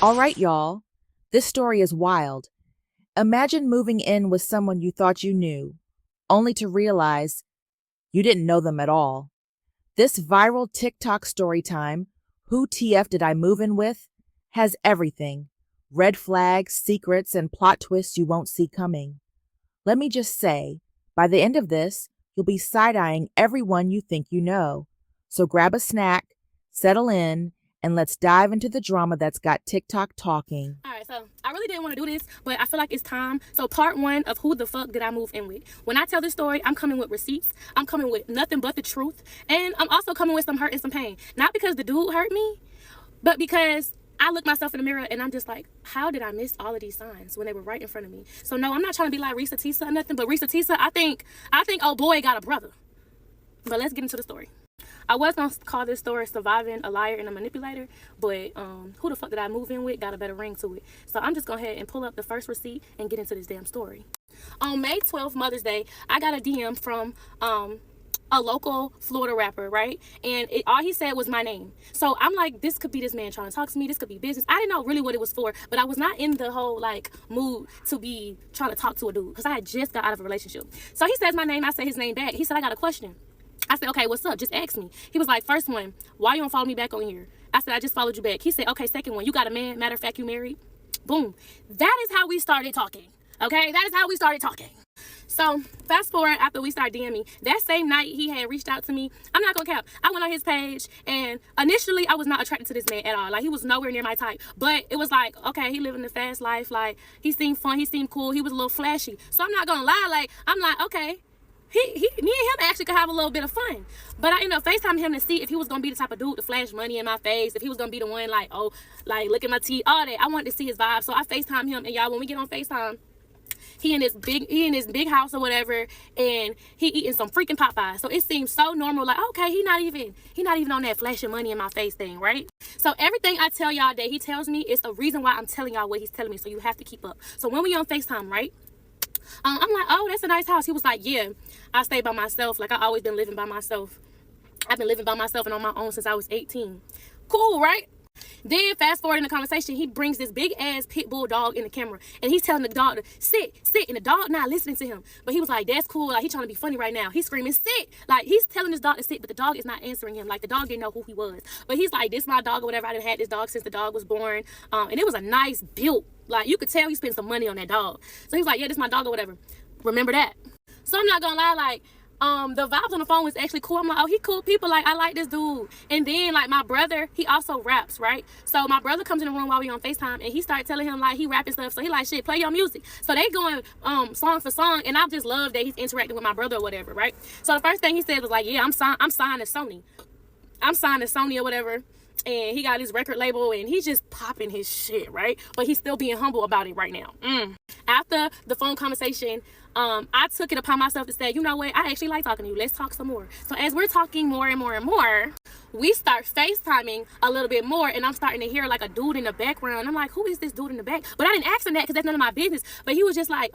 All right, y'all. This story is wild. Imagine moving in with someone you thought you knew, only to realize you didn't know them at all. This viral TikTok story time, Who TF Did I Move In With, has everything: red flags, secrets, and plot twists you won't see coming. Let me just say, by the end of this, you'll be side eyeing everyone you think you know. So grab a snack, settle in, and let's dive into the drama that's got TikTok talking. All right, so I really didn't want to do this, but I feel like it's time. So part one of who the fuck did I move in with? When I tell this story, I'm coming with receipts. I'm coming with nothing but the truth. And I'm also coming with some hurt and some pain. Not because the dude hurt me, but because I look myself in the mirror and I'm just like, how did I miss all of these signs when they were right in front of me? So no, I'm not trying to be like Risa Tisa or nothing, but Risa Tisa, I think oh boy got a brother. But let's get into the story. I was gonna call this story Surviving a Liar and a Manipulator, but who the fuck did I move in with got a better ring to it. So I'm just gonna go ahead and pull up the first receipt and get into this damn story. On May 12th, Mother's Day, I got a DM from a local Florida rapper, right? And all he said was my name. So I'm like, this could be this man trying to talk to me. This could be business. I didn't know really what it was for, but I was not in the whole like mood to be trying to talk to a dude because I had just got out of a relationship. So he says my name. I say his name back. He said, I got a question. I said, okay, what's up? Just ask me. He was like, first one, why you don't follow me back on here? I said, I just followed you back. He said, okay, second one, you got a man? Matter of fact, you married? Boom. That is how we started talking. Okay, that is how we started talking. So fast forward after we started DMing, that same night he had reached out to me. I'm not gonna cap. I went on his page and initially I was not attracted to this man at all. Like he was nowhere near my type. But it was like, okay, he living the fast life. Like he seemed fun, he seemed cool, he was a little flashy. So I'm not gonna lie, like I'm like, okay. Me and him actually could have a little bit of fun. But I ended up FaceTiming him to see if he was going to be the type of dude to flash money in my face. If he was going to be the one like, oh, like look at my teeth, all that. I wanted to see his vibe. So I FaceTimed him. And y'all, when we get on FaceTime, he in his big house or whatever. And he eating some freaking Popeyes. So it seems so normal. Like, okay, he not even on that flashing money in my face thing, right? So everything I tell y'all that he tells me is a reason why I'm telling y'all what he's telling me. So you have to keep up. So when we on FaceTime, right? I'm like, oh, that's a nice house. He was like, yeah, I stay by myself. Like, I always been living by myself. I've been living by myself and on my own since I was 18. Cool, right? Then fast forward in the conversation, he brings this big ass pit bull dog in the camera and he's telling the dog to sit, and the dog not listening to him. But he was like, that's cool. Like, he's trying to be funny right now. He's screaming, sit. Like, he's telling his dog to sit, but the dog is not answering him. Like, the dog didn't know who he was. But he's like, this my dog or whatever. I done had this dog since the dog was born. And it was a nice built. Like, you could tell he spent some money on that dog. So he was like, yeah, this my dog or whatever. Remember that. So I'm not gonna lie, like, the vibes on the phone was actually cool. I'm like, oh, he cool people. Like, I like this dude. And then, like, my brother, he also raps, right? So my brother comes in the room while we on FaceTime, and he started telling him, like, he rapping stuff. So he like, shit, play your music. So they going song for song, and I just love that he's interacting with my brother or whatever, right? So the first thing he said was like, yeah, I'm signed to Sony. I'm signed to Sony or whatever. And he got his record label and he's just popping his shit, right? But he's still being humble about it right now. After the phone conversation, I took it upon myself to say, you know what? I actually like talking to you. Let's talk some more. So as we're talking more and more and more, we start FaceTiming a little bit more, and I'm starting to hear like a dude in the background. I'm like, who is this dude in the back? But I didn't ask him that because that's none of my business. But he was just like,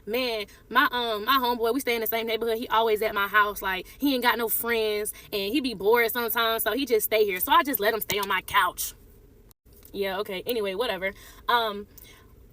man, my homeboy, we stay in the same neighborhood. He always at my house. Like, he ain't got no friends and he be bored sometimes, so he just stay here. So I just let him stay on my couch. Yeah, okay. Anyway, whatever.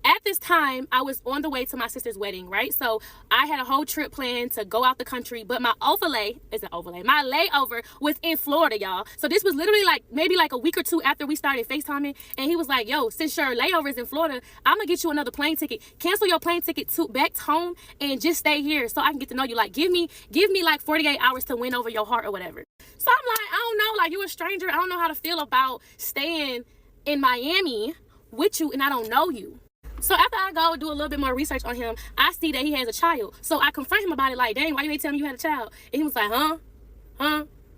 At this time, I was on the way to my sister's wedding, right? So I had a whole trip planned to go out the country, but my layover was in Florida, y'all. So this was literally like maybe like a week or two after we started FaceTiming. And he was like, yo, since your layover is in Florida, I'm gonna get you another plane ticket. Cancel your plane ticket back home and just stay here so I can get to know you. Like, give me like 48 hours to win over your heart or whatever. So I'm like, I don't know, like, you a stranger. I don't know how to feel about staying in Miami with you and I don't know you. So after I go do a little bit more research on him, I see that he has a child. So I confront him about it, like, dang, why you ain't tell me you had a child? And he was like, huh?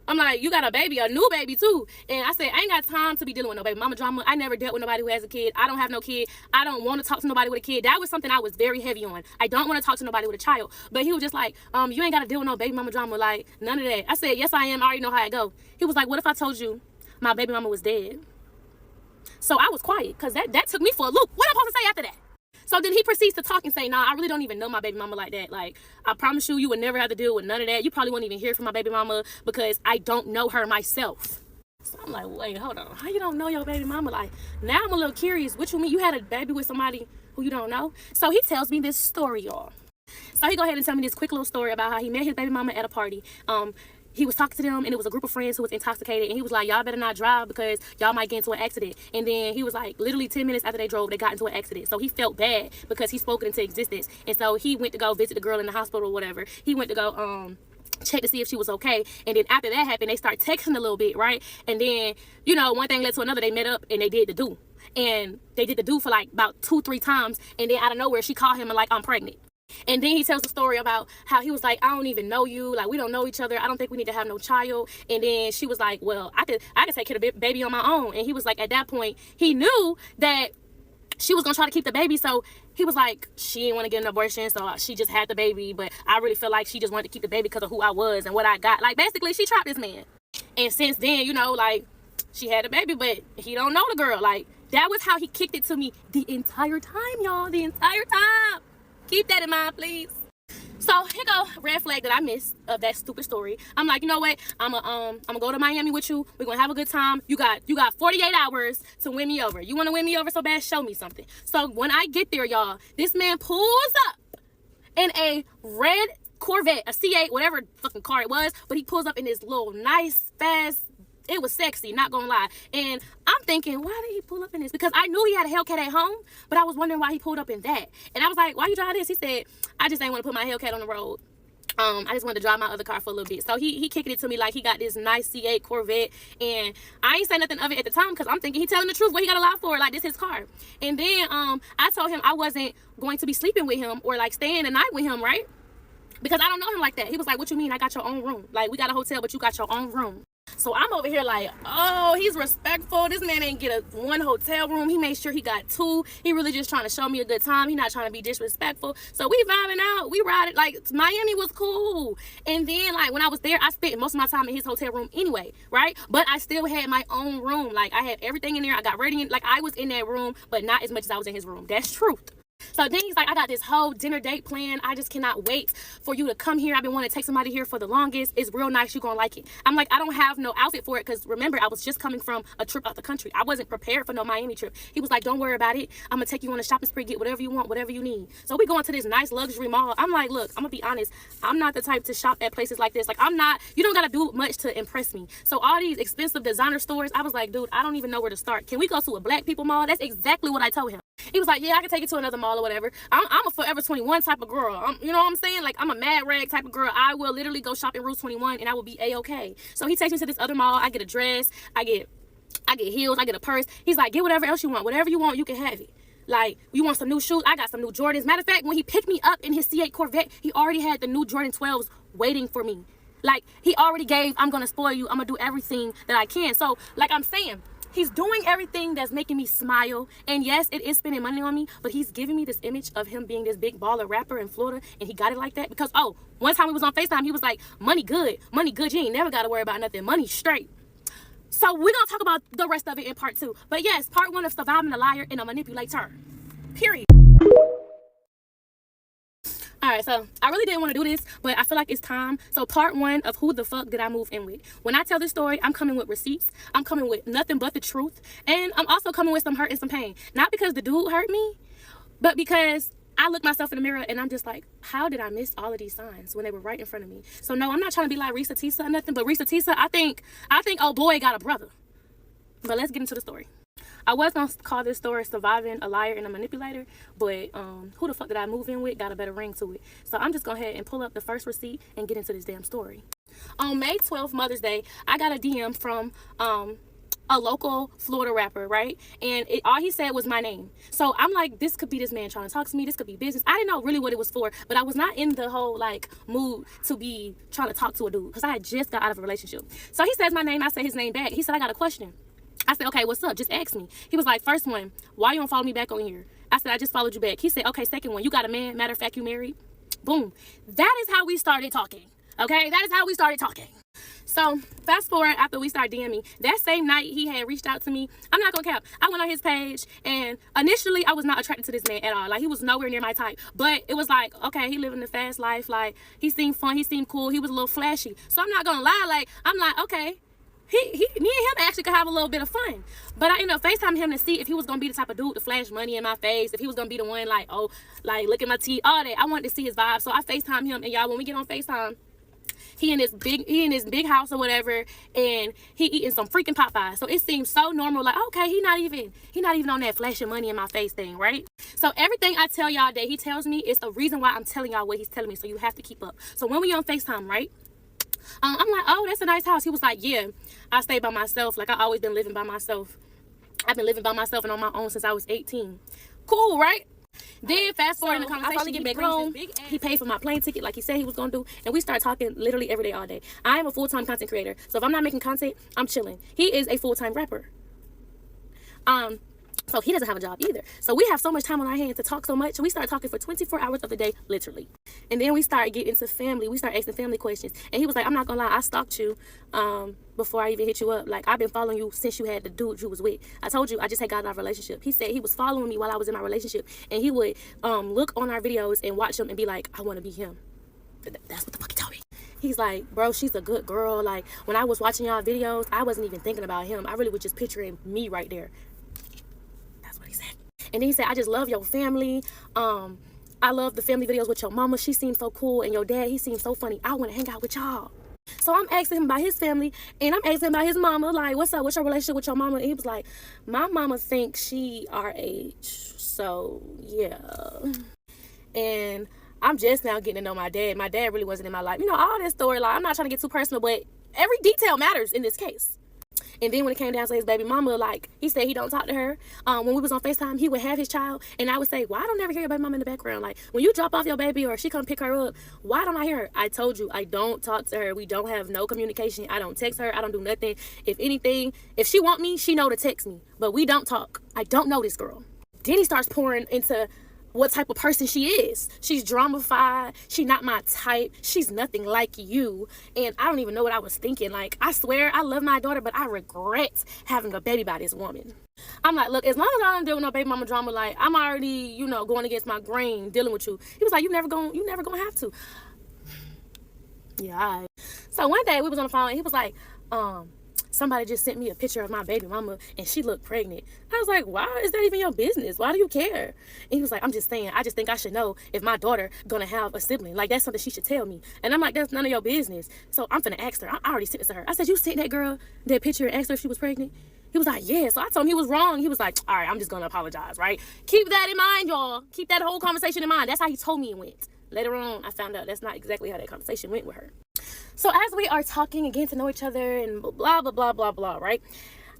I'm like, you got a baby, a new baby too. And I said, I ain't got time to be dealing with no baby mama drama. I never dealt with nobody who has a kid. I don't have no kid. I don't want to talk to nobody with a kid. That was something I was very heavy on. I don't want to talk to nobody with a child. But he was just like, you ain't got to deal with no baby mama drama. Like, none of that. I said, yes, I am. I already know how it go. He was like, what if I told you my baby mama was dead? So I was quiet because that took me for a loop. What am I supposed to say after that? So then he proceeds to talk and say, nah, I really don't even know my baby mama like that. Like, I promise you, you would never have to deal with none of that. You probably won't even hear from my baby mama because I don't know her myself. So I'm like, wait, hold on. How you don't know your baby mama? Like, now I'm a little curious. What you mean? You had a baby with somebody who you don't know? So he tells me this story, y'all. So he go ahead and tell me this quick little story about how he met his baby mama at a party. He was talking to them, and it was a group of friends who was intoxicated, and he was like, y'all better not drive because y'all might get into an accident. And then he was like, literally 10 minutes after they drove, they got into an accident. So he felt bad because he spoke it into existence. And so he went to go visit the girl in the hospital or whatever. He went to go check to see if she was okay. And then after that happened, they start texting a little bit, right? And then, you know, one thing led to another. They met up and they did the do. And they did the do for like about 2-3 times. And then out of nowhere, she called him and like, I'm pregnant. And then he tells the story about how he was like, I don't even know you. Like, we don't know each other. I don't think we need to have no child. And then she was like, well, I could take care of the baby on my own. And he was like, at that point, he knew that she was going to try to keep the baby. So he was like, she didn't want to get an abortion. So she just had the baby. But I really feel like she just wanted to keep the baby because of who I was and what I got. Like, basically, she trapped this man. And since then, you know, like, she had a baby, but he don't know the girl. Like, that was how he kicked it to me the entire time, y'all. The entire time. Keep that in mind, please. So here go red flag that I missed of that stupid story. I'm like, you know what? I'm gonna go to Miami with you. We're gonna have a good time. You got 48 hours to win me over. You wanna win me over so bad? Show me something. So when I get there, y'all, this man pulls up in a red Corvette, a C8, whatever fucking car it was, but he pulls up in this little nice, fast. It was sexy, not gonna lie. And I'm thinking, why did he pull up in this? Because I knew he had a Hellcat at home, but I was wondering why he pulled up in that. And I was like, why you drive this? He said, I just ain't want to put my Hellcat on the road. I just wanted to drive my other car for a little bit. So he kicked it to me like he got this nice C8 Corvette. And I ain't say nothing of it at the time because I'm thinking he telling the truth. What he got a lot for? Like, this his car. And then I told him I wasn't going to be sleeping with him or like staying the night with him, right? Because I don't know him like that. He was like, what you mean? I got your own room. Like, we got a hotel, but you got your own room. So I'm over here like, oh, he's respectful. This man ain't get one hotel room. He made sure he got 2. He really just trying to show me a good time. He not trying to be disrespectful. So we vibing out. We riding. Like, Miami was cool. And then, like, when I was there, I spent most of my time in his hotel room anyway, right? But I still had my own room. Like, I had everything in there. I got ready. Like, I was in that room, but not as much as I was in his room. That's truth. So then he's like, I got this whole dinner date planned. I just cannot wait for you to come here. I've been wanting to take somebody here for the longest. It's real nice. You're going to like it. I'm like, I don't have no outfit for it because remember, I was just coming from a trip out the country. I wasn't prepared for no Miami trip. He was like, don't worry about it. I'm going to take you on a shopping spree, get whatever you want, whatever you need. So we going to this nice luxury mall. I'm like, look, I'm going to be honest. I'm not the type to shop at places like this. Like, you don't got to do much to impress me. So all these expensive designer stores, I was like, dude, I don't even know where to start. Can we go to a black people mall? That's exactly what I told him. He was like, yeah, I can take you to another mall or whatever. I'm a Forever 21 type of girl. You know what I'm saying? Like, I'm a mad rag type of girl. I will literally go shop in Rue 21 and I will be A-okay. So he takes me to this other mall. I get a dress. I get heels. I get a purse. He's like, get whatever else you want. Whatever you want, you can have it. Like, you want some new shoes? I got some new Jordans. Matter of fact, when he picked me up in his C8 Corvette, he already had the new Jordan 12s waiting for me. Like, he already gave, I'm going to spoil you. I'm going to do everything that I can. So, like I'm saying, he's doing everything that's making me smile. And yes, it is spending money on me, but he's giving me this image of him being this big baller rapper in Florida, and he got it like that because, oh, one time we was on FaceTime, he was like, money good. You ain't never got to worry about nothing. Money straight. So we're going to talk about the rest of it in part 2. But yes, part 1 of surviving a liar and a manipulator. Period. Alright, so I really didn't want to do this, but I feel like it's time. So part 1 of who the fuck did I move in with? When I tell this story, I'm coming with receipts. I'm coming with nothing but the truth. And I'm also coming with some hurt and some pain. Not because the dude hurt me, but because I look myself in the mirror and I'm just like, how did I miss all of these signs when they were right in front of me? So no, I'm not trying to be like Risa Tisa or nothing, but Risa Tisa, I think oh boy got a brother. But let's get into the story. I was going to call this story Surviving a Liar and a Manipulator, but who the fuck did I move in with got a better ring to it. So I'm just going to go ahead and pull up the first receipt and get into this damn story. On May 12th, Mother's Day, I got a DM from a local Florida rapper, right? And all he said was my name. So I'm like, this could be this man trying to talk to me. This could be business. I didn't know really what it was for, but I was not in the whole like mood to be trying to talk to a dude because I had just got out of a relationship. So he says my name. I say his name back. He said, I got a question. I said, okay, what's up? Just ask me. He was like, first one, why you don't follow me back on here? I said, I just followed you back. He said, okay, second one, you got a man? Matter of fact, you married? Boom. That is how we started talking. Okay, that is how we started talking. So fast forward after we started DMing, that same night he had reached out to me. I'm not gonna cap. I went on his page and initially I was not attracted to this man at all. Like he was nowhere near my type. But it was like, okay, he living the fast life. Like he seemed fun, he seemed cool, he was a little flashy. So I'm not gonna lie, like I'm like, okay, me and him actually could have a little bit of fun. But I ended up FaceTiming him to see if he was gonna be the type of dude to flash money in my face, if he was gonna be the one like, oh, like look at my teeth, all that. I wanted to see his vibe. So I FaceTime him, and y'all, when we get on FaceTime, he in his big house or whatever, and he eating some freaking Popeyes. So it seems so normal, like, okay, he not even on that flashing money in my face thing, right? So everything I tell y'all that he tells me is the reason why I'm telling y'all what he's telling me. So you have to keep up. So when we on FaceTime, right? I'm like, oh, that's a nice house. He was like, yeah, I stay by myself. Like, I always been living by myself. I've been living by myself and on my own since I was 18. Cool, right? Then fast forward in the conversation, I finally get back home. He paid for my plane ticket like he said he was gonna do, and we start talking literally every day, all day. I am a full-time content creator, so if I'm not making content, I'm chilling. He is a full-time rapper. So he doesn't have a job either. So we have so much time on our hands to talk so much. We start talking for 24 hours of the day, literally. And then we start getting into family. We start asking family questions. And he was like, I'm not gonna lie, I stalked you before I even hit you up. Like, I've been following you since you had the dude you was with. I told you I just had gotten out of a relationship. He said he was following me while I was in my relationship. And he would look on our videos and watch them and be like, I want to be him. That's what the fuck he told me. He's like, bro, she's a good girl. Like, when I was watching y'all videos, I wasn't even thinking about him. I really was just picturing me right there. And then he said, I just love your family. I love the family videos with your mama. She seems so cool. And your dad, he seems so funny. I want to hang out with y'all. So I'm asking him about his family. And I'm asking him about his mama. Like, what's up? What's your relationship with your mama? And he was like, my mama thinks she our age. So, yeah. And I'm just now getting to know my dad. My dad really wasn't in my life. You know, all this story. Like, I'm not trying to get too personal, but every detail matters in this case. And then when it came down to his baby mama, like, he said he don't talk to her. When we was on FaceTime, he would have his child, and I would say, why I don't never hear your baby mama in the background? Like, when you drop off your baby or she come pick her up, why don't I hear her? I told you, I don't talk to her. We don't have no communication. I don't text her. I don't do nothing. If anything, if she want me, she know to text me. But we don't talk. I don't know this girl. Then he starts pouring into what type of person she is. She's drama-fied. She's not my type. She's nothing like you. And I don't even know what I was thinking. Like, I swear, I love my daughter, but I regret having a baby by this woman. I'm like, look, as long as I don't deal with no baby mama drama, like, I'm already, you know, going against my grain, dealing with you. He was like, you never gonna have to. Yeah, all right. So one day we was on the phone, and he was like, somebody just sent me a picture of my baby mama and she looked pregnant. I was like, why is that even your business? Why do you care? And he was like, I'm just saying, I just think I should know if my daughter gonna have a sibling. Like, that's something she should tell me. And I'm like, that's none of your business. So I'm finna ask her. I already sent it to her. I said, you sent that girl that picture and asked her if she was pregnant? He was like, yeah. So I told him he was wrong. He was like, all right, I'm just gonna apologize, right? Keep that in mind, y'all. Keep that whole conversation in mind. That's how he told me it went. Later on, I found out that's not exactly how that conversation went with her. So as we are talking and getting to know each other and blah, blah, blah, blah, blah, right?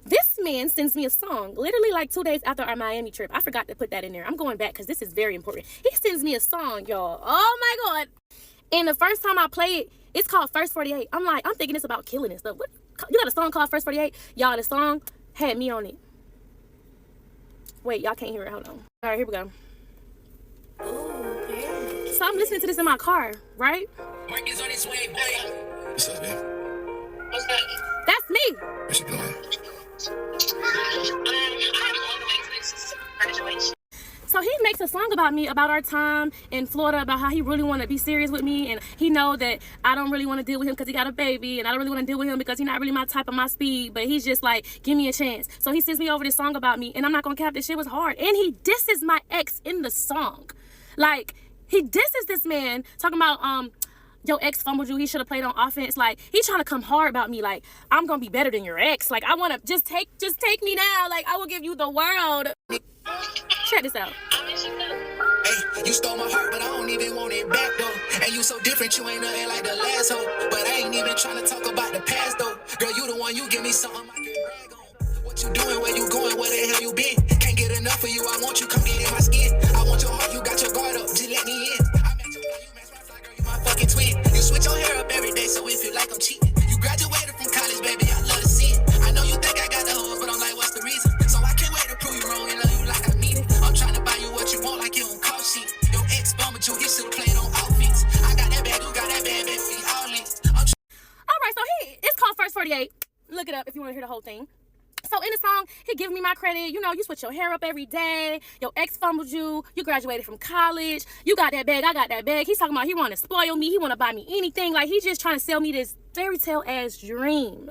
This man sends me a song literally like 2 days after our Miami trip. I forgot to put that in there. I'm going back because this is very important. He sends me a song, y'all. Oh, my God. And the first time I play it, it's called First 48. I'm thinking it's about killing and stuff. What? You got a song called First 48? Y'all, the song had me on it. Wait, y'all can't hear it. Hold on. All right, here we go. So I'm listening to this in my car, right? Mark is on his way, boy. What's up, man? What's that? That's me. What's you doing? So he makes a song about me, about our time in Florida, about how he really want to be serious with me, and he know that I don't really want to deal with him because he got a baby, and I don't really want to deal with him because he's not really my type of my speed, but he's just like, give me a chance. So he sends me over this song about me, and I'm not gonna cap, this shit was hard, and he disses my ex in the song. Like, he disses this man, talking about your ex fumbled you, he should have played on offense. Like, he trying to come hard about me, like, I'm gonna be better than your ex. Like, I want to just take me now. Like, I will give you the world. Check this out. Hey, you stole my heart, but I don't even want it back, though. And you so different, you ain't nothing like the last hoe. But I ain't even trying to talk about the past, though. Girl, you the one, you give me something I can brag on. What you doing, where you going, where the hell you been? Can't get enough of you, I want you, come get in my skin. I want your heart, you got your guard up, just let me in. I match your fly, you match my fly, girl, you my fucking twin. You switch your hair up every day, so it feel like I'm cheating. You graduated from college, baby, I love to see it. I know you think I got the hoes, but I'm like, what's the reason? So I can't wait to prove you wrong and love you like I mean it. I'm trying to buy you what you want, like you don't call shit. Your ex bummed you, he should've played on offense. I got that bad, you got that bad, baby, we all in. All right, so it's called First 48. Look it up if you want to hear the whole thing. So in the song, he giving me my credit. You know, you switch your hair up every day. Your ex fumbled you. You graduated from college. You got that bag. I got that bag. He's talking about he want to spoil me. He want to buy me anything. Like, he's just trying to sell me this fairy tale ass dream.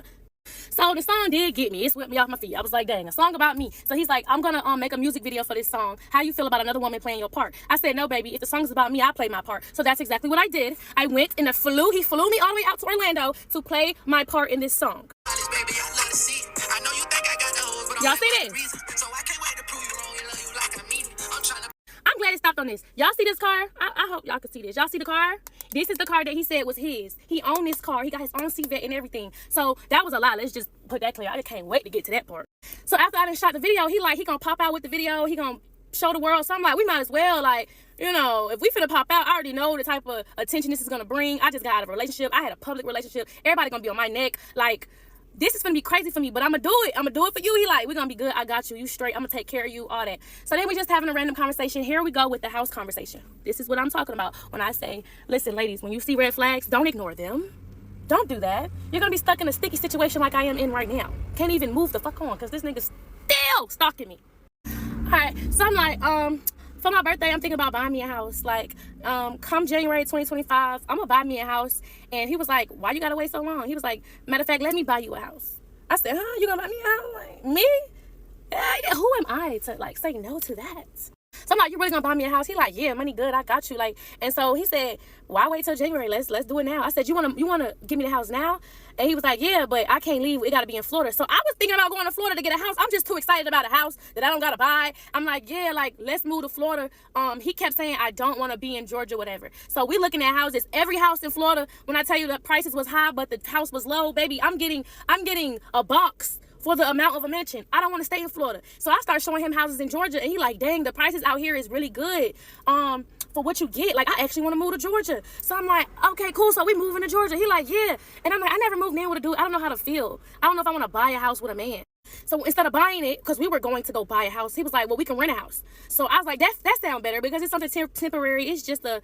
So the song did get me. It swept me off my feet. I was like, dang, a song about me. So he's like, I'm gonna make a music video for this song. How you feel about another woman playing your part? I said, no, baby. If the song's about me, I play my part. So that's exactly what I did. I went in he flew me all the way out to Orlando to play my part in this song. Y'all see this? I'm glad it stopped on this. Y'all see this car? I hope y'all can see this. Y'all see the car? This is the car that he said was his. He owned this car. He got his own Cvet and everything. So that was a lot. Let's just put that clear. I just can't wait to get to that part. So after I done shot the video, he gonna pop out with the video. He gonna show the world. So I'm like, we might as well, like, you know, if we finna pop out, I already know the type of attention this is gonna bring. I just got out of a relationship. I had a public relationship. Everybody gonna be on my neck. Like, this is gonna be crazy for me, but I'm gonna do it. I'm gonna do it for you. He like, we're gonna be good. I got you. You straight. I'm gonna take care of you, all that. So then we just having a random conversation. Here we go with the house conversation. This is what I'm talking about when I say, listen, ladies, when you see red flags, don't ignore them. Don't do that. You're gonna be stuck in a sticky situation like I am in right now. Can't even move the fuck on because this nigga's still stalking me. All right, so I'm like, for my birthday, I'm thinking about buying me a house. Like, come January 2025, I'm gonna buy me a house. And he was like, why you gotta wait so long? He was like, matter of fact, let me buy you a house. I said, huh, you gonna buy me a house? Like, me? Yeah, who am I to, like, say no to that? So I'm like, you really gonna buy me a house? He like, yeah, money good, I got you. Like, and so he said, why wait till January? Let's do it now. I said, you wanna give me the house now? And he was like, yeah, but I can't leave. It gotta be in Florida. So I was thinking about going to Florida to get a house. I'm just too excited about a house that I don't gotta buy. I'm like, yeah, like, let's move to Florida. He kept saying, I don't wanna be in Georgia, whatever. So we looking at houses. Every house in Florida, when I tell you the prices was high, but the house was low, baby, I'm getting a box for the amount of a mansion. I don't want to stay in Florida. So I start showing him houses in Georgia, and he like, dang, the prices out here is really good for what you get. Like, I actually want to move to Georgia. So I'm like, okay, cool. So we moving to Georgia. He like, yeah. And I'm like, I never moved in with a dude. I don't know how to feel. I don't know if I want to buy a house with a man. So instead of buying it, because we were going to go buy a house, he was like, well, we can rent a house. So I was like, that sounds better because it's something temporary. It's just a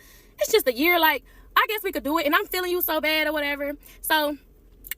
year. Like, I guess we could do it. And I'm feeling you so bad or whatever. So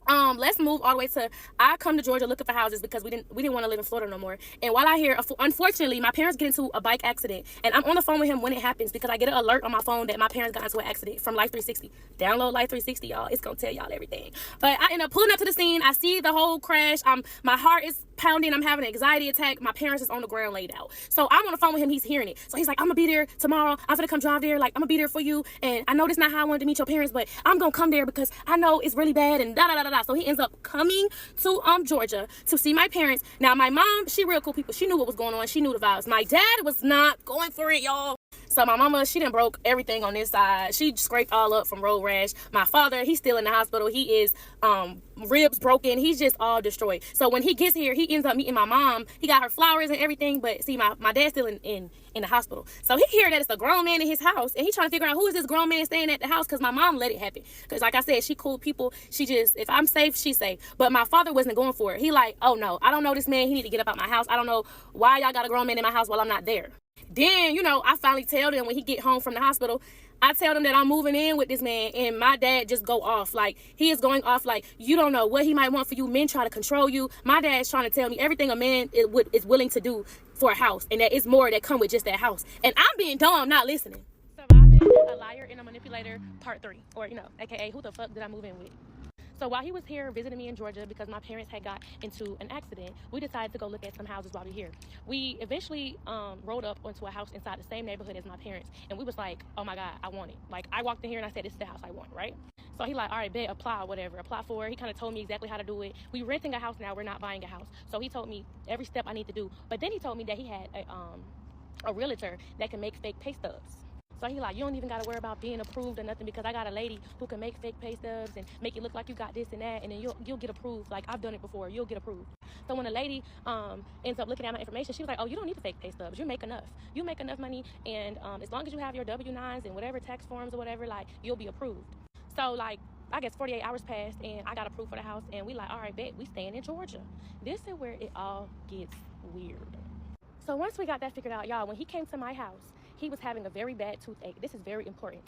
let's move all the way to, I come to Georgia looking for houses because we didn't want to live in Florida no more. And while I hear, unfortunately, my parents get into a bike accident, and I'm on the phone with him when it happens because I get an alert on my phone that my parents got into an accident from Life 360. Download Life 360, y'all. It's gonna tell y'all everything. But I end up pulling up to the scene. I see the whole crash. My heart is pounding. I'm having an anxiety attack. My parents is on the ground laid out. So I'm on the phone with him. He's hearing it. So he's like, I'm gonna be there tomorrow. I'm gonna come drive there. Like, I'm gonna be there for you. And I know this is not how I wanted to meet your parents, but I'm gonna come there because I know it's really bad and da da da da da. So he ends up coming to Georgia to see my parents. Now my mom, she real cool people. She knew what was going on. She knew the vibes. My dad was not going for it, y'all. So my mama, she done broke everything on this side. She scraped all up from road rash. My father, he's still in the hospital. He is ribs broken. He's just all destroyed. So when he gets here, he ends up meeting my mom. He got her flowers and everything. But see, my dad's still in the hospital. So he hear that it's a grown man in his house, and he trying to figure out who is this grown man staying at the house, because my mom let it happen. Because like I said, she cool people. She just, if I'm safe, she's safe. But my father wasn't going for it. He like, oh no, I don't know this man. He need to get up out my house. I don't know why y'all got a grown man in my house while I'm not there. Then, you know, I finally tell them when he get home from the hospital, I tell them that I'm moving in with this man, and my dad just go off. Like, he is going off like, you don't know what he might want for you. Men try to control you. My dad's trying to tell me everything a man is willing to do for a house, and that it's more that come with just that house. And I'm being dumb, not listening. Surviving a liar and a manipulator, part 3. Or, you know, AKA, who the fuck did I move in with? So while he was here visiting me in Georgia because my parents had got into an accident, we decided to go look at some houses while we were here. We eventually rode up onto a house inside the same neighborhood as my parents, and we was like, oh my God, I want it. Like, I walked in here and I said, this is the house I want, right? So he like, all right, bet, apply, whatever, apply for it. He kind of told me exactly how to do it. We renting a house now, we're not buying a house. So he told me every step I need to do. But then he told me that he had a realtor that can make fake pay stubs. So he like, you don't even got to worry about being approved or nothing, because I got a lady who can make fake pay stubs and make it look like you got this and that, and then you'll get approved. Like, I've done it before. You'll get approved. So when the lady ends up looking at my information, she was like, oh, you don't need the fake pay stubs. You make enough. You make enough money, and as long as you have your W-9s and whatever tax forms or whatever, like, you'll be approved. So, like, I guess 48 hours passed, and I got approved for the house, and we like, all right, bet, we staying in Georgia. This is where it all gets weird. So once we got that figured out, y'all, when he came to my house, he was having a very bad toothache. This is very important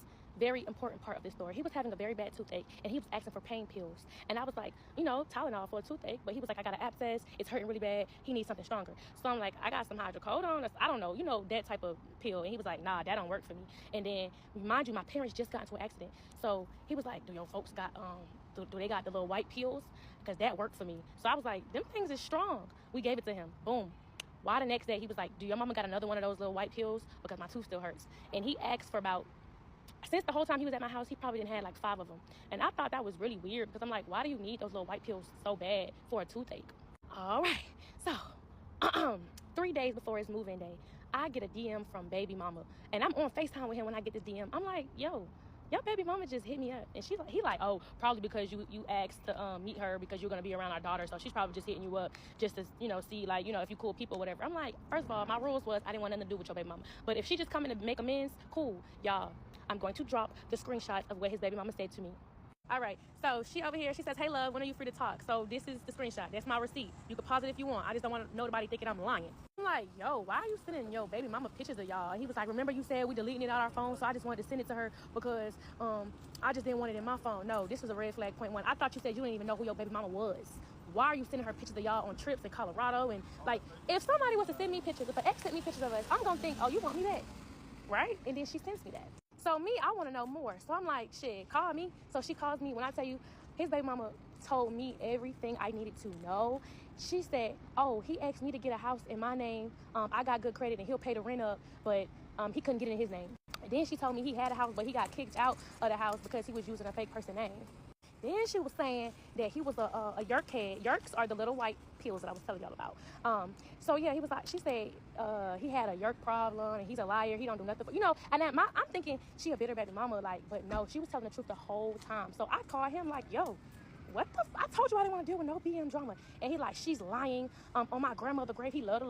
part of this story. He was having a very bad toothache, and he was asking for pain pills. And I was like, you know, Tylenol for a toothache. But he was like, I got an abscess. It's hurting really bad. He needs something stronger. So I'm like, I got some hydrocodone. I don't know, you know, that type of pill. And he was like, nah, that don't work for me. And then, mind you, my parents just got into an accident. So he was like, do your folks got, do they got the little white pills? because that worked for me. So I was like, them things is strong. We gave it to him. Boom. Why the next day he was like, do your mama got another one of those little white pills? Because my tooth still hurts. And he asked for about, since the whole time he was at my house, he probably didn't have like 5 of them. And I thought that was really weird because I'm like, why do you need those little white pills so bad for a toothache? All right. So 3 days before his move-in day, I get a DM from baby mama. And I'm on FaceTime with him when I get this DM. I'm like, yo, your baby mama just hit me up. And he like, oh, probably because you asked to meet her because you're going to be around our daughter. So she's probably just hitting you up just to, see, like, if you cool people, whatever. I'm like, first of all, my rules was I didn't want nothing to do with your baby mama. But if she just coming to make amends, cool. Y'all, I'm going to drop the screenshot of what his baby mama said to me. All right, so she over here, she says, hey, love, when are you free to talk? So this is the screenshot. That's my receipt. You can pause it if you want. I just don't want nobody thinking I'm lying. I'm like, yo, why are you sending your baby mama pictures of y'all? And he was like, remember you said we deleting it out our phone, so I just wanted to send it to her because I just didn't want it in my phone. No, this was a red flag point 1. I thought you said you didn't even know who your baby mama was. Why are you sending her pictures of y'all on trips in Colorado? And, like, if somebody was to send me pictures, if an ex sent me pictures of us, I'm going to think, oh, you want me back, right? And then she sends me that. So me, I want to know more. So I'm like, shit, call me. So she calls me. When I tell you, his baby mama told me everything I needed to know. She said, oh, he asked me to get a house in my name. I got good credit and he'll pay the rent up, but he couldn't get it in his name. And then she told me he had a house, but he got kicked out of the house because he was using a fake person name. Then she was saying that he was a yerk head. Yerks are the little white pills that I was telling y'all about. So yeah, he was like, she said he had a yerk problem and he's a liar. He don't do nothing. But, and I'm thinking she a bitter baby mama, like, but no, she was telling the truth the whole time. So I called him like, yo, I told you I didn't want to deal with no BM drama. And he like, she's lying on my grandmother's grave. He loved to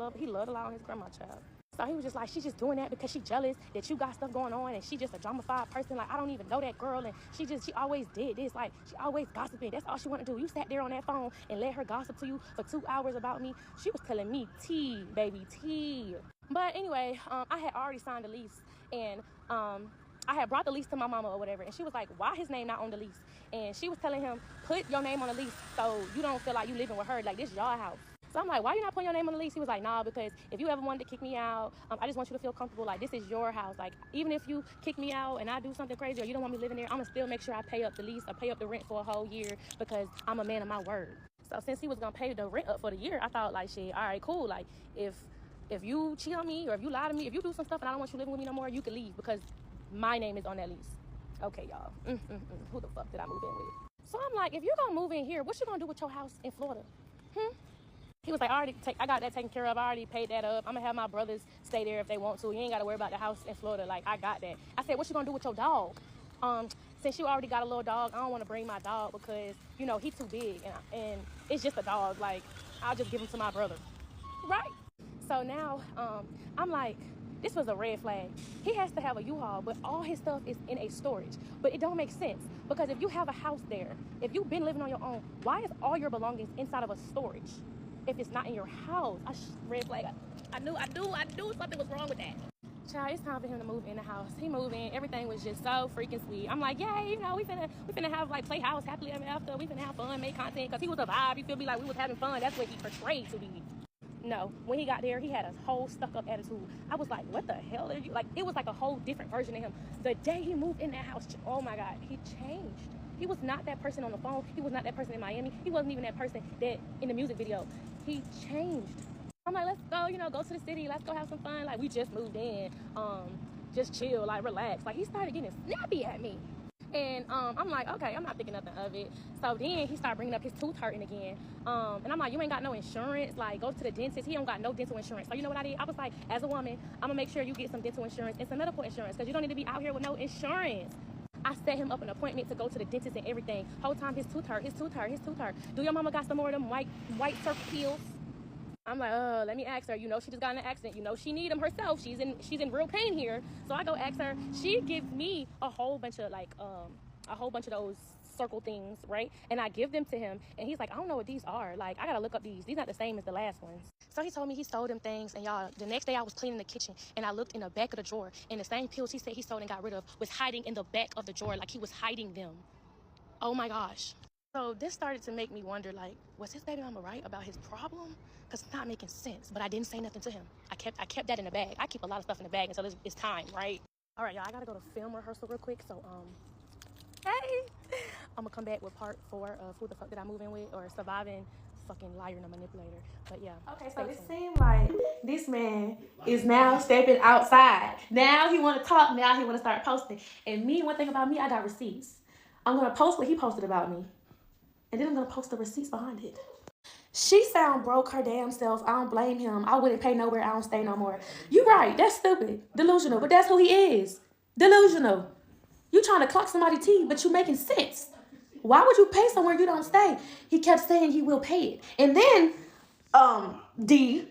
lie on his grandma, child. So he was just like, she's just doing that because she jealous that you got stuff going on and she just a drama-fied person. Like, I don't even know that girl and she always did this. Like, she always gossiping. That's all she want to do. You sat there on that phone and let her gossip to you for 2 hours about me. She was telling me tea, baby, tea. But anyway, I had already signed the lease and I had brought the lease to my mama or whatever. And she was like, why his name not on the lease? And she was telling him, put your name on the lease so you don't feel like you living with her. Like, this y'all house. So I'm like, why you not putting your name on the lease? He was like, nah, because if you ever wanted to kick me out, I just want you to feel comfortable. Like, this is your house. Like, even if you kick me out and I do something crazy or you don't want me living there, I'm going to still make sure I pay up the lease or pay up the rent for a whole year because I'm a man of my word. So since he was going to pay the rent up for the year, I thought, like, shit, all right, cool. Like, if you cheat on me or if you lie to me, if you do some stuff and I don't want you living with me no more, you can leave because my name is on that lease. Okay, y'all. Who the fuck did I move in with? So I'm like, if you're going to move in here, what you going to do with your house in Florida? He was like, I got that taken care of. I already paid that up. I'm going to have my brothers stay there if they want to. You ain't got to worry about the house in Florida. Like, I got that. I said, what you going to do with your dog? Since you already got a little dog, I don't want to bring my dog because, he too big. And it's just a dog. Like, I'll just give him to my brother. Right? So now I'm like, this was a red flag. He has to have a U-Haul, but all his stuff is in a storage. But it don't make sense because if you have a house there, if you've been living on your own, why is all your belongings inside of a storage? If it's not in your house, red flag. I knew something was wrong with that. Child, it's time for him to move in the house. He moved in. Everything was just so freaking sweet. I'm like, yay, we finna have like playhouse happily ever after. We finna have fun, make content, because he was a vibe. You feel me? Like we was having fun. That's what he portrayed to be. No, when he got there, he had a whole stuck-up attitude. I was like, what the hell are you? Like, it was like a whole different version of him. The day he moved in that house, oh my God, he changed. He was not that person on the phone. He was not that person in Miami. He wasn't even that person that in the music video. He changed. I'm like, let's go, go to the city. Let's go have some fun. Like, we just moved in. Just chill, like, relax. Like, he started getting snappy at me. And I'm like, okay, I'm not thinking nothing of it. So then he started bringing up his tooth hurting again. And I'm like, you ain't got no insurance. Like, go to the dentist. He don't got no dental insurance. So you know what I did? I was like, as a woman, I'm going to make sure you get some dental insurance and some medical insurance because you don't need to be out here with no insurance. I set him up an appointment to go to the dentist and everything. Whole time his tooth hurt. Do your mama got some more of them white circle pills? I'm like, let me ask her. She just got in an accident. She need them herself. She's in real pain here. So I go ask her. She gives me a whole bunch of those circle things, right? And I give them to him. And he's like, I don't know what these are. Like, I got to look up these. These not the same as the last ones. So he told me he sold them things. And y'all, the next day I was cleaning the kitchen and I looked in the back of the drawer and the same pills he said he sold and got rid of was hiding in the back of the drawer. Like he was hiding them. Oh my gosh. So this started to make me wonder, like, was his baby mama right about his problem? Because it's not making sense. But I didn't say nothing to him. I kept that in the bag. I keep a lot of stuff in the bag until it's time, right? All right, y'all, I got to go to film rehearsal real quick. So, hey. I'm gonna come back with part 4 of Who the Fuck Did I Move In With, or Surviving Fucking Liar and a Manipulator. But yeah. Okay, so it seemed like this man is now stepping outside. Now he want to talk. Now he want to start posting. And me, one thing about me, I got receipts. I'm gonna post what he posted about me, and then I'm gonna post the receipts behind it. She found broke her damn self. I don't blame him. I wouldn't pay nowhere. I don't stay no more. You right. That's stupid. Delusional. But that's who he is. Delusional. You trying to clock somebody's teeth, but you making sense. Why would you pay somewhere you don't stay? He kept saying he will pay it. And then, D,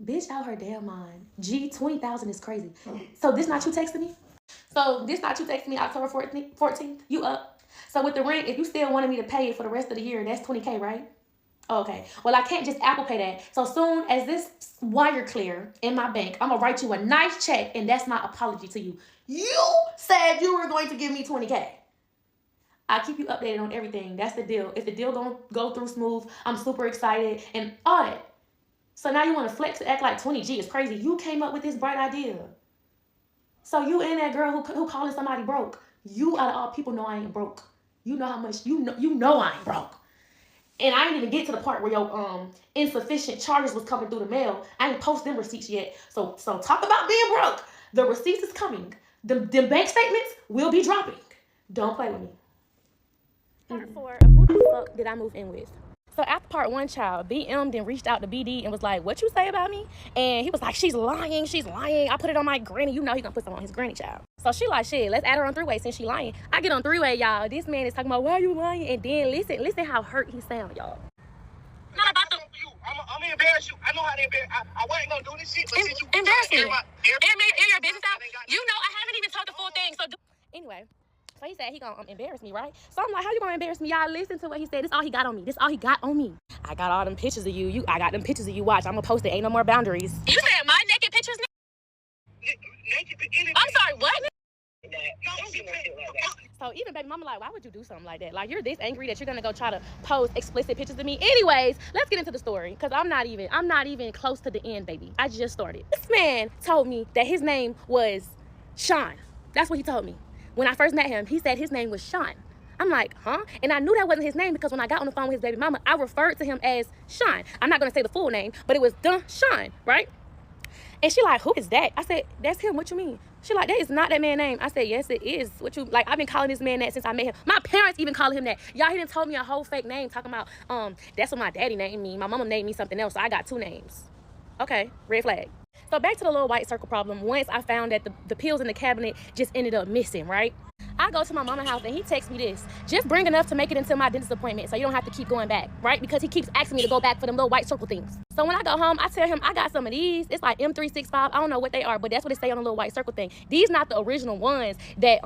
bitch out her damn mind. G, 20,000 is crazy. So this not you texting me? October 14th? You up? So with the rent, if you still wanted me to pay it for the rest of the year, that's 20K, right? Okay. Well, I can't just Apple Pay that. So soon as this wire clear in my bank, I'm going to write you a nice check, and that's my apology to you. You said you were going to give me 20K. I'll keep you updated on everything. That's the deal. If the deal gonna go through smooth, I'm super excited and all that. So now you want to flex and act like 20G is crazy. You came up with this bright idea. So you and that girl who calling somebody broke. You out of all people know I ain't broke. You know how much, you know I ain't broke. And I ain't even get to the part where your insufficient charges was coming through the mail. I ain't post them receipts yet. So talk about being broke. The receipts is coming. The bank statements will be dropping. Don't play with me. Part 4 of Who the Fuck Did I Move In With? So after part 1, child, BM then reached out to BD and was like, what you say about me? And he was like, she's lying. I put it on my granny. You know he gonna put something on his granny, child. So she like, shit, let's add her on 3-way since she lying. I get on 3-way, y'all. This man is talking about, why are you lying? And then listen how hurt he sound, y'all. Not about the... I'm gonna embarrass you. I know how to embarrass. I wasn't gonna do this shit, but since you embarrass me. Air your business out. You know I haven't even told the full thing. So anyway. So he said he gonna embarrass me, right? So I'm like, how you gonna embarrass me? Y'all listen to what he said. This all he got on me. I got all them pictures of you. I got them pictures of you. Watch, I'm gonna post it. Ain't no more boundaries. You said my naked pictures? I'm sorry, what? So even baby mama like, why would you do something like that? Like, you're this angry that you're gonna go try to post explicit pictures of me. Anyways, let's get into the story, because I'm not even close to the end, baby. I just started. This man told me that his name was Sean. That's what he told me. When I first met him, he said his name was Sean. I'm like, huh? And I knew that wasn't his name because when I got on the phone with his baby mama, I referred to him as Sean. I'm not gonna say the full name, but it was Sean, right? And she like, who is that? I said, that's him. What you mean? She like, that is not that man's name. I said, yes, it is. What you, like, I've been calling this man that since I met him. My parents even call him that. Y'all, he done told me a whole fake name talking about, that's what my daddy named me. My mama named me something else, so I got 2 names. Okay, red flag. So back to the little white circle problem. Once I found that the pills in the cabinet just ended up missing, right? I go to my mama's house and he texts me this. Just bring enough to make it until my dentist appointment so you don't have to keep going back, right? Because he keeps asking me to go back for them little white circle things. So when I go home, I tell him I got some of these. It's like M365. I don't know what they are, but that's what it say on the little white circle thing. These not the original ones that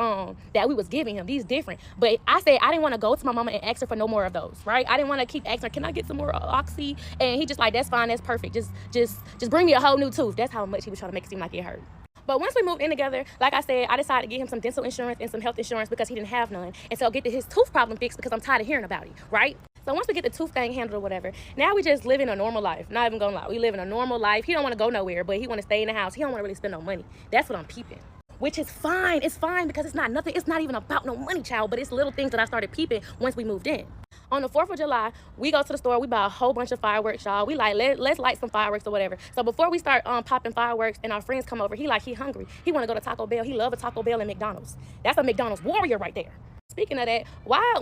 we was giving him. These different. But I said I didn't want to go to my mama and ask her for no more of those, right? I didn't want to keep asking her, can I get some more Oxy? And he just like, that's fine, that's perfect. Just bring me a whole new tooth. That's how much he was trying to make it seem like it hurt. But once we moved in together, like I said, I decided to get him some dental insurance and some health insurance because he didn't have none. And so get his tooth problem fixed because I'm tired of hearing about it, right? So once we get the tooth thing handled or whatever, now we just live in a normal life. Not even gonna lie. We live in a normal life. He don't want to go nowhere, but he want to stay in the house. He don't want to really spend no money. That's what I'm peeping. Which is fine. It's fine because it's not nothing. It's not even about no money, child. But it's little things that I started peeping once we moved in. On the 4th of July, we go to the store. We buy a whole bunch of fireworks, y'all. We like, let's light some fireworks or whatever. So before we start popping fireworks and our friends come over, he hungry. He want to go to Taco Bell. He love a Taco Bell and McDonald's. That's a McDonald's warrior right there. Speaking of that,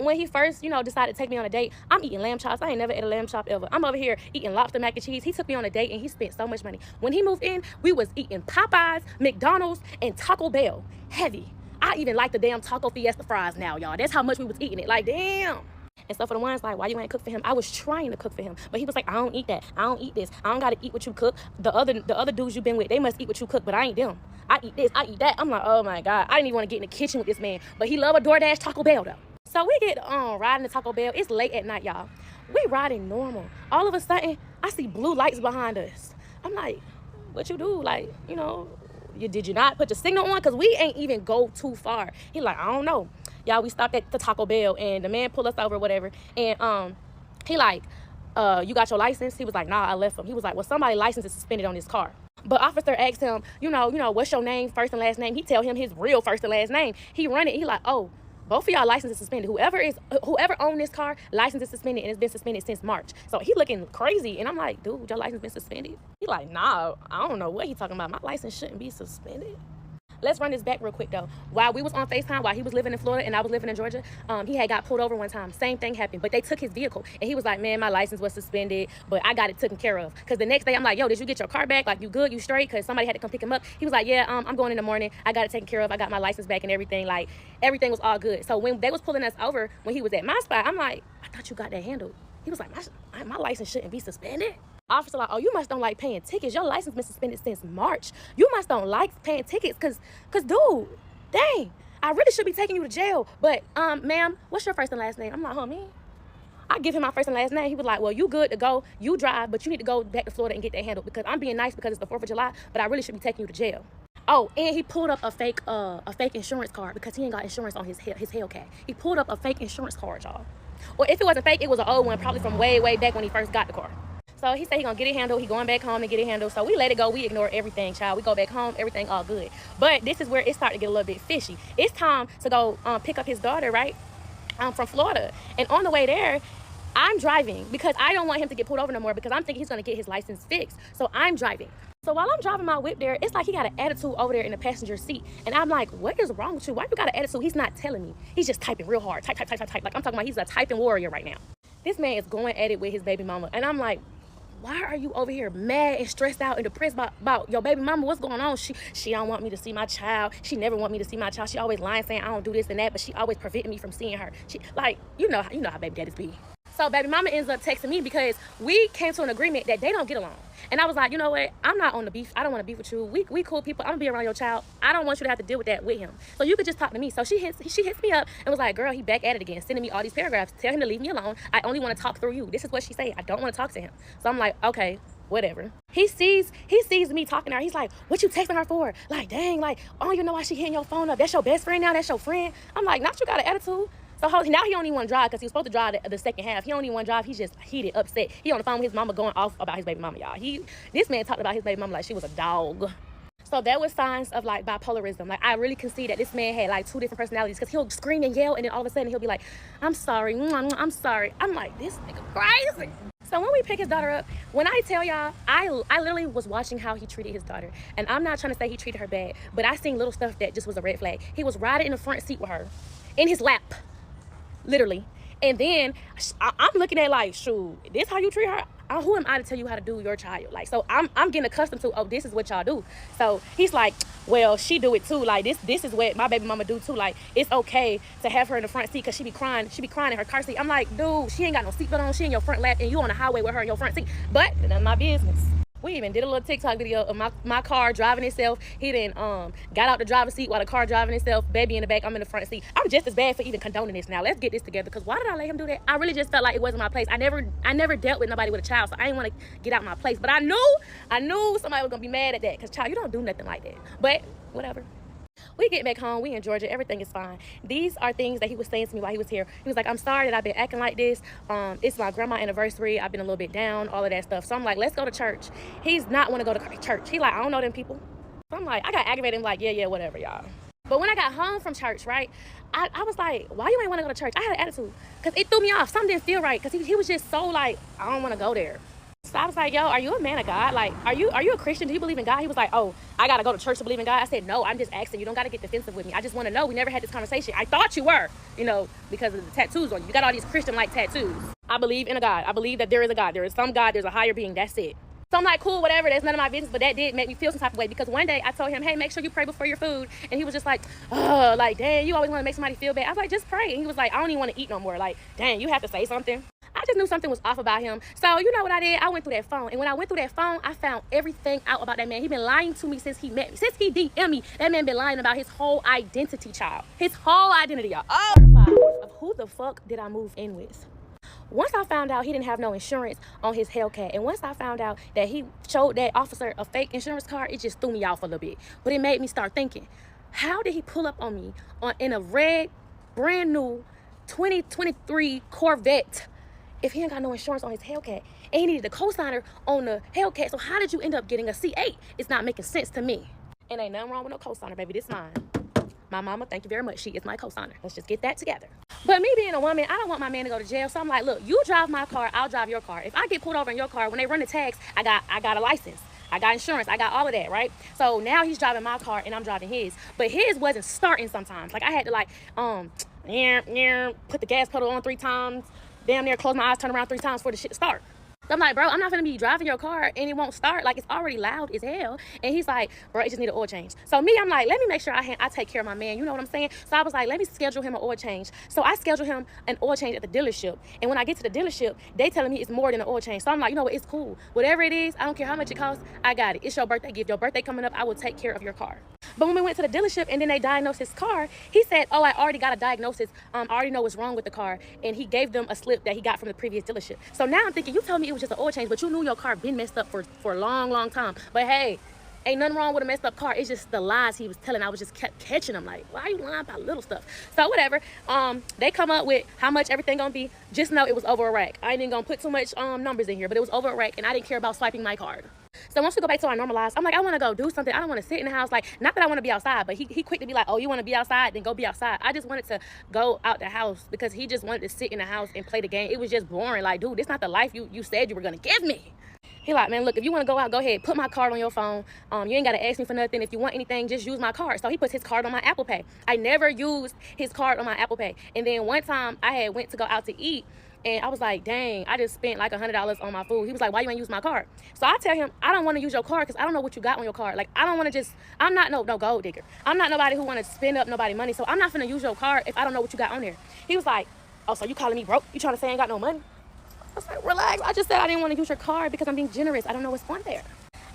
when he first, decided to take me on a date, I'm eating lamb chops. I ain't never ate a lamb chop ever. I'm over here eating lobster mac and cheese. He took me on a date and he spent so much money. When he moved in, we was eating Popeyes, McDonald's, and Taco Bell. Heavy. I even like the damn Taco Fiesta fries now, y'all. That's how much we was eating it. Like, damn. And so for the ones like, why you ain't cook for him? I was trying to cook for him. But he was like, I don't eat that. I don't eat this. I don't got to eat what you cook. The other dudes you been with, they must eat what you cook, but I ain't them. I eat this. I eat that. I'm like, oh, my God. I didn't even want to get in the kitchen with this man. But he love a DoorDash Taco Bell, though. So we get riding to Taco Bell. It's late at night, y'all. We riding normal. All of a sudden, I see blue lights behind us. I'm like, what you do? Like, did you not put your signal on? Because we ain't even go too far. He like, I don't know. Y'all, we stopped at the Taco Bell, and the man pulled us over, whatever. And he like, you got your license? He was like, nah, I left him. He was like, well, somebody's license is suspended on this car. But officer asked him, what's your name, first and last name? He tell him his real first and last name. He run it. He like, oh, Both of y'all license is suspended. Whoever owned this car, license is suspended, and it's been suspended since March. So he looking crazy, and I'm like, dude, your license been suspended? He like, nah, I don't know what he talking about. My license shouldn't be suspended. Let's run this back real quick though. While we was on FaceTime, while he was living in Florida and I was living in Georgia, he had got pulled over one time. Same thing happened, but they took his vehicle and he was like, man, my license was suspended, but I got it taken care of. Cause the next day I'm like, yo, did you get your car back? Like, you good, you straight? Cause somebody had to come pick him up. He was like, yeah, I'm going in the morning. I got it taken care of. I got my license back and everything. Like, everything was all good. So when they was pulling us over, when he was at my spot, I'm like, I thought you got that handled. He was like, my license shouldn't be suspended. Officer like, oh, you must don't like paying tickets. Your license been suspended since March. You must don't like paying tickets cause dude, dang, I really should be taking you to jail. But ma'am, what's your first and last name? I'm like, me? I give him my first and last name. He was like, well, you good to go. You drive, but you need to go back to Florida and get that handled because I'm being nice because it's the 4th of July, but I really should be taking you to jail. Oh, and he pulled up a fake insurance card because he ain't got insurance on his Hellcat. He pulled up a fake insurance card, y'all. Or if it wasn't fake, it was an old one, probably from way, way back when he first got the car. So he said he gonna get it handled. He going back home and get it handled. So we let it go. We ignore everything, child. We go back home. Everything all good. But this is where it started to get a little bit fishy. It's time to go pick up his daughter, right? From Florida. And on the way there, I'm driving because I don't want him to get pulled over no more because I'm thinking he's gonna get his license fixed. So I'm driving. So while I'm driving my whip there, it's like he got an attitude over there in the passenger seat. And I'm like, what is wrong with you? Why you got an attitude? He's not telling me. He's just typing real hard. Type. Like I'm talking about he's a typing warrior right now. This man is going at it with his baby mama. And I'm like, why are you over here mad and stressed out and depressed about your baby mama? What's going on? She don't want me to see my child. She never want me to see my child. She always lying saying I don't do this and that, but she always preventing me from seeing her. She like, you know how baby daddies be. So baby mama ends up texting me because we came to an agreement that they don't get along. And I was like, you know what? I'm not on the beef. I don't want to beef with you. We cool people. I'm gonna be around your child. I don't want you to have to deal with that with him. So you could just talk to me. So she hits me up and was like, girl, he back at it again, sending me all these paragraphs. Tell him to leave me alone. I only want to talk through you. This is what she said. I don't want to talk to him. So I'm like, okay, whatever. He sees me talking to her. He's like, what you texting her for? Like, dang, like, I don't even know why she hitting your phone up. That's your best friend now? That's your friend? I'm like, not you got an attitude. So now he don't even want to drive because he was supposed to drive the second half. He don't even want to drive. He's just heated, upset. He on the phone with his mama going off about his baby mama, y'all. This man talked about his baby mama like she was a dog. So that was signs of like bipolarism. Like I really can see that this man had like 2 different personalities because he'll scream and yell and then all of a sudden he'll be like, I'm sorry, I'm sorry. I'm like, this nigga crazy. So when we pick his daughter up, when I tell y'all, I literally was watching how he treated his daughter. And I'm not trying to say he treated her bad, but I seen little stuff that just was a red flag. He was riding in the front seat with her, in his lap. Literally. And then I'm looking at like, shoot, this how you treat her? Who am I to tell you how to do your child? Like, so I'm getting accustomed to, oh, this is what y'all do. So he's like, well, she do it too. Like this is what my baby mama do too. Like it's okay to have her in the front seat because she be crying in her car seat. I'm like, dude, she ain't got no seatbelt on. She in your front lap and you on the highway with her in your front seat. But none of my business. We even did a little TikTok video of my car driving itself. He then got out the driver's seat while the car driving itself. Baby in the back, I'm in the front seat. I'm just as bad for even condoning this now. Let's get this together. Because why did I let him do that? I really just felt like it wasn't my place. I never dealt with nobody with a child, so I didn't want to get out my place. But I knew somebody was gonna be mad at that. Because child, you don't do nothing like that. But whatever. We get back home, we in Georgia, everything is fine. These are things that he was saying to me while he was here. He was like, I'm sorry that I've been acting like this. It's my grandma's anniversary. I've been a little bit down, all of that stuff. So I'm like, let's go to church. He's not want to go to church. He like, I don't know them people. So I'm like, I got aggravated. I'm like, yeah, whatever, y'all. But when I got home from church, right, I was like, why you ain't want to go to church? I had an attitude because it threw me off. Something didn't feel right because he was just so like, I don't want to go there. So I was like, yo, are you a man of God? Like, are you a Christian? Do you believe in God? He was like, oh, I got to go to church to believe in God. I said, no, I'm just asking. You don't got to get defensive with me. I just want to know. We never had this conversation. I thought you were, because of the tattoos on you. You got all these Christian-like tattoos. I believe in a God. I believe that there is a God. There is some God. There's a higher being. That's it. So I'm like, cool, whatever. That's none of my business. But that did make me feel some type of way because one day I told him, hey, make sure you pray before your food. And he was just like, oh, like, dang, you always want to make somebody feel bad. I was like, just pray. And he was like, I don't even want to eat no more. Like, dang, you have to say something. I just knew something was off about him. So you know what I did? I went through that phone. And when I went through that phone, I found everything out about that man. He been lying to me since he met me. Since he DM'd me, that man been lying about his whole identity, child. His whole identity, y'all. Of who the fuck did I move in with? Once I found out he didn't have no insurance on his Hellcat, and once I found out that he showed that officer a fake insurance card, it just threw me off a little bit. But it made me start thinking, how did he pull up on me in a red, brand new 2023 Corvette if he ain't got no insurance on his Hellcat? And he needed a co-signer on the Hellcat. So how did you end up getting a C8? It's not making sense to me. And ain't nothing wrong with no co-signer, baby. This mine. My mama, thank you very much. She is my co-signer. Let's just get that together. But me being a woman, I don't want my man to go to jail. So I'm like, look, you drive my car, I'll drive your car. If I get pulled over in your car, when they run the tags, I got a license. I got insurance. I got all of that, right? So now he's driving my car and I'm driving his. But his wasn't starting sometimes. Like I had to like, put the gas pedal on 3 times, damn near close my eyes, turn around 3 times for the shit to start. So I'm like, bro, I'm not gonna be driving your car and it won't start. Like, it's already loud as hell. And he's like, bro, it just need an oil change. So me, I'm like, let me make sure I take care of my man. You know what I'm saying? So I was like, let me schedule him an oil change. So I scheduled him an oil change at the dealership. And when I get to the dealership, they telling me it's more than an oil change. So I'm like, you know what? It's cool. Whatever it is, I don't care how much it costs. I got it. It's your birthday gift. Your birthday coming up. I will take care of your car. But when we went to the dealership and then they diagnosed his car, he said, oh, I already got a diagnosis. I already know what's wrong with the car. And he gave them a slip that he got from the previous dealership. So now I'm thinking, you told me it was just an oil change, but you knew your car been messed up for a long, long time. But hey, ain't nothing wrong with a messed up car. It's just the lies he was telling. I was just kept catching him like, why are you lying about little stuff? So whatever. They come up with how much everything gonna be. Just know it was over a rack. I ain't even gonna put too much numbers in here, but it was over a rack and I didn't care about swiping my card. So once we go back to our normal lives, I'm like, I want to go do something. I don't want to sit in the house. Like, not that I want to be outside, but he quick to be like, oh, you want to be outside? Then go be outside. I just wanted to go out the house because he just wanted to sit in the house and play the game. It was just boring. Like, dude, this not the life you said you were going to give me. He like, man, look, if you want to go out, go ahead. Put my card on your phone. You ain't got to ask me for nothing. If you want anything, just use my card. So he puts his card on my Apple Pay. I never used his card on my Apple Pay. And then one time I had went to go out to eat. And I was like, dang, I just spent like $100 on my food. He was like, why you ain't use my card? So I tell him, I don't want to use your card because I don't know what you got on your card. Like, I don't want to I'm not no gold digger. I'm not nobody who want to spend up nobody money. So I'm not finna use your card if I don't know what you got on there. He was like, oh, so you calling me broke? You trying to say I ain't got no money? I was like, relax. I just said I didn't want to use your card because I'm being generous. I don't know what's on there.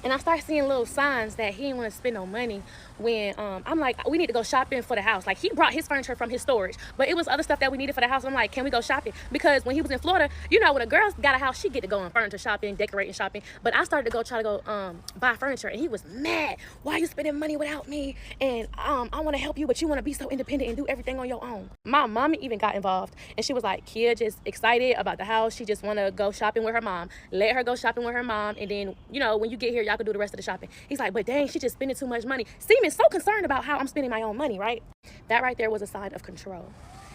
And I started seeing little signs that he didn't want to spend no money when I'm like, we need to go shopping for the house. Like, he brought his furniture from his storage, but it was other stuff that we needed for the house. I'm like, can we go shopping? Because when he was in Florida, you know, when a girl's got a house, she get to go on furniture shopping, decorating shopping. But I started to try to go buy furniture, and he was mad. Why are you spending money without me? And I want to help you, but you want to be so independent and do everything on your own. My mom even got involved, and she was like, Kia just excited about the house. She just want to go shopping with her mom. Let her go shopping with her mom, and then, you know, when you get here, y'all can do the rest of the shopping. He's like, but dang, she just spending too much money. Seeming so concerned about how I'm spending my own money, right? That right there was a sign of control.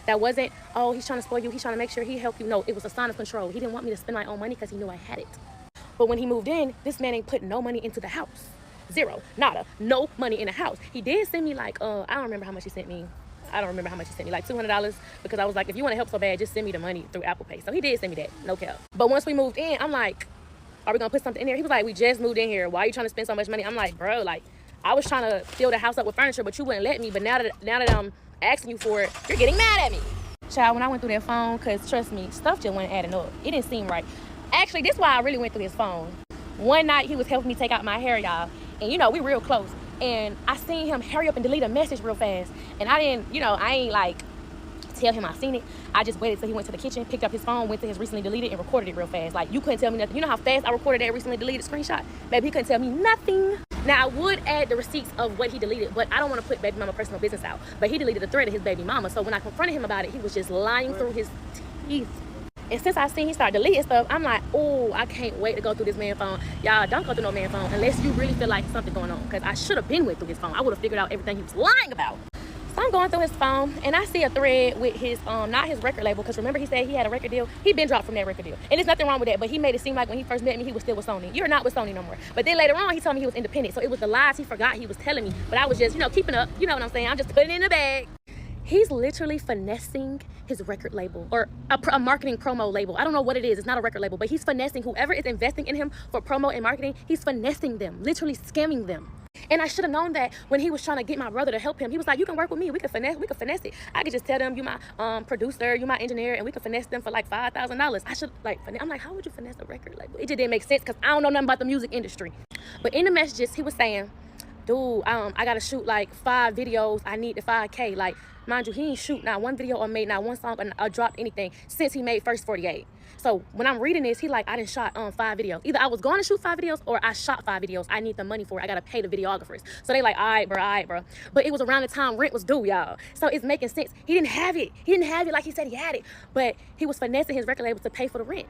That wasn't, oh, he's trying to spoil you. He's trying to make sure he help you. No, it was a sign of control. He didn't want me to spend my own money because he knew I had it. But when he moved in, this man ain't put no money into the house. Zero, nada, no money in the house. He did send me like, I don't remember how much he sent me. I don't remember how much he sent me, like $200, because I was like, if you want to help so bad, just send me the money through Apple Pay. So he did send me that, no cap. But once we moved in, I'm like, are we gonna put something in there? He was like, we just moved in here. Why are you trying to spend so much money? I'm like, bro, like, I was trying to fill the house up with furniture, but you wouldn't let me. But now that I'm asking you for it, you're getting mad at me. Child, when I went through that phone, because trust me, stuff just wasn't adding up. It didn't seem right. Actually, this is why I really went through his phone. One night, he was helping me take out my hair, y'all. And, you know, we real close. And I seen him hurry up and delete a message real fast. And I didn't, you know, I ain't like tell him I seen it. I just waited till he went to the kitchen, picked up his phone, went to his recently deleted, and recorded it real fast. Like, you couldn't tell me nothing. You know how fast I recorded that recently deleted screenshot? Baby, he couldn't tell me nothing. Now, I would add the receipts of what he deleted, but I don't want to put baby mama personal business out. But he deleted the thread of his baby mama. So when I confronted him about it, he was just lying through his teeth. And since I seen he started deleting stuff, I'm like, oh, I can't wait to go through this man's phone. Y'all, don't go through no man's phone unless you really feel like something going on. Because I should have been went through his phone. I would have figured out everything he was lying about. So I'm going through his phone, and I see a thread with his, not his record label, because remember he said he had a record deal? He been dropped from that record deal. And there's nothing wrong with that, but he made it seem like when he first met me, he was still with Sony. You're not with Sony no more. But then later on, he told me he was independent. So it was the lies he forgot he was telling me. But I was just, you know, keeping up. You know what I'm saying? I'm just putting it in the bag. He's literally finessing his record label, or a marketing promo label. I don't know what it is. It's not a record label, but he's finessing whoever is investing in him for promo and marketing. He's finessing them, literally scamming them. And I should have known that when he was trying to get my brother to help him. He was like, you can work with me. We could finesse it. I could just tell them you my producer, you my engineer, and we could finesse them for like $5,000. I should I'm like, how would you finesse a record label? It just didn't make sense because I don't know nothing about the music industry. But in the messages, he was saying, dude, I gotta shoot like 5 videos. I need the 5K. Like, mind you, he ain't shoot not one video or made not one song or dropped anything since he made First 48. So when I'm reading this, he like, I done shot 5 videos. Either I was going to shoot 5 videos or I shot 5 videos. I need the money for it. I gotta pay the videographers. So they like, all right, bro. But it was around the time rent was due, y'all. So it's making sense. He didn't have it. He didn't have it like he said he had it. But he was finessing his record label to pay for the rent.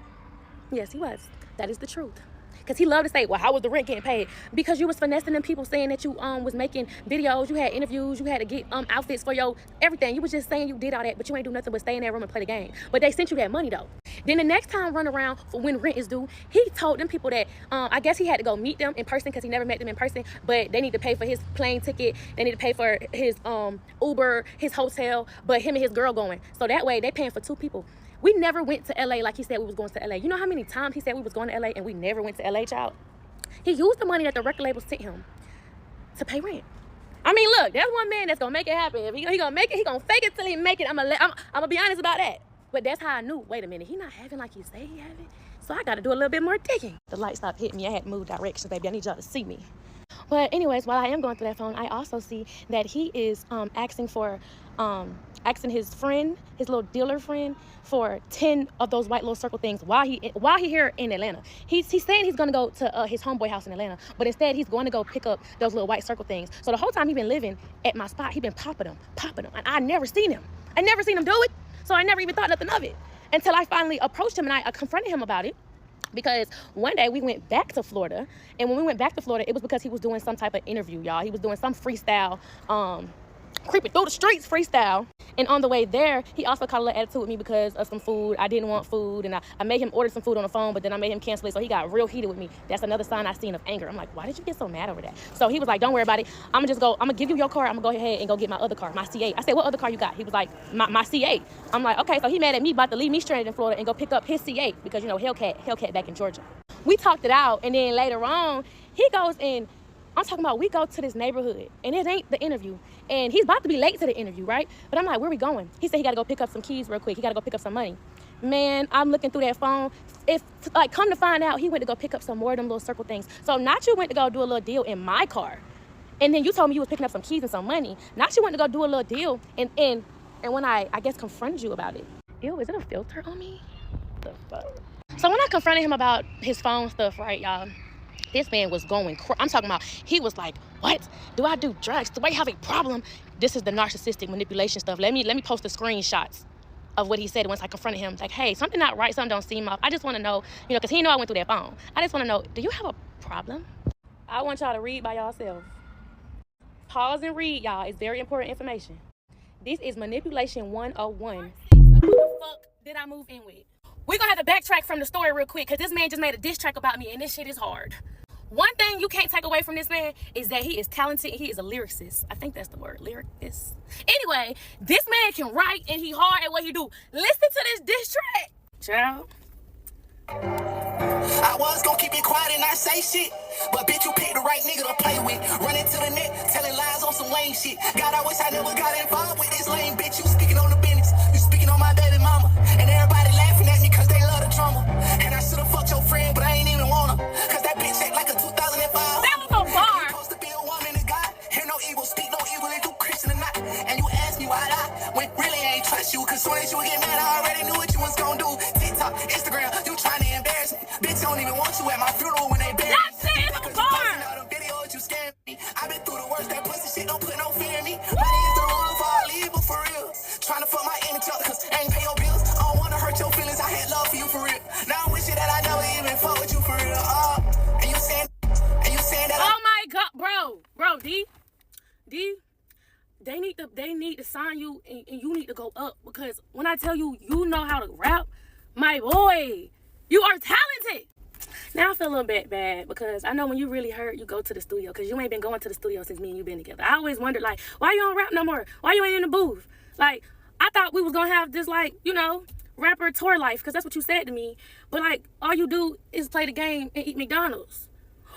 Yes, he was. That is the truth. Because he loved to say, well, how was the rent getting paid? Because you was finessing them people saying that you was making videos, you had interviews, you had to get outfits for your everything. You was just saying you did all that, but you ain't do nothing but stay in that room and play the game. But they sent you that money though. Then the next time run around for when rent is due, he told them people that I guess he had to go meet them in person because he never met them in person, but they need to pay for his plane ticket, they need to pay for his Uber, his hotel, but him and his girl going. So that way they paying for 2 people. We never went to LA like he said we was going to LA. You know how many times he said we was going to LA and we never went to LA, child? He used the money that the record label sent him to pay rent. I mean, look, there's one man that's gonna make it happen. If he gonna make it, he gonna fake it till he make it. I'm gonna be honest about that. But that's how I knew, wait a minute, he not having like he say he having. So I gotta do a little bit more digging. The light stopped hitting me. I had to move directions, baby. I need y'all to see me. But anyways, while I am going through that phone, I also see that he is asking his friend, his little dealer friend, for 10 of those white little circle things while he here in Atlanta. He's saying he's gonna go to his homeboy house in Atlanta, but instead he's going to go pick up those little white circle things. So the whole time he been living at my spot, he been popping them, and I never seen him. I never seen him do it, so I never even thought nothing of it until I finally approached him and I confronted him about it. Because one day we went back to Florida, and when we went back to Florida, it was because he was doing some type of interview, y'all. He was doing some freestyle, creeping through the streets freestyle. And on the way there, he also caught a little attitude with me because of some food. I didn't want food, and I made him order some food on the phone, but then I made him cancel it, so he got real heated with me. That's another sign I seen of anger. I'm like, why did you get so mad over that? So he was like, don't worry about it. I'm gonna give you your car. I'm gonna go ahead and go get my other car, my C8. I said, what other car you got? He was like, my C8. I'm like, okay, so he mad at me about to leave me stranded in Florida and go pick up his C8 because, you know, Hellcat back in Georgia. We talked it out, and then later on, he goes and I'm talking about we go to this neighborhood, and it ain't the interview. And he's about to be late to the interview, right? But I'm like, where we going? He said he got to go pick up some keys real quick. He got to go pick up some money. Man, I'm looking through that phone. Come to find out, he went to go pick up some more of them little circle things. So not you went to go do a little deal in my car. And then you told me you was picking up some keys and some money. Not you went to go do a little deal. And when I guess confronted you about it. Ew, is it a filter on me? What the fuck? So when I confronted him about his phone stuff, right, y'all? This man was going I'm talking about, he was like, what? Do I do drugs? Do I have a problem? This is the narcissistic manipulation stuff. Let me post the screenshots of what he said once I confronted him. Like, hey, something not right, something don't seem off. I just want to know, you know, because he know I went through that phone. I just want to know, do you have a problem? I want y'all to read by yourself. Pause and read, y'all. It's very important information. This is manipulation 101. Who the fuck did I move in with? We're going to have to backtrack from the story real quick because this man just made a diss track about me and this shit is hard. One thing you can't take away from this man is that he is talented. He is a lyricist. I think that's the word, lyricist. Anyway, this man can write and he hard at what he do. Listen to this diss track. Child. I was gonna keep it quiet and not say shit, but bitch, you picked the right nigga to play with. Running to the net, telling lies on some lame shit. God, I wish I never got involved with this lame bitch. You speaking on the business, you speaking on my baby mama, and everybody laughing at me cause they love the drama. And I should've fucked your friend, but I ain't even wanna, cause that bitch act like a 2005. That was a bar. Supposed to be a woman to God, hear no evil, speak no evil, and do Christian or not. And you ask me why I when really I ain't trust you, cause soon as you get mad, I already knew what you was gonna do. TikTok, Instagram, you trying to embarrass me. Bitch, don't even want you at my funeral when they bury me. That's it, it's a bar. All them videos, you scared me. I've been through the worst, that pussy shit don't put no fear in me. Money is the rule for all evil, for real. Trying to fuck my image up, cause I ain't pay your bills. I don't wanna hurt your feelings, I had love for you, for real. Now I wish that I never even fuck with you, for real. And you saying that Oh my God, bro, D, they need to sign you and you need to go up, because when I tell you, you know how to rap, my boy, you are talented. Now I feel a little bit bad because I know when you really hurt, you go to the studio, because you ain't been going to the studio since me and you been together. I always wondered, like, why you don't rap no more? Why you ain't in the booth? Like, I thought we was gonna have this, like, you know, rapper tour life, because that's what you said to me. But like, all you do is play the game and eat McDonald's.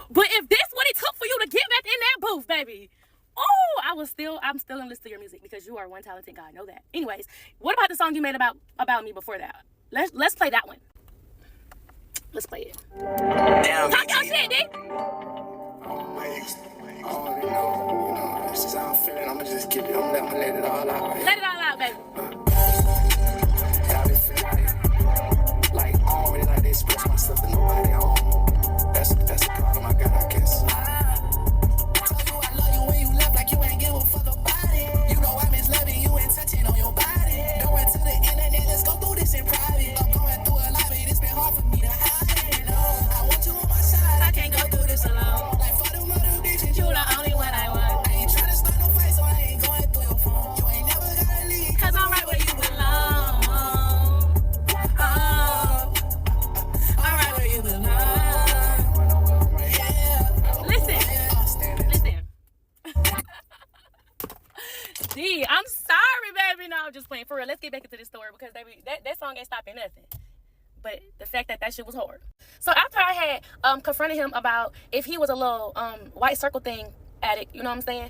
But if this what it took for you to get back in that booth, baby, oh, I'm still in listen to your music because you are one talented guy. I know that. Anyways, what about the song you made about me before that? Let's play that one. Let's play it. damn, Talk your shit, D. I already know, you know, that's just how I'm feeling. I'ma just keep it, I'm gonna let it all out. Right? Let it all out, baby. Yeah, I been feeling like I don't really like to express myself to nobody. That's a problem I got, I guess. Told you I love you when you left, like you ain't give a fuck about it. You know I miss loving you and touching on your body. Don't run to the internet, let's go through this in private. I'm going through a lot, but it's been hard for me to hide it. I want you on my side. just playing. For real, let's get back into this story because that song ain't stopping nothing. But the fact that shit was hard. So after I had confronted him about if he was a little white circle thing addict, you know what I'm saying?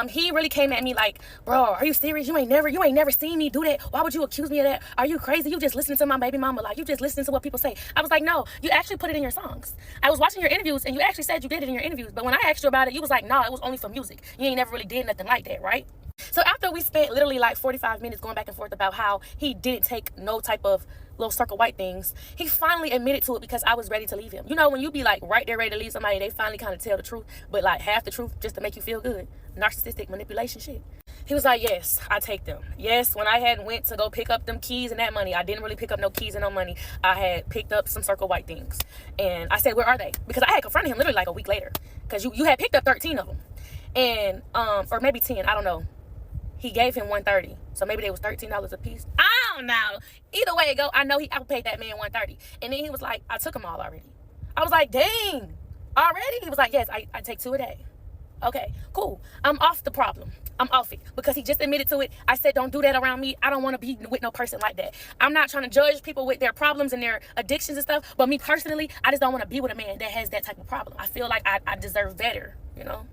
He really came at me like, bro, are you serious? You ain't never seen me do that. Why would you accuse me of that? Are you crazy? You just listening to my baby mama. Like, you just listening to what people say. I was like, no, you actually put it in your songs. I was watching your interviews and you actually said you did it in your interviews. But when I asked you about it, you was like, no, it was only for music. You ain't never really did nothing like that, right? So after we spent literally like 45 minutes going back and forth about how he didn't take no type of little circle white things, he finally admitted to it because I was ready to leave him. You know, when you be like right there ready to leave somebody, they finally kind of tell the truth, but like half the truth just to make you feel good. Narcissistic manipulation shit. He was like, yes, I take them. Yes, when I had went to go pick up them keys and that money, I didn't really pick up no keys and no money. I had picked up some circle white things. And I said, where are they? Because I had confronted him literally like a week later. Because you had picked up 13 of them. And, or maybe 10, I don't know. He gave him $130, so maybe they was $13 a piece. I don't know. Either way it go, I know I paid that man $130. And then he was like, I took them all already. I was like, dang, already? He was like, yes, I take 2 a day. Okay, cool. I'm off the problem. I'm off it because he just admitted to it. I said, don't do that around me. I don't want to be with no person like that. I'm not trying to judge people with their problems and their addictions and stuff. But me personally, I just don't want to be with a man that has that type of problem. I feel like I deserve better, you know?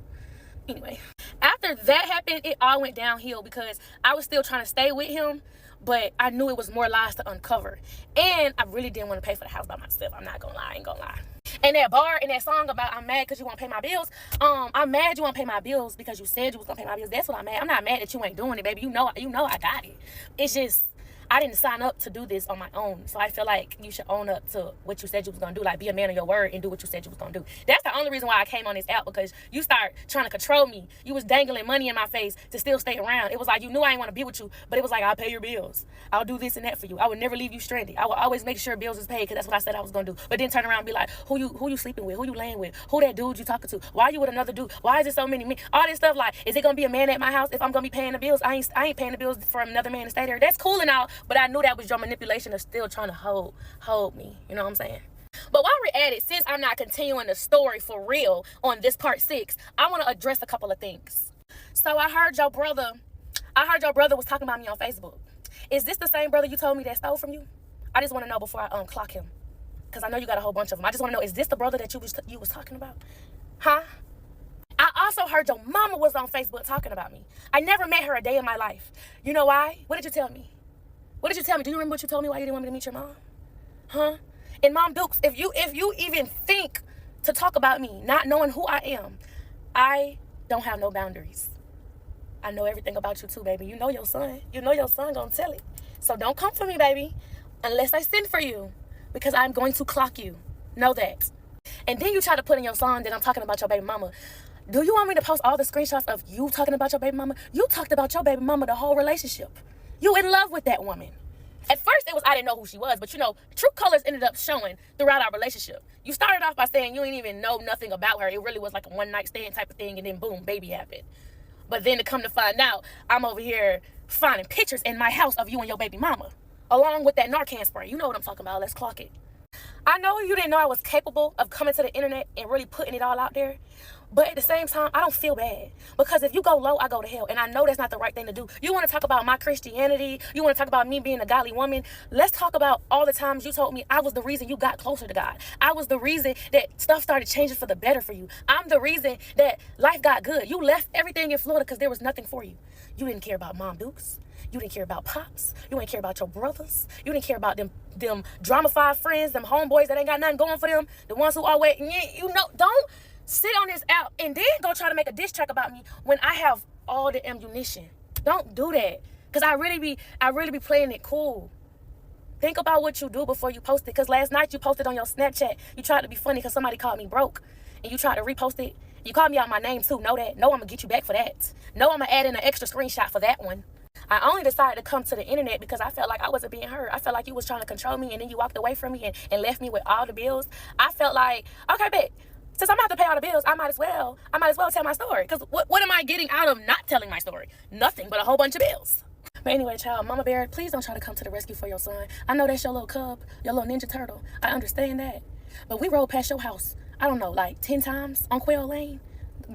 Anyway, after that happened, it all went downhill because I was still trying to stay with him, but I knew it was more lies to uncover. And I really didn't want to pay for the house by myself. I'm not gonna lie, I ain't gonna lie. And that bar and that song about I'm mad because you won't pay my bills. I'm mad you won't pay my bills because you said you was gonna pay my bills. That's what I'm mad. I'm not mad that you ain't doing it, baby. You know I got it. It's just I didn't sign up to do this on my own. So I feel like you should own up to what you said you was going to do. Like, be a man of your word and do what you said you was going to do. That's the only reason why I came on this app, because you start trying to control me. You was dangling money in my face to still stay around. It was like, you knew I didn't want to be with you, but it was like, I'll pay your bills. I'll do this and that for you. I would never leave you stranded. I would always make sure bills is paid because that's what I said I was going to do. But then turn around and be like, who you sleeping with? Who you laying with? Who that dude you talking to? Why you with another dude? Why is it so many men? All this stuff, like, is it going to be a man at my house if I'm going to be paying the bills? I ain't paying the bills for another man to stay there. That's cool and all, but I knew that was your manipulation of still trying to hold me. You know what I'm saying? But while we're at it, since I'm not continuing the story for real on this part 6, I want to address a couple of things. So I heard your brother was talking about me on Facebook. Is this the same brother you told me that stole from you? I just want to know before I clock him, because I know you got a whole bunch of them. I just want to know, is this the brother that you was talking about? Huh? I also heard your mama was on Facebook talking about me. I never met her a day in my life. You know why? What did you tell me? What did you tell me? Do you remember what you told me why you didn't want me to meet your mom? Huh? And Mom Dukes, if you even think to talk about me, not knowing who I am, I don't have no boundaries. I know everything about you too, baby. You know your son. You know your son gonna tell it. So don't come for me, baby, unless I send for you, because I'm going to clock you. Know that. And then you try to put in your song that I'm talking about your baby mama. Do you want me to post all the screenshots of you talking about your baby mama? You talked about your baby mama the whole relationship. You in love with that woman. At first, it was I didn't know who she was, but you know, true colors ended up showing throughout our relationship. You started off by saying you didn't even know nothing about her. It really was like a one-night stand type of thing, and then boom, baby happened. But then to come to find out, I'm over here finding pictures in my house of you and your baby mama, along with that Narcan spray. You know what I'm talking about. Let's clock it. I know you didn't know I was capable of coming to the internet and really putting it all out there. But at the same time, I don't feel bad. Because if you go low, I go to hell. And I know that's not the right thing to do. You want to talk about my Christianity. You want to talk about me being a godly woman. Let's talk about all the times you told me I was the reason you got closer to God. I was the reason that stuff started changing for the better for you. I'm the reason that life got good. You left everything in Florida because there was nothing for you. You didn't care about Mom Dukes. You didn't care about Pops. You didn't care about your brothers. You didn't care about them drama-fied friends, them homeboys that ain't got nothing going for them. The ones who always, you know, don't sit on this app and then go try to make a diss track about me when I have all the ammunition. Don't do that. Because I really be playing it cool. Think about what you do before you post it. Because last night you posted on your Snapchat. You tried to be funny because somebody called me broke. And you tried to repost it. You called me out my name too. Know that. No, I'm going to get you back for that. No, I'm going to add in an extra screenshot for that one. I only decided to come to the internet because I felt like I wasn't being heard. I felt like you was trying to control me, and then you walked away from me and left me with all the bills. I felt like, okay, bet, since I'm about to pay all the bills, I might as well tell my story. Because what am I getting out of not telling my story? Nothing but a whole bunch of bills. But anyway, child, Mama Bear, please don't try to come to the rescue for your son. I know that's your little cub, your little Ninja Turtle. I understand that. But we rode past your house, I don't know, like 10 times on Quail Lane,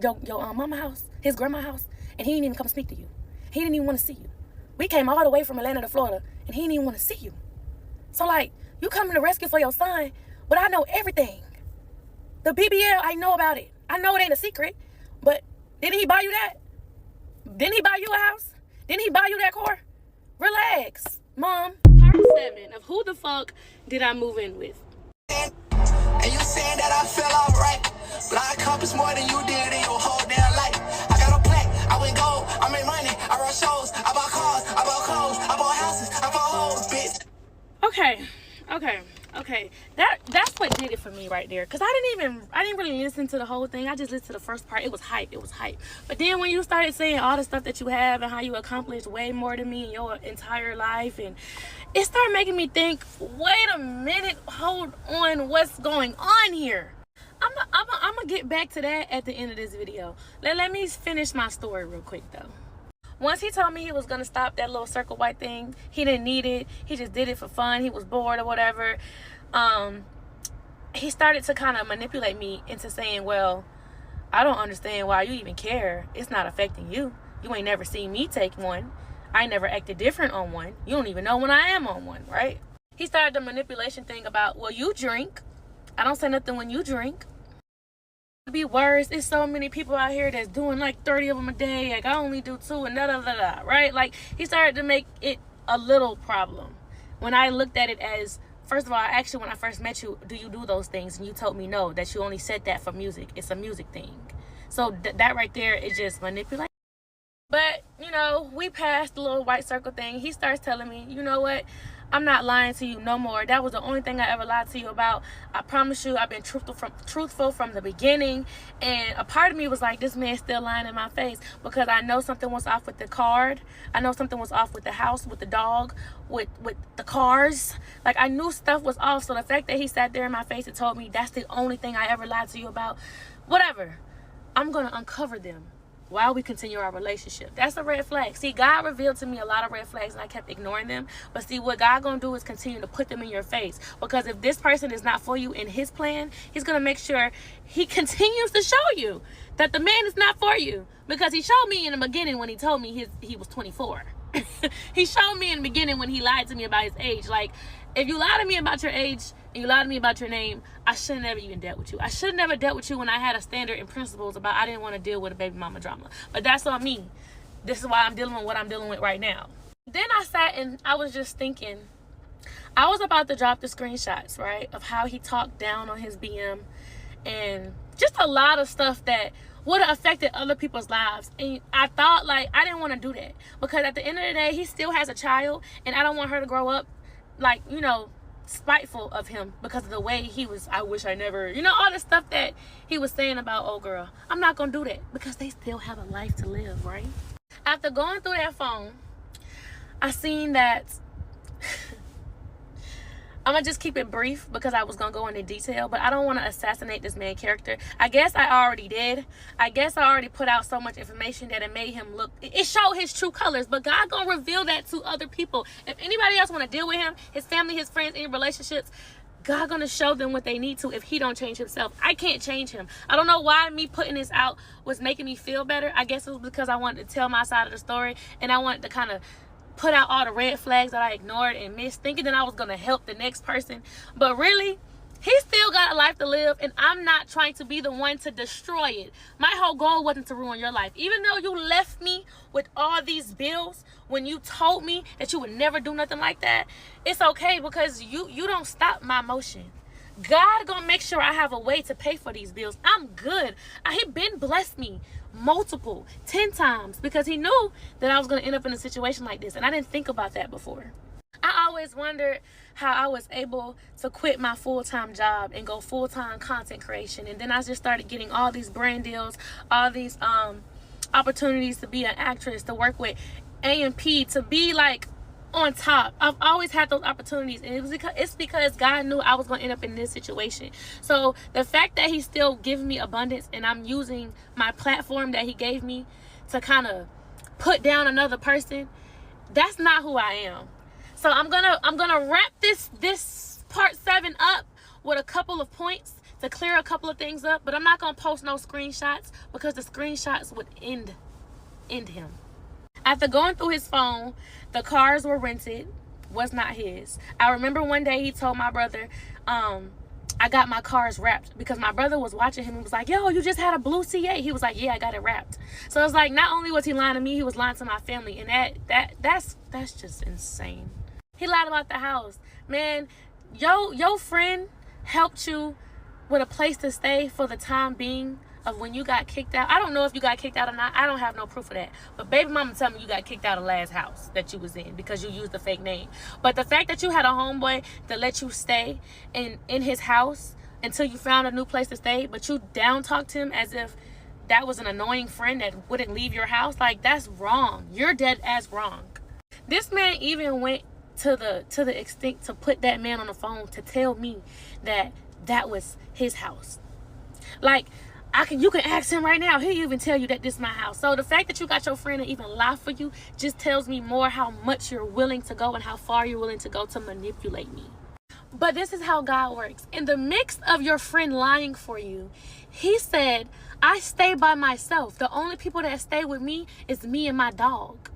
your mama house, his grandma house, and he didn't even come speak to you. He didn't even want to see you. We came all the way from Atlanta to Florida, and he didn't even want to see you. So, like, you coming to rescue for your son, but I know everything. The BBL, I know about it. I know it ain't a secret, but didn't he buy you that? Didn't he buy you a house? Didn't he buy you that car? Relax, Mom. Part 7 of who the fuck did I move in with? And you saying that I fell off right, but I accomplished more than you did in your whole damn life. I got a plaque, I went gold, I made money, I run shows, I bought cars, I bought clothes, I bought houses, I bought hoes, bitch. Okay. That's what did it for me right there. Cause I didn't really listen to the whole thing. I just listened to the first part. It was hype. But then when you started saying all the stuff that you have and how you accomplished way more than me in your entire life, and it started making me think, wait a minute, hold on, what's going on here? I'm gonna get back to that at the end of this video. Let me finish my story real quick though. Once he told me he was going to stop that little circle white thing, he didn't need it. He just did it for fun. He was bored or whatever. He started to kind of manipulate me into saying, well, I don't understand why you even care. It's not affecting you. You ain't never seen me take one. I ain't never acted different on one. You don't even know when I am on one, right? He started the manipulation thing about, well, you drink. I don't say nothing when you drink. Be worse. There's so many people out here that's doing like 30 of them a day. Like I only do 2 and da, right? Like he started to make it a little problem. When I looked at it as, first of all, actually when I first met you, do you do those things? And you told me no, that you only said that for music. It's a music thing. So that right there is just manipulation. But, you know, we passed the little white circle thing. He starts telling me, you know what? I'm not lying to you no more. That was the only thing I ever lied to you about. I promise you, I've been truthful from the beginning. And a part of me was like, this man's still lying in my face, because I know something was off with the card. I know something was off with the house, with the dog, with the cars. Like I knew stuff was off. So the fact that he sat there in my face and told me that's the only thing I ever lied to you about, whatever, I'm gonna uncover them while we continue our relationship. That's a red flag. See, God revealed to me a lot of red flags and I kept ignoring them. But see, what God gonna do is continue to put them in your face. Because if this person is not for you in his plan, he's gonna make sure he continues to show you that the man is not for you. Because he showed me in the beginning when he told me he was 24. He showed me in the beginning when he lied to me about his age. Like, if you lie to me about your age and you lie to me about your name, I should have never even dealt with you. I should have never dealt with you when I had a standard and principles about I didn't want to deal with a baby mama drama. But that's on me. This is why I'm dealing with what I'm dealing with right now. Then I sat and I was just thinking, I was about to drop the screenshots, right, of how he talked down on his BM and just a lot of stuff that would have affected other people's lives. And I thought, like, I didn't want to do that, because at the end of the day, he still has a child and I don't want her to grow up like, you know, spiteful of him because of the way he was. I wish I never, you know, all the stuff that he was saying about old girl. I'm not gonna do that because they still have a life to live, right? After going through that phone, I seen that I'm gonna just keep it brief because I was gonna go into detail, but I don't want to assassinate this main character. I guess I already did. I guess I already put out so much information that it made him look, it showed his true colors, but God gonna reveal that to other people. If anybody else want to deal with him, his family, his friends, any relationships, God gonna show them what they need to if he don't change himself. I can't change him. I don't know why me putting this out was making me feel better. I guess it was because I wanted to tell my side of the story and I wanted to kind of put out all the red flags that I ignored and missed, thinking that I was gonna help the next person. But really, he still got a life to live, and I'm not trying to be the one to destroy it. My whole goal wasn't to ruin your life. Even though you left me with all these bills when you told me that you would never do nothing like that, it's okay, because you don't stop my motion. God gonna make sure I have a way to pay for these bills. I'm good. He been blessed me multiple 10 times because he knew that I was going to end up in a situation like this, and I didn't think about that before. I always wondered how I was able to quit my full-time job and go full-time content creation, and then I just started getting all these brand deals, all these opportunities to be an actress, to work with A&P, to be like on top. I've always had those opportunities, and it's because God knew I was going to end up in this situation. So the fact that he's still giving me abundance and I'm using my platform that he gave me to kind of put down another person, that's not who I am. So I'm gonna wrap this part 7 up with a couple of points to clear a couple of things up, but I'm not gonna post no screenshots because the screenshots would end him. After going through his phone, the cars were rented, was not his. I remember one day he told my brother, I got my cars wrapped, because my brother was watching him and was like, yo, you just had a blue C8. He was like, yeah, I got it wrapped. So it's like, not only was he lying to me, he was lying to my family. And that's just insane. He lied about the house. Man, your friend helped you with a place to stay for the time being of when you got kicked out. I don't know if you got kicked out or not. I don't have no proof of that. But baby mama tell me you got kicked out of the last house that you was in because you used the fake name. But the fact that you had a homeboy that let you stay in his house until you found a new place to stay, but you down talked him as if that was an annoying friend that wouldn't leave your house, like, that's wrong. You're dead ass wrong. This man even went to the extent to put that man on the phone to tell me that was his house. Like, you can ask him right now. He'll even tell you that this is my house. So the fact that you got your friend to even lie for you just tells me more how much you're willing to go and how far you're willing to go to manipulate me. But this is how God works. In the mix of your friend lying for you, he said, I stay by myself. The only people that stay with me is me and my dog.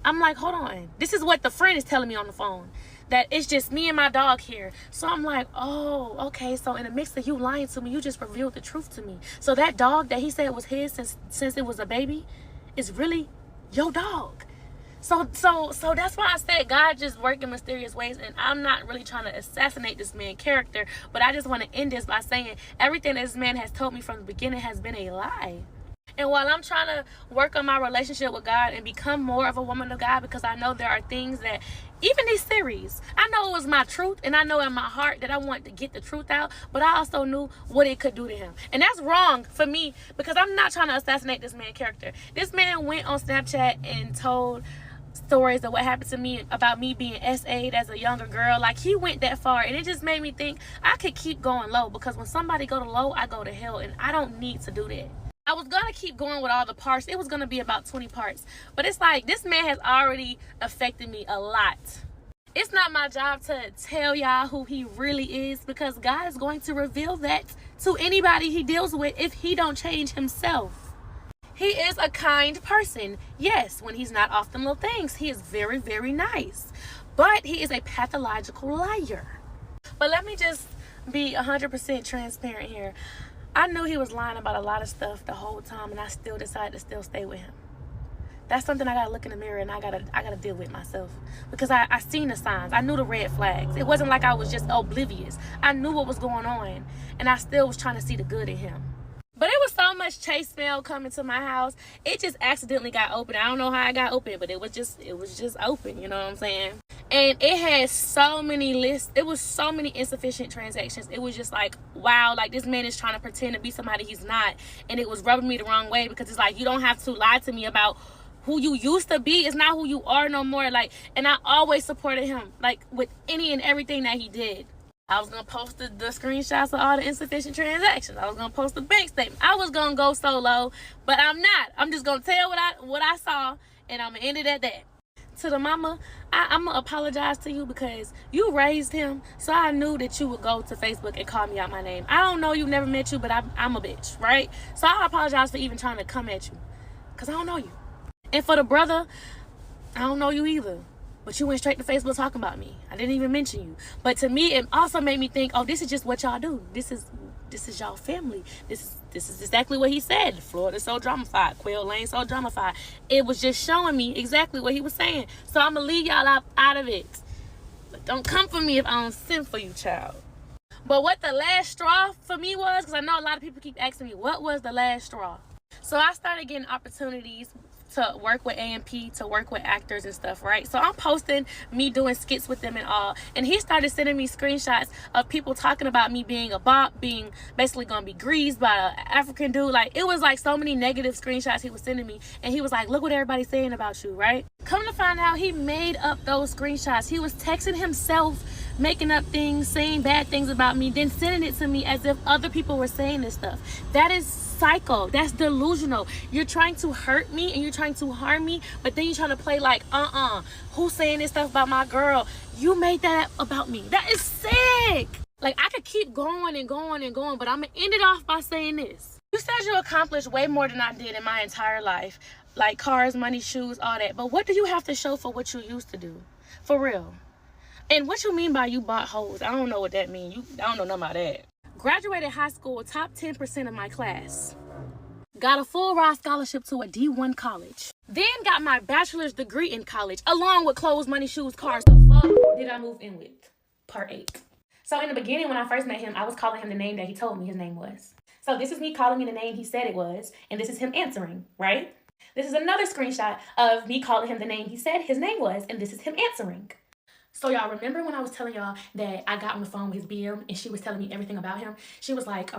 I'm like, hold on. This is what the friend is telling me on the phone. That it's just me and my dog here. So I'm like, oh, okay. So in the mix of you lying to me, you just revealed the truth to me. So that dog that he said was his since it was a baby is really your dog. So that's why I said God just works in mysterious ways, and I'm not really trying to assassinate this man's character, but I just want to end this by saying everything this man has told me from the beginning has been a lie. And while I'm trying to work on my relationship with God and become more of a woman of God, because I know there are things that, even these series, I know it was my truth, and I know in my heart that I wanted to get the truth out, but I also knew what it could do to him. And that's wrong for me, because I'm not trying to assassinate this man's character. This man went on Snapchat and told stories of what happened to me about me being SA'd as a younger girl. Like, he went that far, and it just made me think I could keep going low, because when somebody go to low, I go to hell, and I don't need to do that. I was gonna keep going with all the parts. It was gonna be about 20 parts, but it's like this man has already affected me a lot. It's not my job to tell y'all who he really is, because God is going to reveal that to anybody he deals with if he don't change himself. He is a kind person. Yes, when he's not off them little things, he is very, very nice. But he is a pathological liar. But let me just be 100% transparent here. I knew he was lying about a lot of stuff the whole time, and I still decided to still stay with him. That's something I gotta look in the mirror and I gotta deal with myself, because I seen the signs. I knew the red flags. It wasn't like I was just oblivious. I knew what was going on, and I still was trying to see the good in him. But it was so much chase mail coming to my house. It just accidentally got open. I don't know how it got open, but it was just open, you know what I'm saying? And it had so many lists. It was so many insufficient transactions. It was just like, wow, like this man is trying to pretend to be somebody he's not. And it was rubbing me the wrong way, because it's like, you don't have to lie to me about who you used to be. It's not who you are no more. Like, and I always supported him, like, with any and everything that he did. I was gonna post the screenshots of all the insufficient transactions. I was gonna post the bank statement. I was gonna go solo, but I'm not. I'm just gonna tell what I saw, and I'm gonna end it at that. To the mama, I'm gonna apologize to you, because you raised him, so I knew that you would go to Facebook and call me out my name. I don't know you, never met you, but I'm a bitch, right? So I apologize for even trying to come at you, because I don't know you. And for the brother, I don't know you either, but you went straight to Facebook talking about me. I didn't even mention you. But to me, it also made me think, oh, this is just what y'all do. This is y'all family. This is exactly what he said. Florida's so dramified. Quail Lane so dramified. It was just showing me exactly what he was saying. So I'm going to leave y'all out of it. But don't come for me if I don't send for you, child. But what the last straw for me was, because I know a lot of people keep asking me, what was the last straw? So I started getting opportunities to work with AMP, to work with actors and stuff, right? So I'm posting me doing skits with them and all, and he started sending me screenshots of people talking about me being a bop, being basically gonna be greased by an African dude. Like, it was like so many negative screenshots he was sending me, and he was like, look what everybody's saying about you, right? Come to find out, he made up those screenshots. He was texting himself, making up things, saying bad things about me, then sending it to me as if other people were saying this stuff. That is psycho. That's delusional. You're trying to hurt me and you're trying to harm me, but then you're trying to play like, who's saying this stuff about my girl? You made that about me. That is sick. Like, I could keep going and going and going, but I'm gonna end it off by saying this. You said you accomplished way more than I did in my entire life. like cars, money, shoes, all that. But what do you have to show for what you used to do? For real. And what you mean by you bought hoes? I don't know what that means. I don't know nothing about that. Graduated high school, top 10% of my class. Got a full ride scholarship to a D1 college. Then got my bachelor's degree in college, along with clothes, money, shoes, cars. The fuck did I move in with? Part 8. So in the beginning, when I first met him, I was calling him the name that he told me his name was. So this is me calling me the name he said it was, and this is him answering, right? This is another screenshot of me calling him the name he said his name was, and this is him answering. So y'all remember when I was telling y'all that I got on the phone with his BM and she was telling me everything about him? She was like,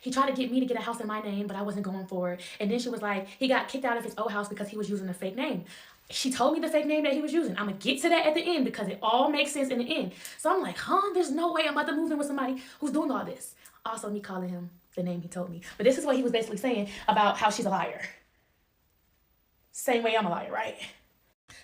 he tried to get me to get a house in my name, but I wasn't going for it. And then she was like, he got kicked out of his old house because he was using a fake name. She told me the fake name that he was using. I'm going to get to that at the end because it all makes sense in the end. So I'm like, there's no way I'm about to move in with somebody who's doing all this. Also me calling him the name he told me. But this is what he was basically saying about how she's a liar. Same way I'm a liar, right?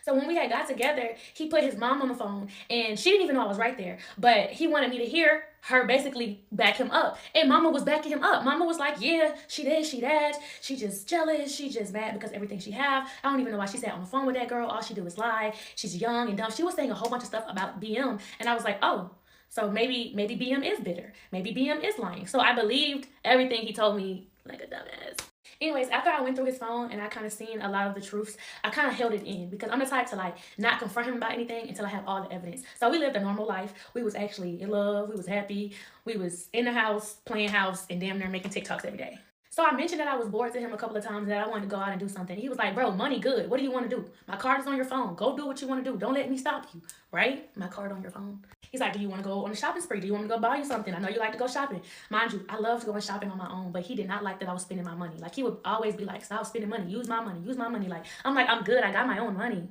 So when we had got together, he put his mom on the phone and she didn't even know I was right there. But he wanted me to hear her basically back him up. And mama was backing him up. Mama was like, yeah, she this, she that. She just jealous. She just mad because everything she have. I don't even know why she sat on the phone with that girl. All she do is lie. She's young and dumb. She was saying a whole bunch of stuff about BM. And I was like, oh, so maybe BM is bitter. Maybe BM is lying. So I believed everything he told me like a dumbass. Anyways, after I went through his phone and I kind of seen a lot of the truths, I kind of held it in because I'm the type to like not confront him about anything until I have all the evidence. So we lived a normal life. We was actually in love. We was happy. We was in the house, playing house, and damn near making TikToks every day. So I mentioned that I was bored to him a couple of times, that I wanted to go out and do something. He was like, bro, money good. What do you want to do? My card is on your phone. Go do what you want to do. Don't let me stop you, right? My card on your phone. He's like, do you want to go on a shopping spree? Do you want me to go buy you something? I know you like to go shopping. Mind you, I love going shopping on my own, but he did not like that I was spending my money. Like, he would always be like, stop spending money. Use my money. Use my money. Like, I'm like, I'm good. I got my own money.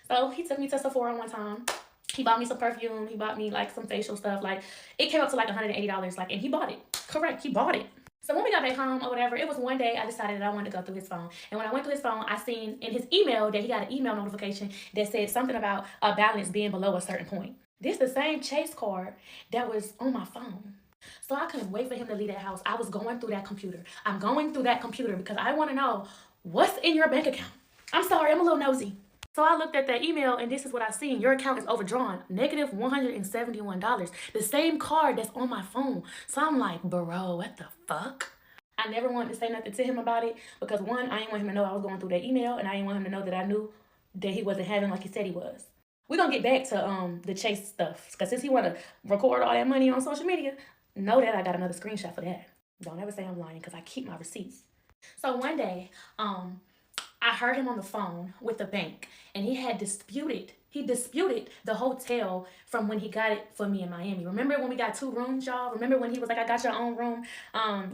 So he took me to Sephora one time. He bought me some perfume. He bought me like some facial stuff. Like, it came up to like $180. Like, and he bought it. Correct. He bought it. So when we got back home or whatever, it was one day I decided that I wanted to go through his phone. And when I went through his phone, I seen in his email that he got an email notification that said something about a balance being below a certain point. This the same Chase card that was on my phone. So I couldn't wait for him to leave that house. I was going through that computer. I'm going through that computer because I want to know what's in your bank account. I'm sorry, I'm a little nosy. So I looked at that email and this is what I seen. Your account is overdrawn, negative $171. The same card that's on my phone. So I'm like, bro, what the fuck? I never wanted to say nothing to him about it because one, I didn't want him to know I was going through that email, and I didn't want him to know that I knew that he wasn't having like he said he was. We're going to get back to the Chase stuff because since he want to record all that money on social media, know that I got another screenshot for that. Don't ever say I'm lying because I keep my receipts. So one day, I heard him on the phone with the bank, and he disputed the hotel from when he got it for me in Miami. Remember when we got 2 rooms, y'all? Remember when he was like, I got your own room.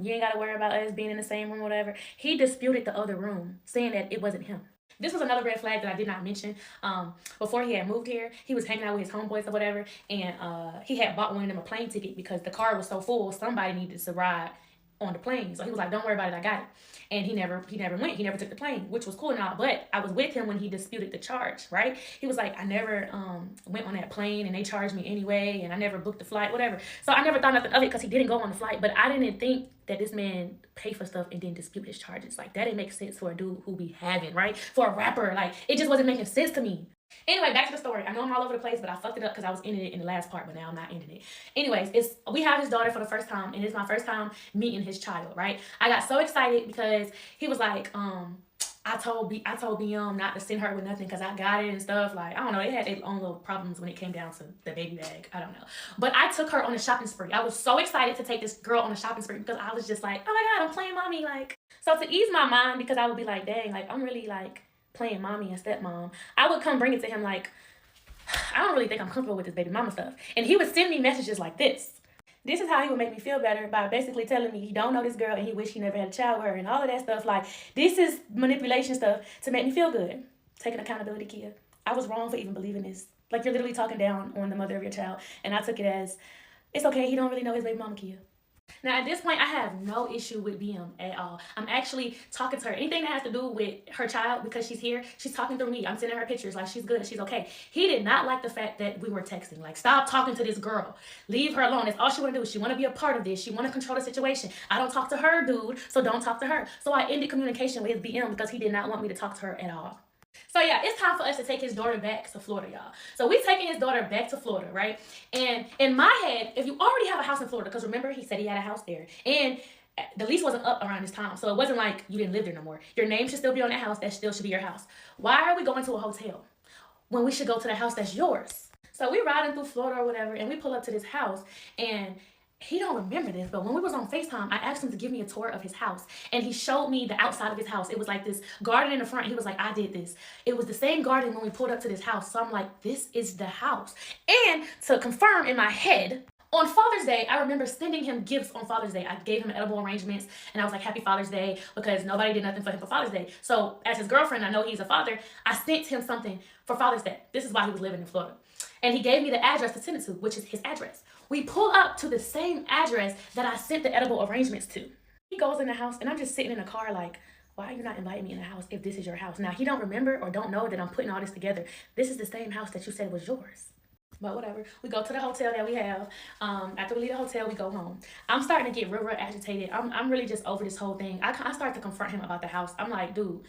You ain't got to worry about us being in the same room or whatever. He disputed the other room, saying that it wasn't him. This was another red flag that I did not mention. Before he had moved here, he was hanging out with his homeboys or whatever, and he had bought one of them a plane ticket because the car was so full, somebody needed to ride on the plane. So he was like, don't worry about it, I got it. And he never went. He never took the plane, which was cool and all. But I was with him when he disputed the charge, right? He was like, I never went on that plane and they charged me anyway, and I never booked the flight, whatever. So I never thought nothing of it because he didn't go on the flight. But I didn't think that this man paid for stuff and then dispute his charges. Like, that didn't make sense for a dude who be having, right? For a rapper, like, it just wasn't making sense to me. Anyway, back to the story. I know I'm all over the place, but I fucked it up because I was ending it in the last part, but now I'm not ending it. Anyways, we have his daughter for the first time, and it's my first time meeting his child, right? I got so excited because he was like, I told BM not to send her with nothing because I got it and stuff. Like, I don't know, they had their own little problems when it came down to the baby bag. I don't know. But I took her on a shopping spree. I was so excited to take this girl on a shopping spree because I was just like, oh my God, I'm playing mommy. Like, so to ease my mind, because I would be like, dang, like, I'm really like playing mommy and stepmom, I would come bring it to him like, I don't really think I'm comfortable with this baby mama stuff. And he would send me messages like this. This is how he would make me feel better, by basically telling me he don't know this girl and he wish he never had a child with her and all of that stuff. Like, this is manipulation stuff to make me feel good. Taking accountability, Kia. I was wrong for even believing this. Like, you're literally talking down on the mother of your child. And I took it as, it's okay, he don't really know his baby mama, Kia. Now, at this point, I have no issue with BM at all. I'm actually talking to her. Anything that has to do with her child, because she's here, she's talking through me. I'm sending her pictures like she's good, she's okay. He did not like the fact that we were texting. Like, stop talking to this girl. Leave her alone. That's all she want to do. She want to be a part of this. She want to control the situation. I don't talk to her, dude, so don't talk to her. So I ended communication with his BM because he did not want me to talk to her at all. So yeah, it's time for us to take his daughter back to Florida, y'all. So we taking his daughter back to Florida, right? And in my head, if you already have a house in Florida, because remember he said he had a house there, and the lease wasn't up around this time, so it wasn't like you didn't live there no more. Your name should still be on that house. That still should be your house. Why are we going to a hotel when we should go to the house that's yours? So we riding through Florida or whatever, and we pull up to this house, and he don't remember this, but when we was on FaceTime, I asked him to give me a tour of his house, and he showed me the outside of his house. It was like this garden in the front. He was like, I did this. It was the same garden when we pulled up to this house. So I'm like, this is the house. And to confirm in my head, on Father's Day, I remember sending him gifts on Father's Day. I gave him edible arrangements, and I was like, happy Father's Day, because nobody did nothing for him for Father's Day. So as his girlfriend, I know he's a father. I sent him something for Father's Day. This is why he was living in Florida. And he gave me the address to send it to, which is his address. We pull up to the same address that I sent the edible arrangements to. He goes in the house, and I'm just sitting in the car like, why are you not inviting me in the house if this is your house? Now, he don't remember or don't know that I'm putting all this together. This is the same house that you said was yours. But whatever. We go to the hotel that we have. After we leave the hotel, we go home. I'm starting to get real agitated. I'm really just over this whole thing. I start to confront him about the house. I'm like, dude,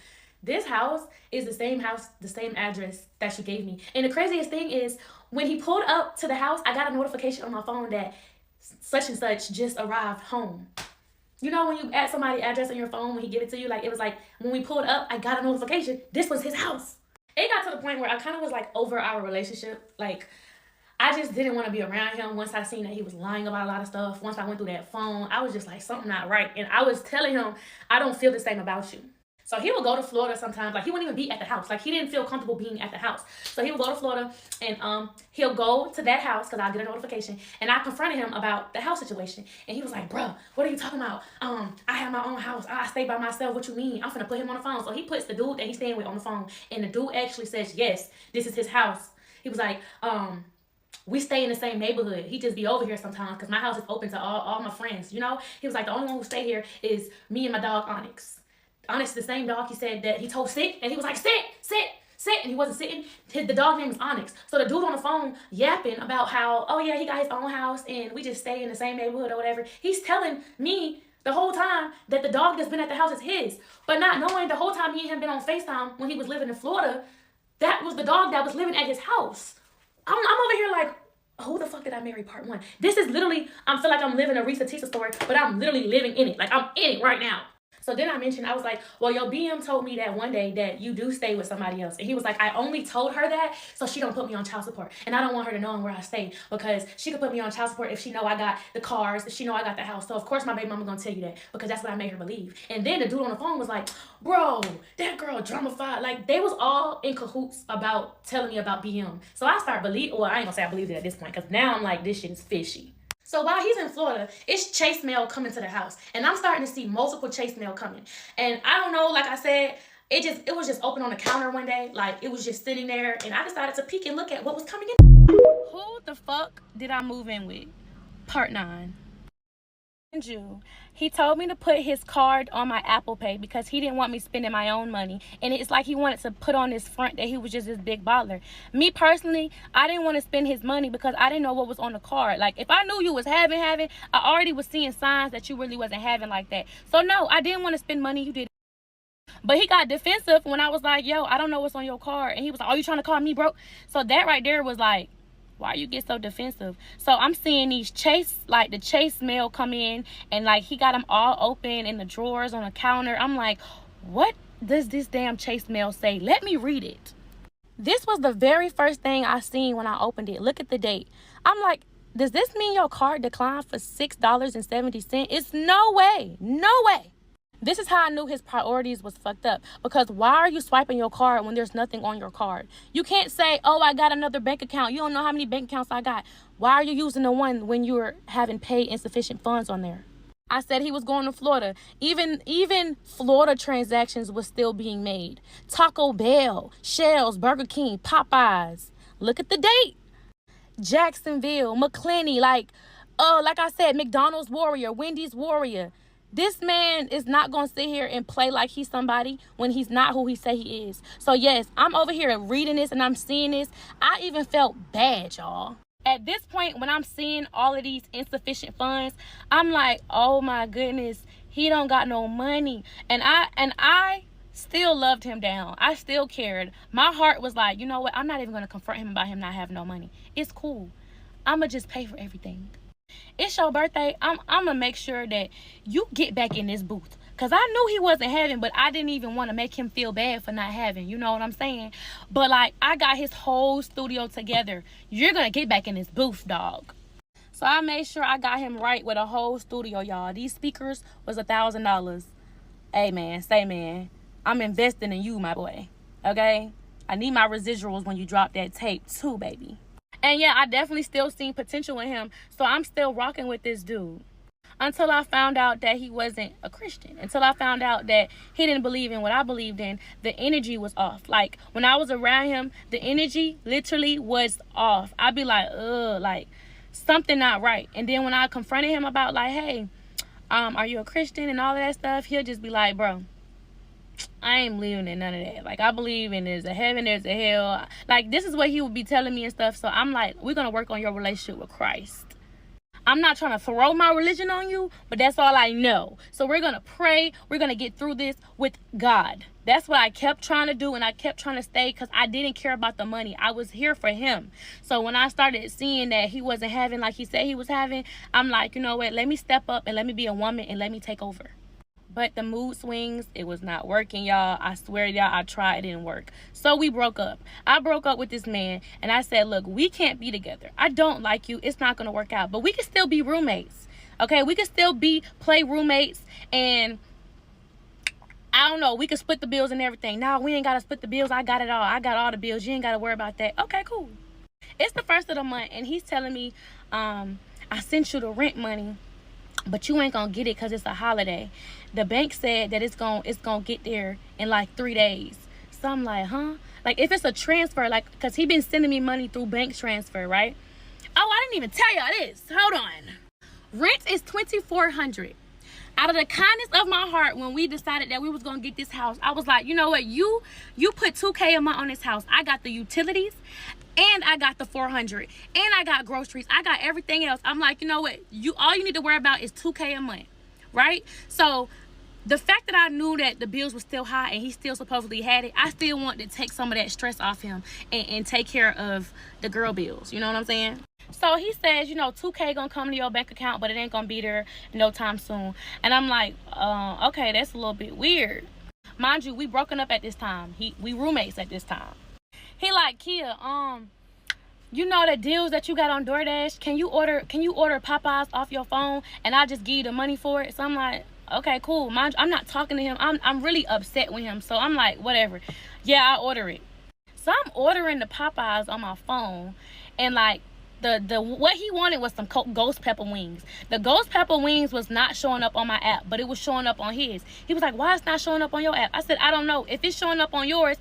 this house is the same house, the same address that you gave me. And the craziest thing is, when he pulled up to the house, I got a notification on my phone that such and such just arrived home. You know when you add somebody's address on your phone when he give it to you? Like, it was like, when we pulled up, I got a notification. This was his house. It got to the point where I kind of was like over our relationship. Like, I just didn't want to be around him once I seen that he was lying about a lot of stuff. Once I went through that phone, I was just like, something not right. And I was telling him, I don't feel the same about you. So he would go to Florida sometimes. Like, he wouldn't even be at the house. Like, he didn't feel comfortable being at the house. So he would go to Florida, and he'll go to that house because I'll get a notification. And I confronted him about the house situation. And he was like, bruh, what are you talking about? I have my own house. I stay by myself. What you mean? I'm finna put him on the phone. So he puts the dude that he's staying with on the phone. And the dude actually says, yes, this is his house. He was like, we stay in the same neighborhood. He just be over here sometimes because my house is open to all my friends, you know? He was like, the only one who stay here is me and my dog, Onyx. Onyx is the same dog he said that he told sit, and he was like, sit, and he wasn't sitting. The dog name is Onyx. So the dude on the phone yapping about how, oh yeah, he got his own house and we just stay in the same neighborhood or whatever. He's telling me the whole time that the dog that's been at the house is his, but not knowing the whole time he and him been on FaceTime when he was living in Florida, that was the dog that was living at his house. I'm over here like, who the fuck did I marry part one? This is literally, I feel like I'm living a Risa Tisa story, but I'm literally living in it. Like, I'm in it right now. So then I mentioned, I was like, well, your BM told me that one day that you do stay with somebody else. And he was like, I only told her that so she don't put me on child support. And I don't want her to know where I stay because she could put me on child support if she know I got the cars, if she know I got the house. So of course my baby mama gonna tell you that because that's what I made her believe. And then the dude on the phone was like, bro, that girl dramified. Like, they was all in cahoots about telling me about BM. So I started believing, well, I ain't gonna say I believed it at this point because now I'm like, this shit is fishy. So while he's in Florida, it's chase mail coming to the house. And I'm starting to see multiple chase mail coming. And I don't know, like I said, it was just open on the counter one day. Like, it was just sitting there. And I decided to peek and look at what was coming in. Who the fuck did I move in with? Part 9. In June, he told me to put his card on my Apple Pay because he didn't want me spending my own money. And it's like he wanted to put on this front that he was just this big baller. Me personally, I didn't want to spend his money because I didn't know what was on the card. Like, if I knew you was having, I already was seeing signs that you really wasn't having like that. So no, I didn't want to spend money. You did. But he got defensive when I was like, yo, I don't know what's on your card. And he was like, oh, you trying to call me broke? So that right there was like, why you get so defensive? So I'm seeing these the chase mail come in, and like he got them all open in the drawers on the counter. I'm like, what does this damn chase mail say? Let me read it. This was the very first thing I seen when I opened it. Look at the date. I'm like, does this mean your card declined for $6.70? It's no way. This is how I knew his priorities was fucked up. Because why are you swiping your card when there's nothing on your card? You can't say, oh, I got another bank account. You don't know how many bank accounts I got. Why are you using the one when you're having paid insufficient funds on there? I said he was going to Florida. Even Florida transactions was still being made. Taco Bell, Shell's, Burger King, Popeyes. Look at the date. Jacksonville, McClenny, like like I said, McDonald's warrior, Wendy's warrior. This man is not gonna sit here and play like he's somebody when he's not who he say he is. So yes, I'm over here reading this and I'm seeing this. I even felt bad, y'all. At this point, when I'm seeing all of these insufficient funds, I'm like, oh my goodness, he don't got no money. And I still loved him down. I still cared. My heart was like, you know what? I'm not even gonna confront him about him not having no money. It's cool. I'ma just pay for everything. It's your birthday. I'm gonna make sure that you get back in this booth. Cause I knew he wasn't having, but I didn't even want to make him feel bad for not having. You know what I'm saying? But like, I got his whole studio together. You're gonna get back in this booth, dog. So I made sure I got him right with a whole studio, y'all. These speakers was $1,000. Hey man, say man, I'm investing in you, my boy. Okay? I need my residuals when you drop that tape too, baby. And yeah, I definitely still seen potential in him. So I'm still rocking with this dude. Until I found out that he wasn't a Christian. Until I found out that he didn't believe in what I believed in. The energy was off. Like, when I was around him, the energy literally was off. I'd be like, ugh, like, something not right. And then when I confronted him about, like, hey, are you a Christian and all of that stuff, he'll just be like, bro, I ain't believing in none of that. Like, I believe in there's a heaven, there's a hell. Like, this is what he would be telling me and stuff. So I'm like, we're going to work on your relationship with Christ. I'm not trying to throw my religion on you, but that's all I know. So we're going to pray. We're going to get through this with God. That's what I kept trying to do, and I kept trying to stay because I didn't care about the money. I was here for him. So when I started seeing that he wasn't having like he said he was having, I'm like, you know what? Let me step up and let me be a woman and let me take over. But the mood swings, it was not working, y'all. I swear to y'all, I tried, it didn't work. So we broke up. I broke up with this man, and I said, look, we can't be together. I don't like you. It's not going to work out. But we can still be roommates, okay? We can still play roommates, and I don't know, we can split the bills and everything. No, we ain't got to split the bills. I got it all. I got all the bills. You ain't got to worry about that. Okay, cool. It's the first of the month, and he's telling me, I sent you the rent money, but you ain't gonna get it because it's a holiday. The bank said that it's gonna get there in like 3 days. So I'm like, huh? Like, if it's a transfer, like, because he been sending me money through bank transfer, right? Oh, I didn't even tell y'all this. Hold on. Rent is $2,400. Out of the kindness of my heart, when we decided that we was gonna get this house, I was like, you know what? You put $2K a month on this house. I got the utilities, and I got the $400, and I got groceries. I got everything else. I'm like, you know what? All you need to worry about is $2K a month, right? So the fact that I knew that the bills were still high and he still supposedly had it, I still wanted to take some of that stress off him and take care of the girl bills. You know what I'm saying? So he says, you know, $2K gonna come to your bank account, but it ain't gonna be there no time soon. And I'm like, okay, that's a little bit weird. Mind you, we broken up at this time. We roommates at this time. He like, Kia, you know the deals that you got on DoorDash? Can you order Popeyes off your phone and I'll just give you the money for it? So I'm like, okay, cool. Mind you, I'm not talking to him. I'm really upset with him. So I'm like, whatever. Yeah, I'll order it. So I'm ordering the Popeyes on my phone, and like the what he wanted was some ghost pepper wings. The ghost pepper wings was not showing up on my app, but it was showing up on his. He was like, why it's not showing up on your app? I said, I don't know. If it's showing up on yours,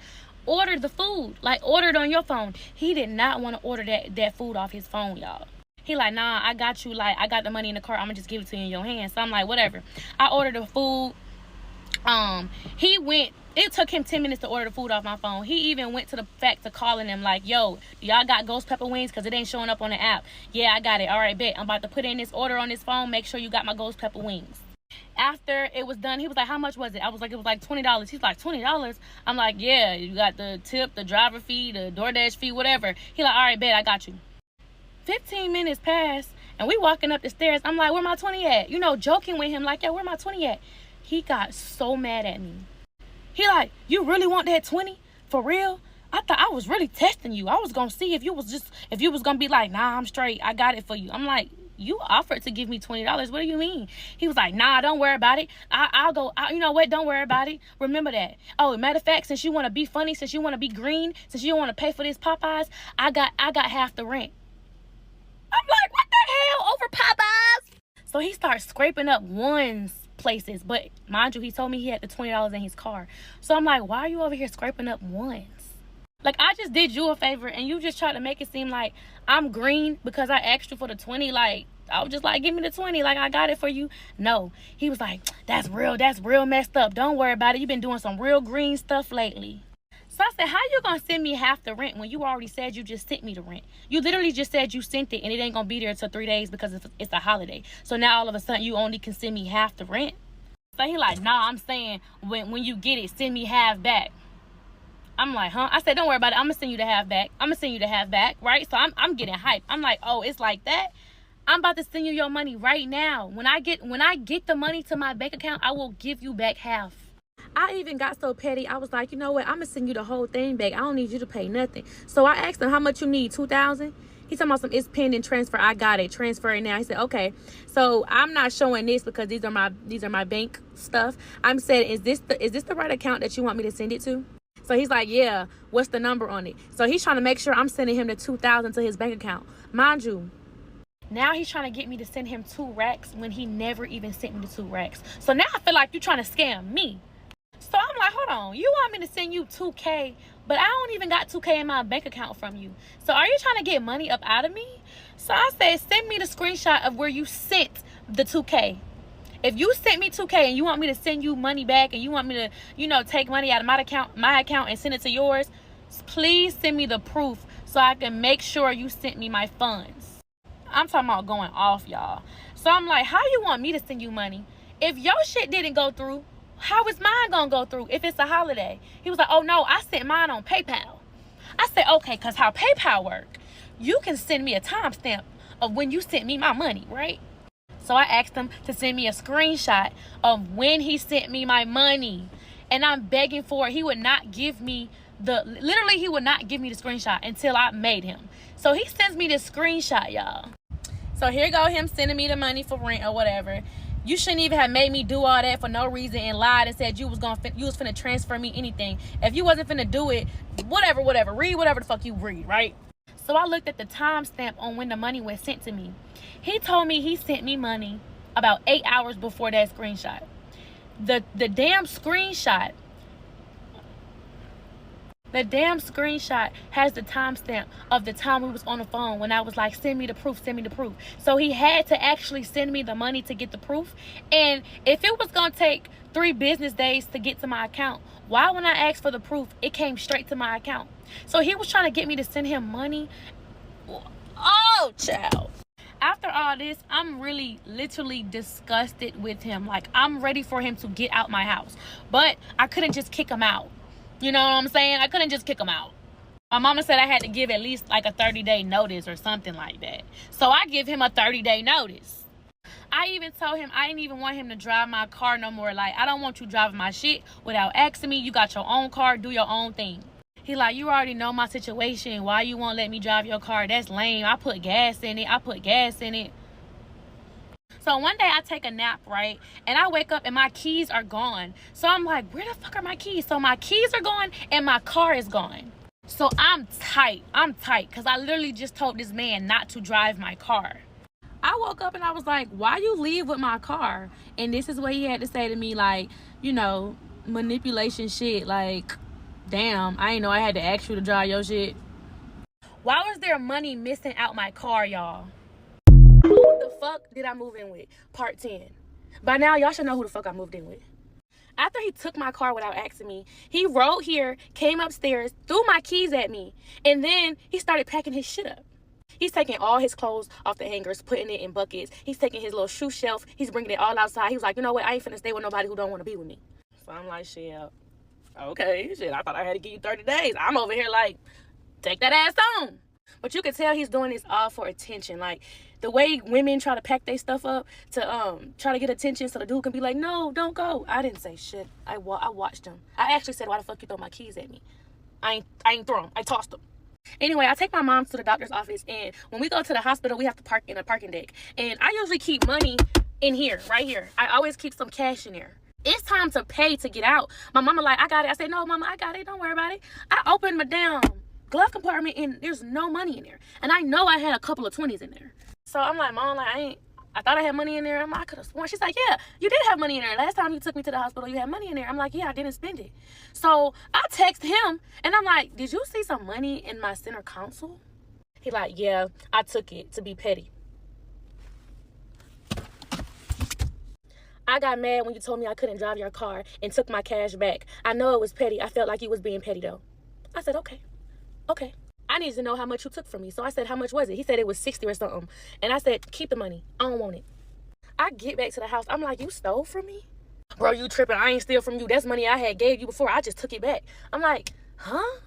order the food. Like, order it on your phone. He did not want to order that food off his phone, y'all. He like, nah, I got you. Like, I got the money in the car. I'm gonna just give it to you in your hand. So I'm like, whatever. I ordered the food. He went. It took him 10 minutes to order the food off my phone. He even went to the fact of calling him like, yo, y'all got ghost pepper wings? Because it ain't showing up on the app. Yeah, I got it. All right, bet. I'm about to put in this order on this phone. Make sure you got my ghost pepper wings. After it was done, he was like, how much was it? I was like, it was like $20. He's like, $20? I'm like, yeah, you got the tip, the driver fee, the DoorDash fee, whatever. He like, all right, bet, I got you. 15 minutes passed, and we walking up the stairs. I'm like, where my 20 at? You know, joking with him like, yo, where my 20 at? He got so mad at me. He like, you really want that 20? For real? I thought I was really testing you. I was going to see if you was going to be like, nah, I'm straight. I got it for you. I'm like, you offered to give me $20. What do you mean? He was like, nah, don't worry about it. I'll go. You know what? Don't worry about it. Remember that. Oh, matter of fact, since you want to be funny, since you want to be green, since you don't want to pay for this Popeyes, I got half the rent. I'm like, what the hell? Over Popeyes? So he starts scraping up ones places, but mind you, he told me he had the $20 in his car. So I'm like, why are you over here scraping up ones? Like, I just did you a favor and you just tried to make it seem like I'm green because I asked you for the 20. Like, I was just like, give me the 20, like I got it for you. No, he was like, that's real messed up. Don't worry about it. You've been doing some real green stuff lately. So I said, how you gonna send me half the rent when you already said you just sent me the rent? You literally just said you sent it and it ain't gonna be there until 3 days because it's a holiday. So now all of a sudden you only can send me half the rent. So he like, nah, I'm saying when you get it, send me half back. I'm like, huh? I said, don't worry about it. I'm gonna send you the half back. Right? So I'm getting hyped. I'm like, oh, it's like that? I'm about to send you your money right now. When I get the money to my bank account, I will give you back half. I even got so petty. I was like, you know what? I'm gonna send you the whole thing back. I don't need you to pay nothing. So I asked him, how much you need? 2,000? He's talking about some, it's pending transfer. I got it. Transfer it now. He said, okay. So I'm not showing this because these are my bank stuff. I'm saying, is this the right account that you want me to send it to? So he's like, yeah, what's the number on it? So he's trying to make sure I'm sending him the 2,000 to his bank account. Mind you, now he's trying to get me to send him 2 racks when he never even sent me the 2 racks. So now I feel like you're trying to scam me. So I'm like, hold on, you want me to send you 2K, but I don't even got 2K in my bank account from you. So are you trying to get money up out of me? So I said, send me the screenshot of where you sent the 2K. If you sent me 2K and you want me to send you money back and you want me to, take money out of my account and send it to yours, please send me the proof so I can make sure you sent me my funds. I'm talking about going off, y'all. So I'm like, how you want me to send you money? If your shit didn't go through, how is mine gonna go through if it's a holiday? He was like, oh no, I sent mine on PayPal. I said, okay, because how PayPal work, you can send me a timestamp of when you sent me my money, right? So I asked him to send me a screenshot of when he sent me my money. And I'm begging for it. He would not give me the screenshot until I made him. So he sends me this screenshot, y'all. So here go him sending me the money for rent or whatever. You shouldn't even have made me do all that for no reason and lied and said you was finna transfer me anything. If you wasn't finna do it, whatever, read whatever the fuck you read, right? So I looked at the timestamp on when the money was sent to me. He told me he sent me money about 8 hours before that screenshot. The damn screenshot has the timestamp of the time we was on the phone when I was like, send me the proof. So he had to actually send me the money to get the proof. And if it was going to take 3 business days to get to my account, why when I asked for the proof, it came straight to my account? So he was trying to get me to send him money. Oh, child. After all this, I'm really literally disgusted with him. Like, I'm ready for him to get out my house. But I couldn't just kick him out. You know what I'm saying? I couldn't just kick him out. My mama said I had to give at least like a 30-day notice or something like that. So I give him a 30-day notice. I even told him I didn't even want him to drive my car no more. Like, I don't want you driving my shit without asking me. You got your own car. Do your own thing. He like, you already know my situation. Why you won't let me drive your car? That's lame. I put gas in it. So one day I take a nap, right? And I wake up and my keys are gone. So I'm like, where the fuck are my keys? So my keys are gone and my car is gone. So I'm tight because I literally just told this man not to drive my car. I woke up and I was like, why you leave with my car? And this is what he had to say to me, like, manipulation shit. Like, damn, I didn't know I had to ask you to drive your shit. Why was there money missing out my car, y'all? Who the fuck did I move in with? Part 10. By now, y'all should know who the fuck I moved in with. After he took my car without asking me, he rode here, came upstairs, threw my keys at me, and then he started packing his shit up. He's taking all his clothes off the hangers, putting it in buckets. He's taking his little shoe shelf. He's bringing it all outside. He was like, you know what? I ain't finna stay with nobody who don't want to be with me. So I'm like, shit, okay, shit, I thought I had to give you 30 days. I'm over here like, take that ass on. But you can tell he's doing this all for attention. Like, the way women try to pack their stuff up to try to get attention so the dude can be like, no, don't go. I didn't say shit. I watched him. I actually said, why the fuck you throw my keys at me? I ain't throw them. I tossed them. Anyway, I take my mom to the doctor's office, and when we go to the hospital, we have to park in a parking deck. And I usually keep money in here, right here. I always keep some cash in there. It's time to pay to get out. My mama like, I got it. I said, no, mama, I got it. Don't worry about it. I opened my damn glove compartment, and there's no money in there. And I know I had a couple of 20s in there. So I'm like, Mom, like, I thought I had money in there. I'm like, I could have sworn. She's like, yeah, you did have money in there. Last time you took me to the hospital, you had money in there. I'm like, yeah, I didn't spend it. So I text him, and I'm like, did you see some money in my center console? He like, yeah, I took it to be petty. I got mad when you told me I couldn't drive your car and took my cash back. I know it was petty. I felt like you was being petty though. I said, okay. I needed to know how much you took from me. So I said, how much was it? He said it was 60 or something. And I said, keep the money. I don't want it. I get back to the house. I'm like, you stole from me? Bro, you tripping. I ain't steal from you. That's money I had gave you before. I just took it back. I'm like, huh?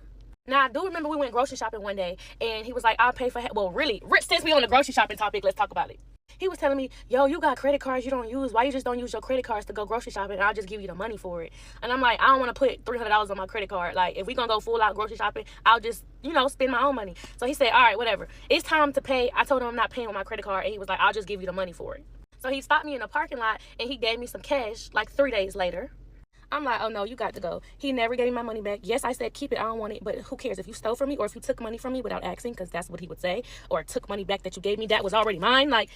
Now, I do remember we went grocery shopping one day, and he was like, I'll pay for well, really, since we on the grocery shopping topic, let's talk about it. He was telling me, yo, you got credit cards you don't use. Why you just don't use your credit cards to go grocery shopping, and I'll just give you the money for it? And I'm like, I don't want to put $300 on my credit card. Like, if we going to go full out grocery shopping, I'll just, spend my own money. So he said, all right, whatever. It's time to pay. I told him I'm not paying with my credit card, and he was like, I'll just give you the money for it. So he stopped me in the parking lot, and he gave me some cash, like 3 days later. I'm like, oh, no, you got to go. He never gave me my money back. Yes, I said, keep it. I don't want it. But who cares if you stole from me or if you took money from me without asking, because that's what he would say, or took money back that you gave me that was already mine. Like,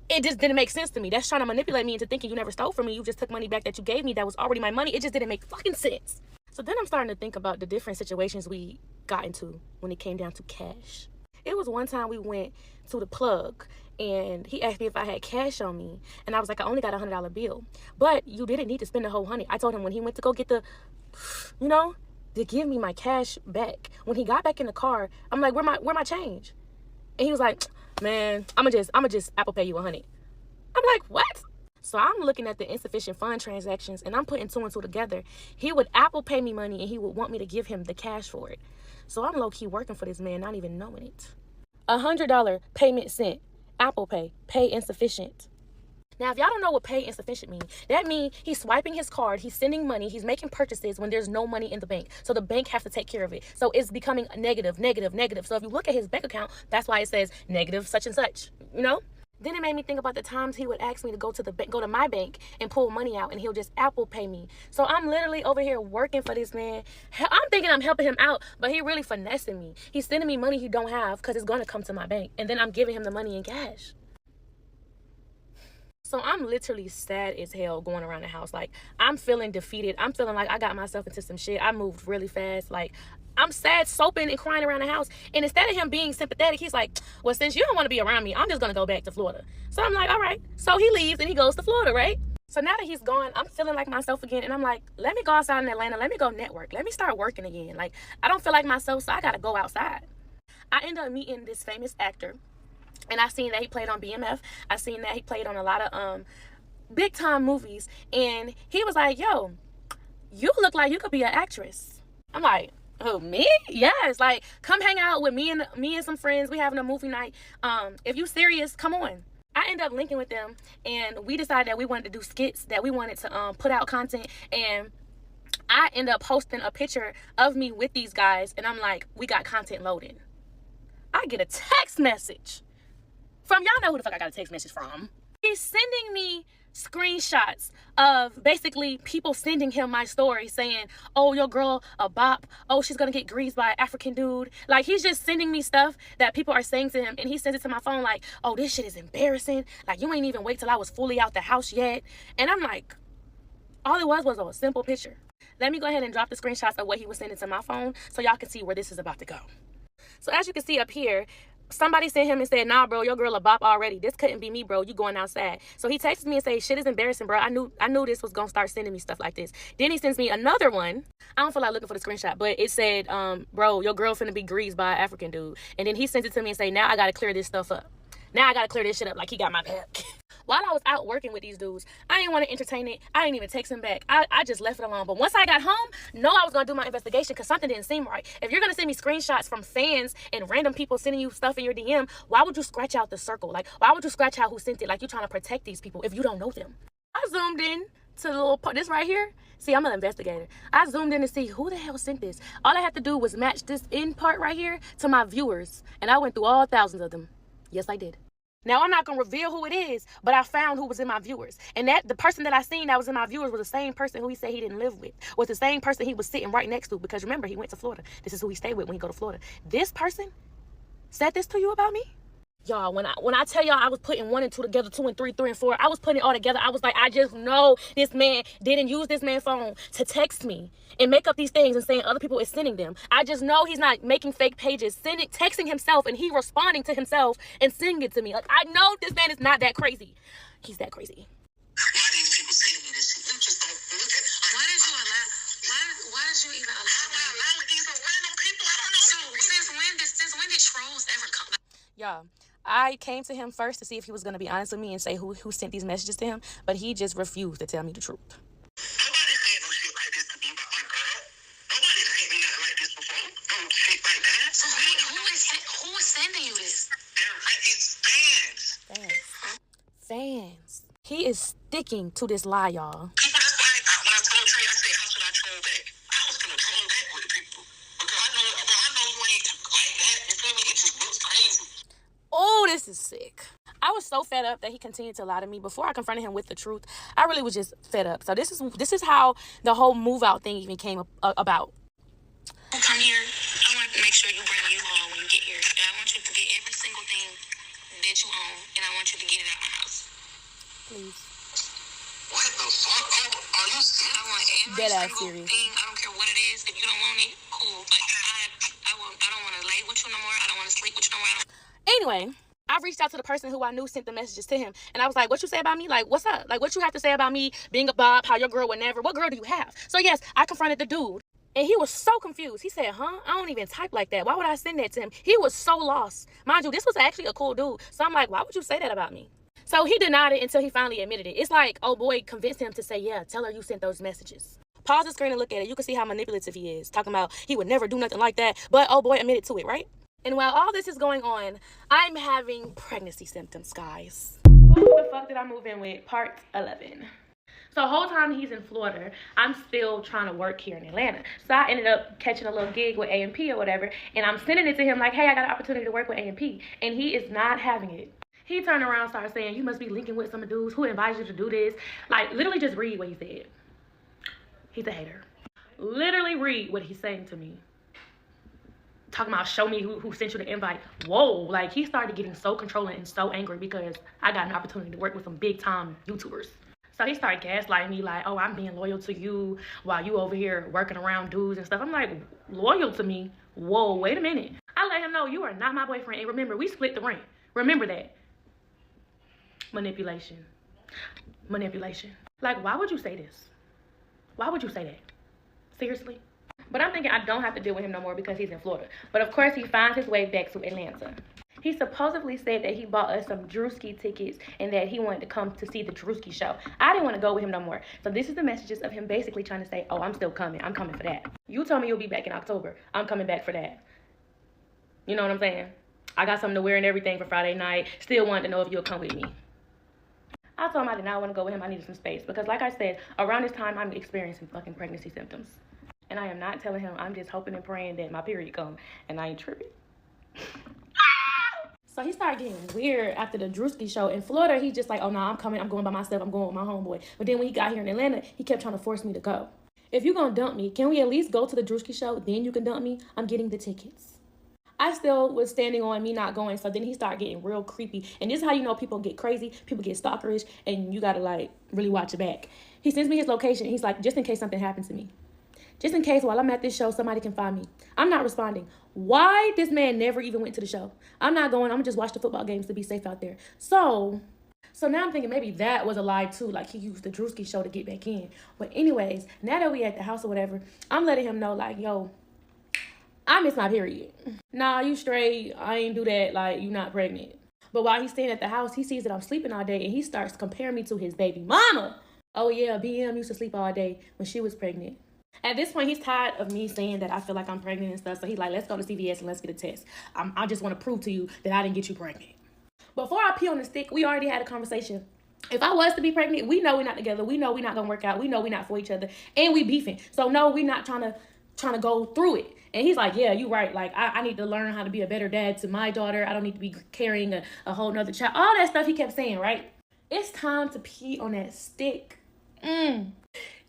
it just didn't make sense to me. That's trying to manipulate me into thinking you never stole from me. You just took money back that you gave me that was already my money. It just didn't make fucking sense. So then I'm starting to think about the different situations we got into when it came down to cash. It was one time we went to the plug, and he asked me if I had cash on me, and I was like, I only got $100 bill. But you didn't need to spend the whole $100. I told him when he went to go get the, to give me my cash back. When he got back in the car, I'm like, where my change? And he was like, man, I'ma just Apple Pay you $100. I'm like, what? So I'm looking at the insufficient fund transactions, and I'm putting two and two together. He would Apple Pay me money, and he would want me to give him the cash for it. So I'm low-key working for this man, not even knowing it. $100 payment sent. Apple pay insufficient. Now, if y'all don't know what pay insufficient means, that means he's swiping his card, he's sending money, he's making purchases when there's no money in the bank. So the bank has to take care of it. So it's becoming negative. So if you look at his bank account, that's why it says negative such and such, Then it made me think about the times he would ask me to go to my bank and pull money out, and he'll just Apple Pay me. So I'm literally over here working for this man. I'm thinking I'm helping him out, but he really finessing me. He's sending me money he don't have because it's going to come to my bank, and then I'm giving him the money in cash. So I'm literally sad as hell going around the house. Like, I'm feeling defeated. I'm feeling like I got myself into some shit. I moved really fast. Like, I'm sad, soaping, and crying around the house. And instead of him being sympathetic, he's like, well, since you don't want to be around me, I'm just going to go back to Florida. So I'm like, all right. So he leaves and he goes to Florida, right? So now that he's gone, I'm feeling like myself again. And I'm like, let me go outside in Atlanta. Let me go network. Let me start working again. Like, I don't feel like myself, so I got to go outside. I end up meeting this famous actor. And I seen that he played on BMF. I seen that he played on a lot of big time movies. And he was like, yo, you look like you could be an actress. I'm like, oh, me? Yes. Like, come hang out with me and some friends. We having a movie night. If you serious, come on. I end up linking with them, and we decided that we wanted to do skits, that we wanted to put out content. And I end up posting a picture of me with these guys, and I'm like, we got content loaded. I get a text message from, y'all know who the fuck I got a text message from. He's sending me screenshots of basically people sending him my story saying, oh, your girl a bop, oh, she's gonna get greased by an African dude. Like, he's just sending me stuff that people are saying to him, and he sends it to my phone like, oh, this shit is embarrassing, like, you ain't even wait till I was fully out the house yet. And I'm like, all it was a simple picture. Let me go ahead and drop the screenshots of what he was sending to my phone so y'all can see where this is about to go. So as you can see up here, somebody sent him and said, nah, bro, your girl a bop already. This couldn't be me, bro. You going outside. So he texts me and says, shit is embarrassing, bro. I knew this was going to start sending me stuff like this. Then he sends me another one. I don't feel like looking for the screenshot, but it said, bro, your girl finna be greased by an African dude. And then he sends it to me and say, now I got to clear this stuff up. Now I got to clear this shit up like he got my back. While I was out working with these dudes, I didn't want to entertain it. I didn't even text him back. I just left it alone. But once I got home, I was going to do my investigation because something didn't seem right. If you're going to send me screenshots from fans and random people sending you stuff in your DM, why would you scratch out the circle? Like, why would you scratch out who sent it? Like, you're trying to protect these people if you don't know them. I zoomed in to the little part, this right here. See, I'm an investigator. I zoomed in to see who the hell sent this. All I had to do was match this end part right here to my viewers. And I went through all thousands of them. Yes, I did. Now, I'm not going to reveal who it is, but I found who was in my viewers. And that the person that I seen that was in my viewers was the same person who he said he didn't live with, was the same person he was sitting right next to, because remember, he went to Florida. This is who he stayed with when he go to Florida. This person said this to you about me? Y'all, when I tell y'all I was putting 1 and 2 together, 2 and 3, 3 and 4, I was putting it all together. I was like, I just know this man didn't use this man's phone to text me and make up these things and saying other people is sending them. I just know he's not making fake pages, texting himself, and he responding to himself and sending it to me. Like, I know this man is not that crazy. He's that crazy. Why these people say Y'all, I came to him first to see if he was going to be honest with me and say who sent these messages to him, but he just refused to tell me the truth. Nobody said no shit like this to me about my girl. Nobody sent me nothing like this before. No shit like that. So who is sending you this? It's fans. Fans. He is sticking to this lie, y'all. People, that's why when I told Trey, I said, how should I troll back? I was gonna troll back with the people. Because I know you ain't like that. You feel me? It just looks crazy. Oh, this is sick. I was so fed up that he continued to lie to me. Before I confronted him with the truth, I really was just fed up. So this is how the whole move out thing even came about. Come here. I want to make sure you bring you home when you get here. And I want you to get every single thing that you own, and I want you to get it out of my house. Please. What the fuck? Oh, are you serious? I want every Deadass single serious. thing. I don't care what it is. If you don't want it, cool. But I don't want to lay with you no more. I don't want to sleep with you no more. Anyway, I reached out to the person who I knew sent the messages to him, and I was like, what you say about me? Like, what's up? Like, what you have to say about me being a Bob, how your girl would never? What girl do you have? So yes, I confronted the dude, and he was so confused. He said, I don't even type like that. Why would I send that to him? He was so lost. Mind you, this was actually a cool dude. So I'm like, why would you say that about me? So he denied it until he finally admitted it. It's like, oh boy, convinced him to say, yeah, tell her you sent those messages. Pause the screen and look at it. You can see how manipulative he is. Talking about he would never do nothing like that. But oh boy, admitted to it, right? And while all this is going on, I'm having pregnancy symptoms, guys. Who the fuck did I move in with? Part 11. So the whole time he's in Florida, I'm still trying to work here in Atlanta. So I ended up catching a little gig with A&P or whatever, and I'm sending it to him like, hey, I got an opportunity to work with A&P, and he is not having it. He turned around and started saying, you must be linking with some dudes who invited you to do this. Like, literally just read what he said. He's a hater. Literally read what he's saying to me. Talking about show me who sent you the invite. Whoa, like he started getting so controlling and so angry because I got an opportunity to work with some big time YouTubers. So he started gaslighting me like, oh, I'm being loyal to you while you over here working around dudes and stuff. I'm like, loyal to me? Whoa, wait a minute. I let him know you are not my boyfriend. And remember, we split the rent. Remember that. Manipulation. Like, why would you say this? Why would you say that? Seriously? But I'm thinking I don't have to deal with him no more because he's in Florida. But of course, he finds his way back to Atlanta. He supposedly said that he bought us some Drewski tickets and that he wanted to come to see the Drewski show. I didn't want to go with him no more. So this is the messages of him basically trying to say, oh, I'm still coming. I'm coming for that. You told me you'll be back in October. I'm coming back for that. You know what I'm saying? I got something to wear and everything for Friday night. Still wanted to know if you'll come with me. I told him I did not want to go with him. I needed some space. Because like I said, around this time, I'm experiencing fucking pregnancy symptoms. And I am not telling him. I'm just hoping and praying that my period comes. And I ain't tripping. So he started getting weird after the Drewski show. In Florida, he's just like, oh, no, I'm coming. I'm going by myself. I'm going with my homeboy. But then when he got here in Atlanta, he kept trying to force me to go. If you're going to dump me, can we at least go to the Drewski show? Then you can dump me. I'm getting the tickets. I still was standing on me not going. So then he started getting real creepy. And this is how you know people get crazy. People get stalkerish. And you got to, like, really watch your back. He sends me his location. He's like, just in case something happens to me. Just in case while I'm at this show, somebody can find me. I'm not responding. Why this man never even went to the show? I'm not going. I'm going to just watch the football games to be safe out there. So now I'm thinking maybe that was a lie too. Like he used the Drewski show to get back in. But anyways, now that we at the house or whatever, I'm letting him know like, yo, I miss my period. Nah, you straight. I ain't do that. Like, you not pregnant. But while he's staying at the house, he sees that I'm sleeping all day and he starts comparing me to his baby mama. Oh yeah, BM used to sleep all day when she was pregnant. At this point, he's tired of me saying that I feel like I'm pregnant and stuff. So he's like, let's go to CVS and let's get a test. I just want to prove to you that I didn't get you pregnant. Before I pee on the stick, we already had a conversation. If I was to be pregnant, we know we're not together. We know we're not going to work out. We know we're not for each other. And we beefing. So no, we're not trying to go through it. And he's like, yeah, you're right. Like, I need to learn how to be a better dad to my daughter. I don't need to be carrying a whole nother child. All that stuff he kept saying, right? It's time to pee on that stick.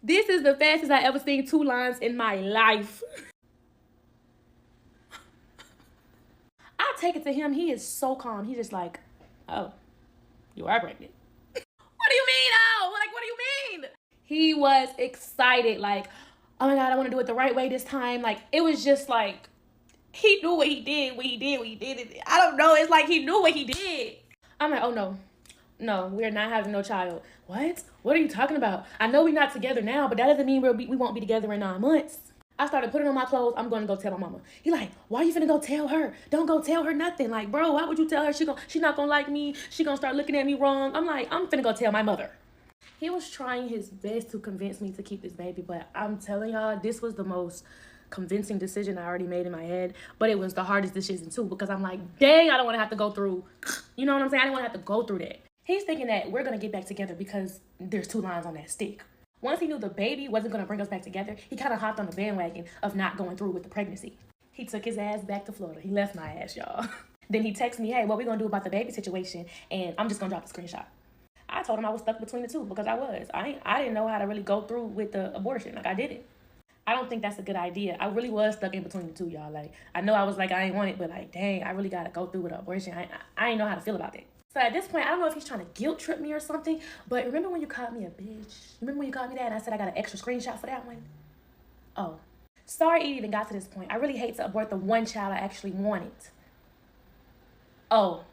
This is the fastest I ever seen 2 lines in my life. I take it to him. He is so calm. He's just like, oh, you are pregnant. What do you mean, oh? Like, what do you mean? He was excited. Like, oh my God, I want to do it the right way this time. Like, it was just like, he knew what he did, what he did. I don't know. It's like he knew what he did. I'm like, oh no. No, we're not having no child. What? What are you talking about? I know we're not together now, but that doesn't mean we won't be together in 9 months. I started putting on my clothes. I'm going to go tell my mama. He like, why you finna go tell her? Don't go tell her nothing. Like, bro, why would you tell her? She not gonna like me. She gonna start looking at me wrong. I'm like, I'm finna go tell my mother. He was trying his best to convince me to keep this baby, but I'm telling y'all, this was the most convincing decision I already made in my head. But it was the hardest decision too, because I'm like, dang, I don't want to have to go through, you know what I'm saying? I didn't want to have to go through that. He's thinking that we're gonna get back together because there's 2 lines on that stick. Once he knew the baby wasn't gonna bring us back together, he kind of hopped on the bandwagon of not going through with the pregnancy. He took his ass back to Florida. He left my ass, y'all. Then he texted me, hey, what we gonna do about the baby situation? And I'm just gonna drop the screenshot. I told him I was stuck between the two because I was. I didn't know how to really go through with the abortion. Like, I didn't. I don't think that's a good idea. I really was stuck in between the two, y'all. Like, I know I was like, I ain't want it, but like, dang, I really gotta go through with an abortion. I ain't know how to feel about that. So at this point, I don't know if he's trying to guilt trip me or something, but remember when you called me a bitch? Remember when you called me that and I said I got an extra screenshot for that one? Oh. Sorry it even got to this point. I really hate to abort the one child I actually wanted. Oh.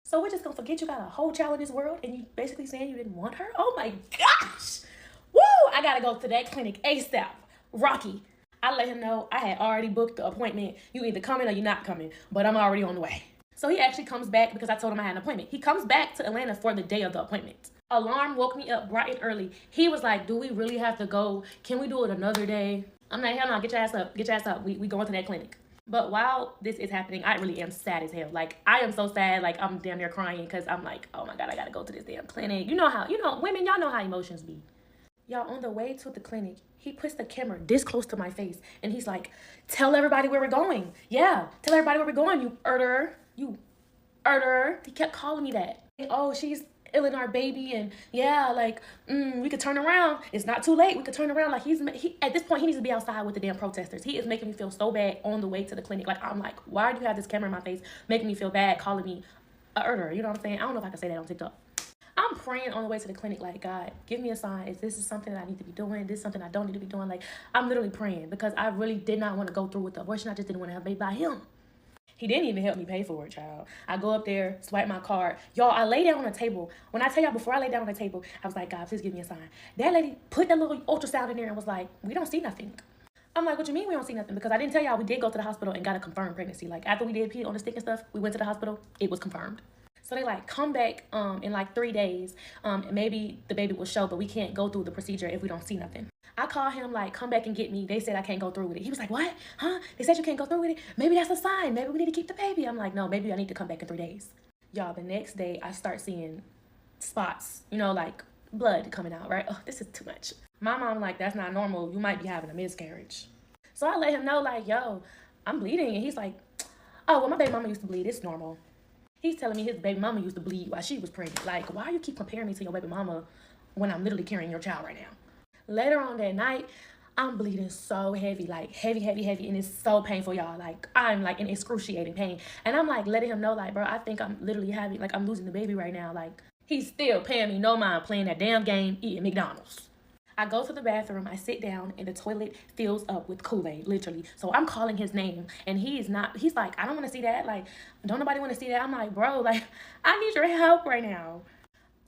So we're just gonna forget you got a whole child in this world and you basically saying you didn't want her? Oh my gosh! Woo! I gotta go to that clinic ASAP. Rocky. I let him know I had already booked the appointment. You either coming or you're not coming, but I'm already on the way. So he actually comes back because I told him I had an appointment. He comes back to Atlanta for the day of the appointment. Alarm woke me up bright and early. He was like, do we really have to go? Can we do it another day? I'm like, hell no, get your ass up. Get your ass up. We going to that clinic. But while this is happening, I really am sad as hell. Like, I am so sad. Like, I'm damn near crying because I'm like, oh my God, I got to go to this damn clinic. You know, women, y'all know how emotions be. Y'all, on the way to the clinic, he puts the camera this close to my face. And he's like, tell everybody where we're going. Yeah, tell everybody where we're going, you urderer. You urderer. He kept calling me that. Oh, she's ill in our baby. And yeah, like, we could turn around. It's not too late. We could turn around. Like, he at this point, he needs to be outside with the damn protesters. He is making me feel so bad on the way to the clinic. Like, I'm like, why do you have this camera in my face making me feel bad, calling me a urderer? You know what I'm saying? I don't know if I can say that on TikTok. I'm praying on the way to the clinic, like, God, give me a sign. If this is something that I need to be doing, this is something I don't need to be doing. Like, I'm literally praying because I really did not want to go through with the abortion. I just didn't want to have a baby by him. He didn't even help me pay for it, child. I go up there, swipe my card. Y'all, I lay down on a table. When I tell y'all, before I lay down on the table, I was like, God, please give me a sign. That lady put that little ultrasound in there and was like, we don't see nothing. I'm like, what you mean we don't see nothing? Because I didn't tell y'all we did go to the hospital and got a confirmed pregnancy. Like, after we did pee on the stick and stuff, we went to the hospital. It was confirmed. So they like come back in like 3 days. And maybe the baby will show, but we can't go through the procedure if we don't see nothing. I call him like, come back and get me. They said I can't go through with it. He was like, what? Huh? They said you can't go through with it? Maybe that's a sign. Maybe we need to keep the baby. I'm like, no, maybe I need to come back in 3 days. Y'all, the next day I start seeing spots, you know, like blood coming out, right? Oh, this is too much. My mom like, that's not normal. You might be having a miscarriage. So I let him know like, yo, I'm bleeding. And he's like, oh, well, my baby mama used to bleed. It's normal. He's telling me his baby mama used to bleed while she was pregnant. Like, why you keep comparing me to your baby mama when I'm literally carrying your child right now? Later on that night, I'm bleeding so heavy, like heavy, and it's so painful, y'all. Like, I'm like in excruciating pain. And I'm like letting him know, like, bro, I think I'm literally having, like, I'm losing the baby right now. Like, he's still paying me no mind playing that damn game, eating McDonald's. I go to the bathroom, I sit down, and the toilet fills up with Kool-Aid, literally. So I'm calling his name, and he's like, I don't want to see that. Like, don't nobody want to see that. I'm like, bro, like, I need your help right now.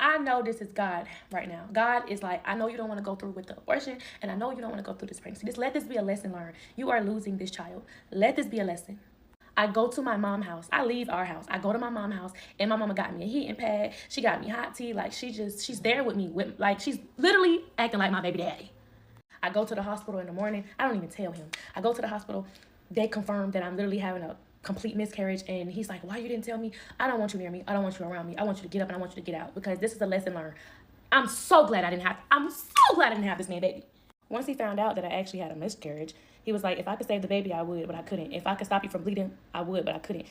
I know this is God right now. God is like, I know you don't want to go through with the abortion, and I know you don't want to go through this pregnancy. Let this be a lesson learned. You are losing this child. Let this be a lesson. I go to my mom's house. I leave our house. I go to my mom's house, and my mama got me a heating pad. She got me hot tea. Like, she's there with me. Like, she's literally acting like my baby daddy. I go to the hospital in the morning. I don't even tell him. I go to the hospital. They confirmed that I'm literally having a complete miscarriage, and he's like, why you didn't tell me? I don't want you near me. I don't want you around me. I want you to get up and I want you to get out because this is a lesson learned. I'm so glad I didn't have this man baby. Once he found out that I actually had a miscarriage, he was like, if I could save the baby, I would, but I couldn't. If I could stop you from bleeding, I would, but I couldn't.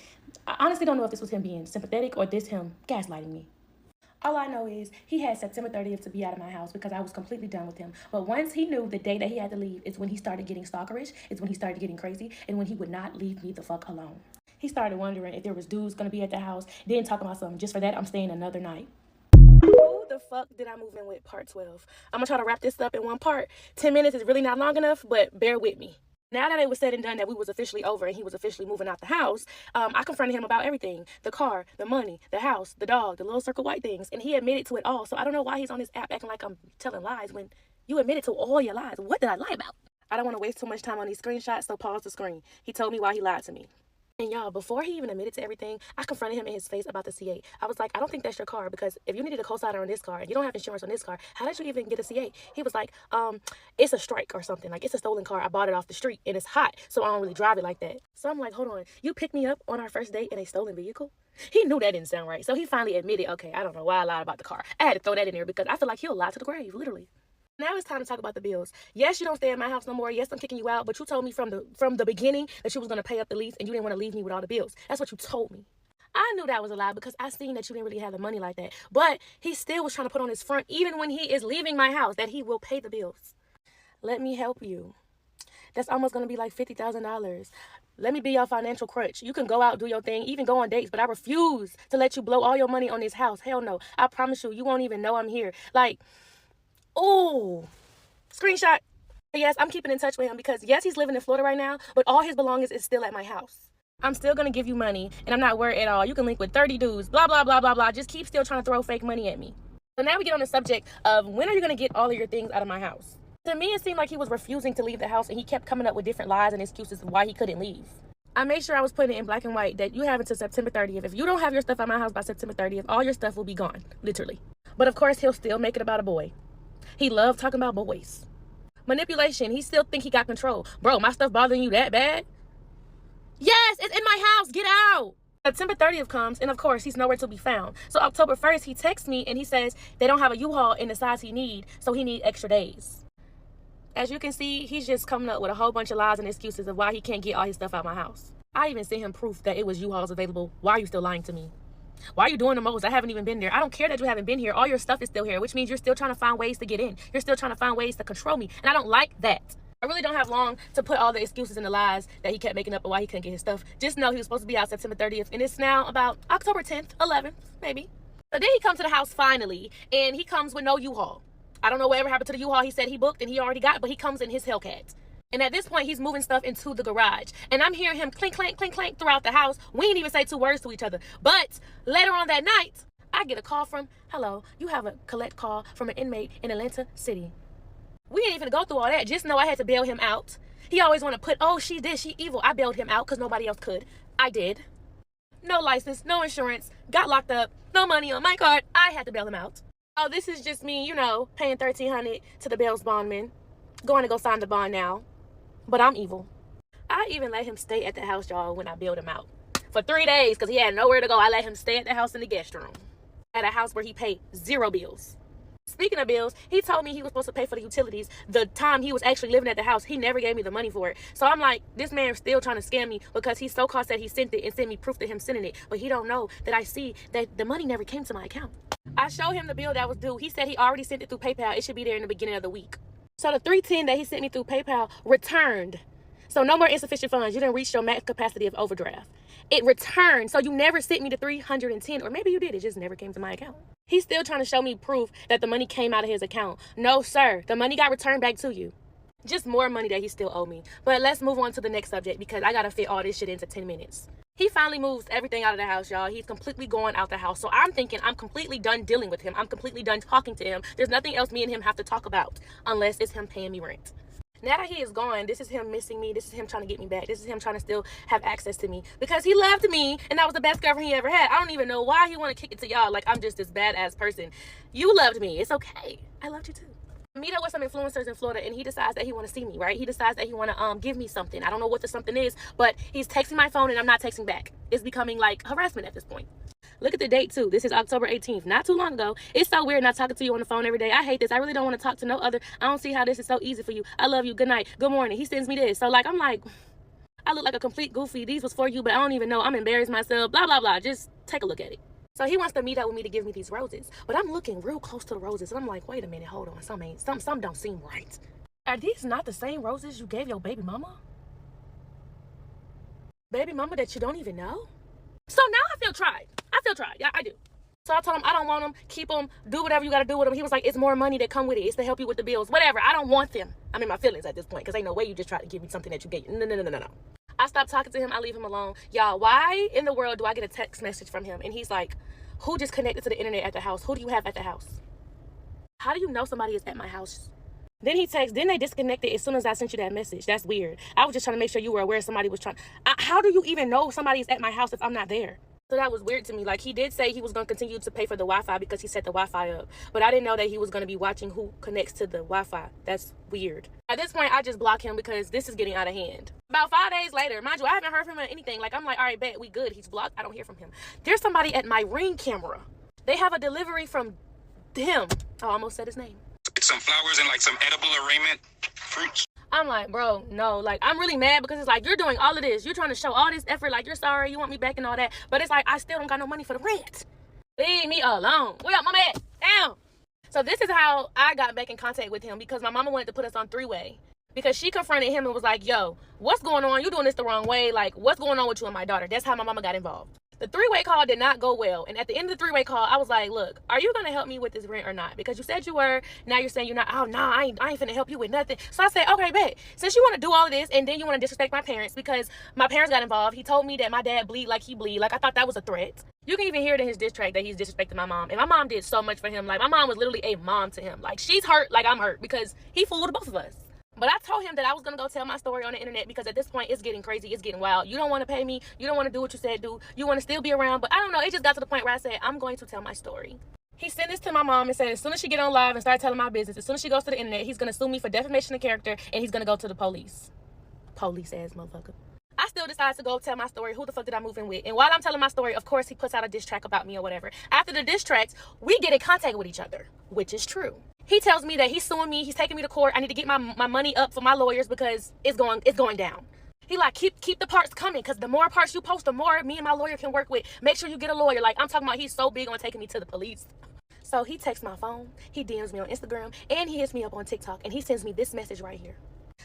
I honestly don't know if this was him being sympathetic or this him gaslighting me. All I know is he had September 30th to be out of my house because I was completely done with him. But once he knew the day that he had to leave is when he started getting stalkerish, is when he started getting crazy, and when he would not leave me the fuck alone. He started wondering if there was dudes going to be at the house, then talking about something. Just for that, I'm staying another night. Who the fuck did I move in with? Part 12. I'm going to try to wrap this up in one part. 10 minutes is really not long enough, but bear with me. Now that it was said and done that we was officially over and he was officially moving out the house, I confronted him about everything. The car, the money, the house, the dog, the little circle white things. And he admitted to it all. So I don't know why he's on this app acting like I'm telling lies when you admitted to all your lies. What did I lie about? I don't want to waste too much time on these screenshots, so pause the screen. He told me why he lied to me. And y'all, before he even admitted to everything, I confronted him in his face about the C8. I was like, I don't think that's your car, because if you needed a co-signer on this car and you don't have insurance on this car, how did you even get a C8? He was like, it's a strike or something. Like, it's a stolen car. I bought it off the street and it's hot, so I don't really drive it like that. So I'm like, hold on, you picked me up on our first date in a stolen vehicle? He knew that didn't sound right. So he finally admitted, okay, I don't know why I lied about the car. I had to throw that in there because I feel like he'll lie to the grave, literally. Now it's time to talk about the bills. Yes, you don't stay at my house no more. Yes, I'm kicking you out. But you told me from the beginning that you was going to pay up the lease and you didn't want to leave me with all the bills. That's what you told me. I knew that was a lie because I seen that you didn't really have the money like that. But he still was trying to put on his front, even when he is leaving my house, that he will pay the bills. Let me help you. That's almost going to be like $50,000. Let me be your financial crutch. You can go out, do your thing, even go on dates, but I refuse to let you blow all your money on this house. Hell no. I promise you, you won't even know I'm here. Like, oh, screenshot. Yes, I'm keeping in touch with him because yes, he's living in Florida right now, but all his belongings is still at my house. I'm still going to give you money and I'm not worried at all. You can link with 30 dudes, blah, blah, blah, blah, blah. Just keep still trying to throw fake money at me. So now we get on the subject of when are you going to get all of your things out of my house? To me, it seemed like he was refusing to leave the house and he kept coming up with different lies and excuses why he couldn't leave. I made sure I was putting it in black and white that you have until September 30th. If you don't have your stuff at my house by September 30th, all your stuff will be gone, literally. But of course, he'll still make it about a boy. He loved talking about boys. Manipulation. He still think he got control. Bro, my stuff bothering you that bad? Yes, it's in my house. Get out. September 30th comes, and of course, he's nowhere to be found. So October 1st, he texts me, and he says they don't have a U-Haul in the size he need, so he need extra days. As you can see, he's just coming up with a whole bunch of lies and excuses of why he can't get all his stuff out of my house. I even sent him proof that it was U-Hauls available. Why are you still lying to me? Why are you doing the most? I haven't even been there. I don't care that you haven't been here. All your stuff is still here, which means you're still trying to find ways to get in. You're still trying to find ways to control me, and I don't like that. I really don't have long to put all the excuses and the lies that he kept making up of why he couldn't get his stuff. Just know he was supposed to be out September 30th, and it's now about October 10th, 11th, maybe. So then he comes to the house finally, and he comes with no U-Haul. I don't know whatever happened to the U-Haul he said he booked and he already got, but he comes in his Hellcat. And at this point, he's moving stuff into the garage. And I'm hearing him clink, clank, clink, clank throughout the house. We didn't even say 2 words to each other. But later on that night, I get a call from, hello, you have a collect call from an inmate in Atlanta City. We ain't even go through all that. Just know I had to bail him out. He always want to put, oh, she did, she evil. I bailed him out because nobody else could. I did. No license, no insurance, got locked up, no money on my card. I had to bail him out. Oh, this is just me, you know, paying $1,300 to the bail's bondman. Going to go sign the bond now. But I'm evil. I even let him stay at the house, y'all, when I bailed him out. For 3 days, because he had nowhere to go, I let him stay at the house in the guest room. At a house where he paid 0 bills. Speaking of bills, he told me he was supposed to pay for the utilities the time he was actually living at the house. He never gave me the money for it. So I'm like, this man's still trying to scam me because he so-called said he sent it and sent me proof to him sending it. But he don't know that I see that the money never came to my account. I showed him the bill that was due. He said he already sent it through PayPal. It should be there in the beginning of the week. So the $310 that he sent me through PayPal returned. So no more insufficient funds. You didn't reach your max capacity of overdraft. It returned. So you never sent me the $310, or maybe you did. It just never came to my account. He's still trying to show me proof that the money came out of his account. No, sir. The money got returned back to you. Just more money that he still owed me. But let's move on to the next subject because I got to fit all this shit into 10 minutes. He finally moves everything out of the house, y'all. He's completely going out the house. So I'm thinking I'm completely done dealing with him. I'm completely done talking to him. There's nothing else me and him have to talk about unless it's him paying me rent. Now that he is gone, this is him missing me. This is him trying to get me back. This is him trying to still have access to me because he loved me and that was the best girlfriend he ever had. I don't even know why he want to kick it to y'all like I'm just this badass person. You loved me. It's okay. I loved you too. Meet up with some influencers in Florida and he decides that he want to see me, right? He decides that he want to give me something. I don't know what the something is, but he's texting my phone and I'm not texting back. It's becoming like harassment at this point. Look at the date too. This is October 18th, not too long ago. It's so weird not talking to you on the phone every day. I hate this. I really don't want to talk to no other. I don't see how this is so easy for you. I love you. Good night. Good morning. He sends me this. So like, I'm like, I look like a complete goofy. These was for you, but I don't even know. I'm embarrassed myself. Blah, blah, blah. Just take a look at it. So he wants to meet up with me to give me these roses, but I'm looking real close to the roses and I'm like, wait a minute, hold on. Some don't seem right. Are these not the same roses you gave your baby mama? Baby mama that you don't even know? So now I feel tried. Yeah, I do. So I told him I don't want them. Keep them. Do whatever you got to do with them. He was like, it's more money that come with it. It's to help you with the bills. Whatever. I don't want them. I'm in my feelings at this point because ain't no way you just try to give me something that you gave. No. I stopped talking to him. I leave him alone. Y'all, why in the world do I get a text message from him? And he's like, who just connected to the internet at the house? Who do you have at the house? How do you know somebody is at my house? Then he texts, then they disconnected as soon as I sent you that message. That's weird. I was just trying to make sure you were aware somebody was trying. How do you even know somebody's at my house if I'm not there? So that was weird to me. Like, he did say he was going to continue to pay for the Wi-Fi because he set the Wi-Fi up. But I didn't know that he was going to be watching who connects to the Wi-Fi. That's weird. At this point, I just block him because this is getting out of hand. About 5 days later, mind you, I haven't heard from him or anything. Like, I'm like, all right, bet, we good. He's blocked. I don't hear from him. There's somebody at my Ring camera. They have a delivery from him. I almost said his name. Some flowers and like some edible arraignment fruits. I'm like, bro, no. Like, I'm really mad because it's like, you're doing all of this. You're trying to show all this effort. Like, you're sorry. You want me back and all that. But it's like, I still don't got no money for the rent. Leave me alone. Where up, mama at? Down. So this is how I got back in contact with him, because my mama wanted to put us on three-way. Because she confronted him and was like, yo, what's going on? You doing this the wrong way. Like, what's going on with you and my daughter? That's how my mama got involved. The three-way call did not go well. And at the end of the three-way call, I was like, look, are you going to help me with this rent or not? Because you said you were. Now you're saying you're not. Oh, nah, I ain't finna help you with nothing. So I said, okay, bet. Since you want to do all of this and then you want to disrespect my parents because my parents got involved. He told me that my dad bleed like he bleed. Like, I thought that was a threat. You can even hear it in his diss track that he's disrespecting my mom. And my mom did so much for him. Like, my mom was literally a mom to him. Like, she's hurt like I'm hurt because he fooled both of us. But I told him that I was going to go tell my story on the internet because at this point, it's getting crazy. It's getting wild. You don't want to pay me. You don't want to do what you said do. You want to still be around. But I don't know. It just got to the point where I said, I'm going to tell my story. He sent this to my mom and said as soon as she get on live and start telling my business, as soon as she goes to the internet, he's going to sue me for defamation of character and he's going to go to the police. Police ass motherfucker. I still decided to go tell my story. Who the fuck did I move in with? And while I'm telling my story, of course, he puts out a diss track about me or whatever. After the diss tracks, we get in contact with each other, which is true. He tells me that he's suing me. He's taking me to court. I need to get my money up for my lawyers because it's going down. He like, keep the parts coming because the more parts you post, the more me and my lawyer can work with. Make sure you get a lawyer. Like, I'm talking about, he's so big on taking me to the police. So he texts my phone. He DMs me on Instagram. And he hits me up on TikTok. And he sends me this message right here.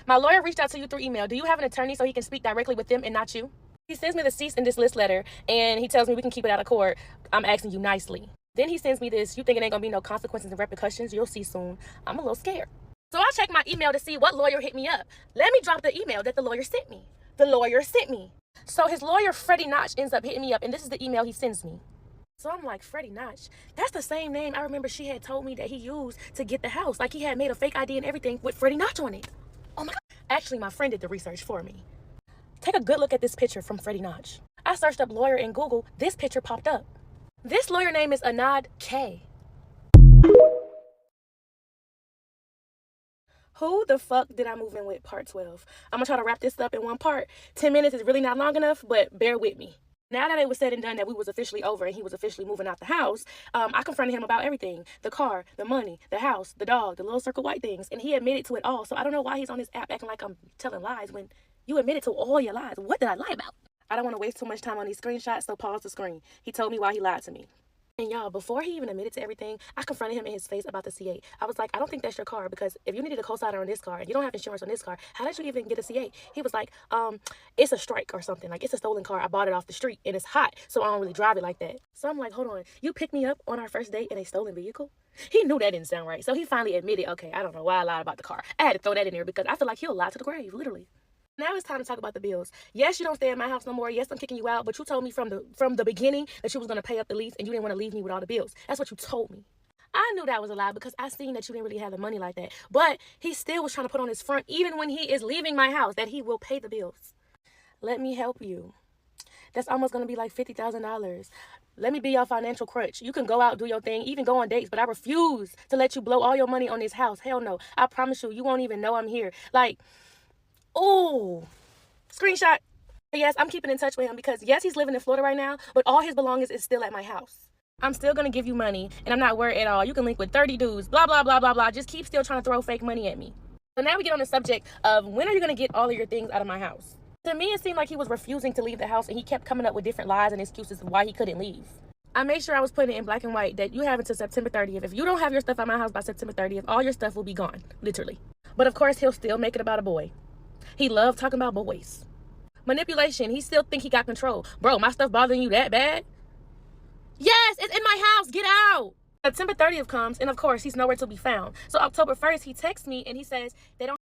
My lawyer reached out to you through email. Do you have an attorney so he can speak directly with them and not you? He sends me the cease and desist letter. And he tells me we can keep it out of court. I'm asking you nicely. Then he sends me this. You think it ain't gonna be no consequences and repercussions? You'll see soon. I'm a little scared. So I check my email to see what lawyer hit me up. Let me drop the email that the lawyer sent me. The lawyer sent me. So his lawyer, Freddie Notch, ends up hitting me up. And this is the email he sends me. So I'm like, Freddie Notch, that's the same name I remember she had told me that he used to get the house. Like, he had made a fake ID and everything with Freddie Notch on it. Oh my God. Actually, my friend did the research for me. Take a good look at this picture from Freddie Notch. I searched up lawyer in Google. This picture popped up. This lawyer name is Anad K. Who the fuck did I move in with? Part 12. I'm gonna try to wrap this up in one part. 10 minutes is really not long enough, but bear with me. Now that it was said and done that we was officially over and he was officially moving out the house, I confronted him about everything. The car, the money, the house, the dog, the little circle white things. And he admitted to it all. So I don't know why he's on this app acting like I'm telling lies when you admitted to all your lies. What did I lie about? I don't want to waste too much time on these screenshots, so pause the screen. He told me why he lied to me. And y'all, before he even admitted to everything, I confronted him in his face about the C8. I was like, I don't think that's your car because if you needed a co-signer on this car and you don't have insurance on this car, how did you even get a C8? He was like, it's a strike or something. Like, it's a stolen car. I bought it off the street and it's hot, so I don't really drive it like that. So I'm like, hold on. You picked me up on our first date in a stolen vehicle? He knew that didn't sound right. So he finally admitted, okay, I don't know why I lied about the car. I had to throw that in there because I feel like he'll lie to the grave, literally. Now it's time to talk about the bills. Yes, you don't stay at my house no more. Yes, I'm kicking you out. But you told me from the beginning that you was going to pay up the lease and you didn't want to leave me with all the bills. That's what you told me. I knew that was a lie because I seen that you didn't really have the money like that. But he still was trying to put on his front, even when he is leaving my house, that he will pay the bills. Let me help you. That's almost going to be like $50,000. Let me be your financial crutch. You can go out, do your thing, even go on dates, but I refuse to let you blow all your money on this house. Hell no. I promise you, you won't even know I'm here. Like, oh, screenshot. Yes, I'm keeping in touch with him because, yes, he's living in Florida right now, but all his belongings is still at my house. I'm still going to give you money, and I'm not worried at all. You can link with 30 dudes, blah, blah, blah, blah, blah. Just keep still trying to throw fake money at me. So now we get on the subject of when are you going to get all of your things out of my house? To me, it seemed like he was refusing to leave the house, and he kept coming up with different lies and excuses of why he couldn't leave. I made sure I was putting it in black and white that you have until September 30th. If you don't have your stuff at my house by September 30th, all your stuff will be gone, literally. But of course, he'll still make it about a boy. He loved talking about boys. Manipulation. He still think he got control. Bro, my stuff bothering you that bad? Yes, it's in my house. Get out. September 30th comes, and of course, he's nowhere to be found. So October 1st, he texts me, and he says they don't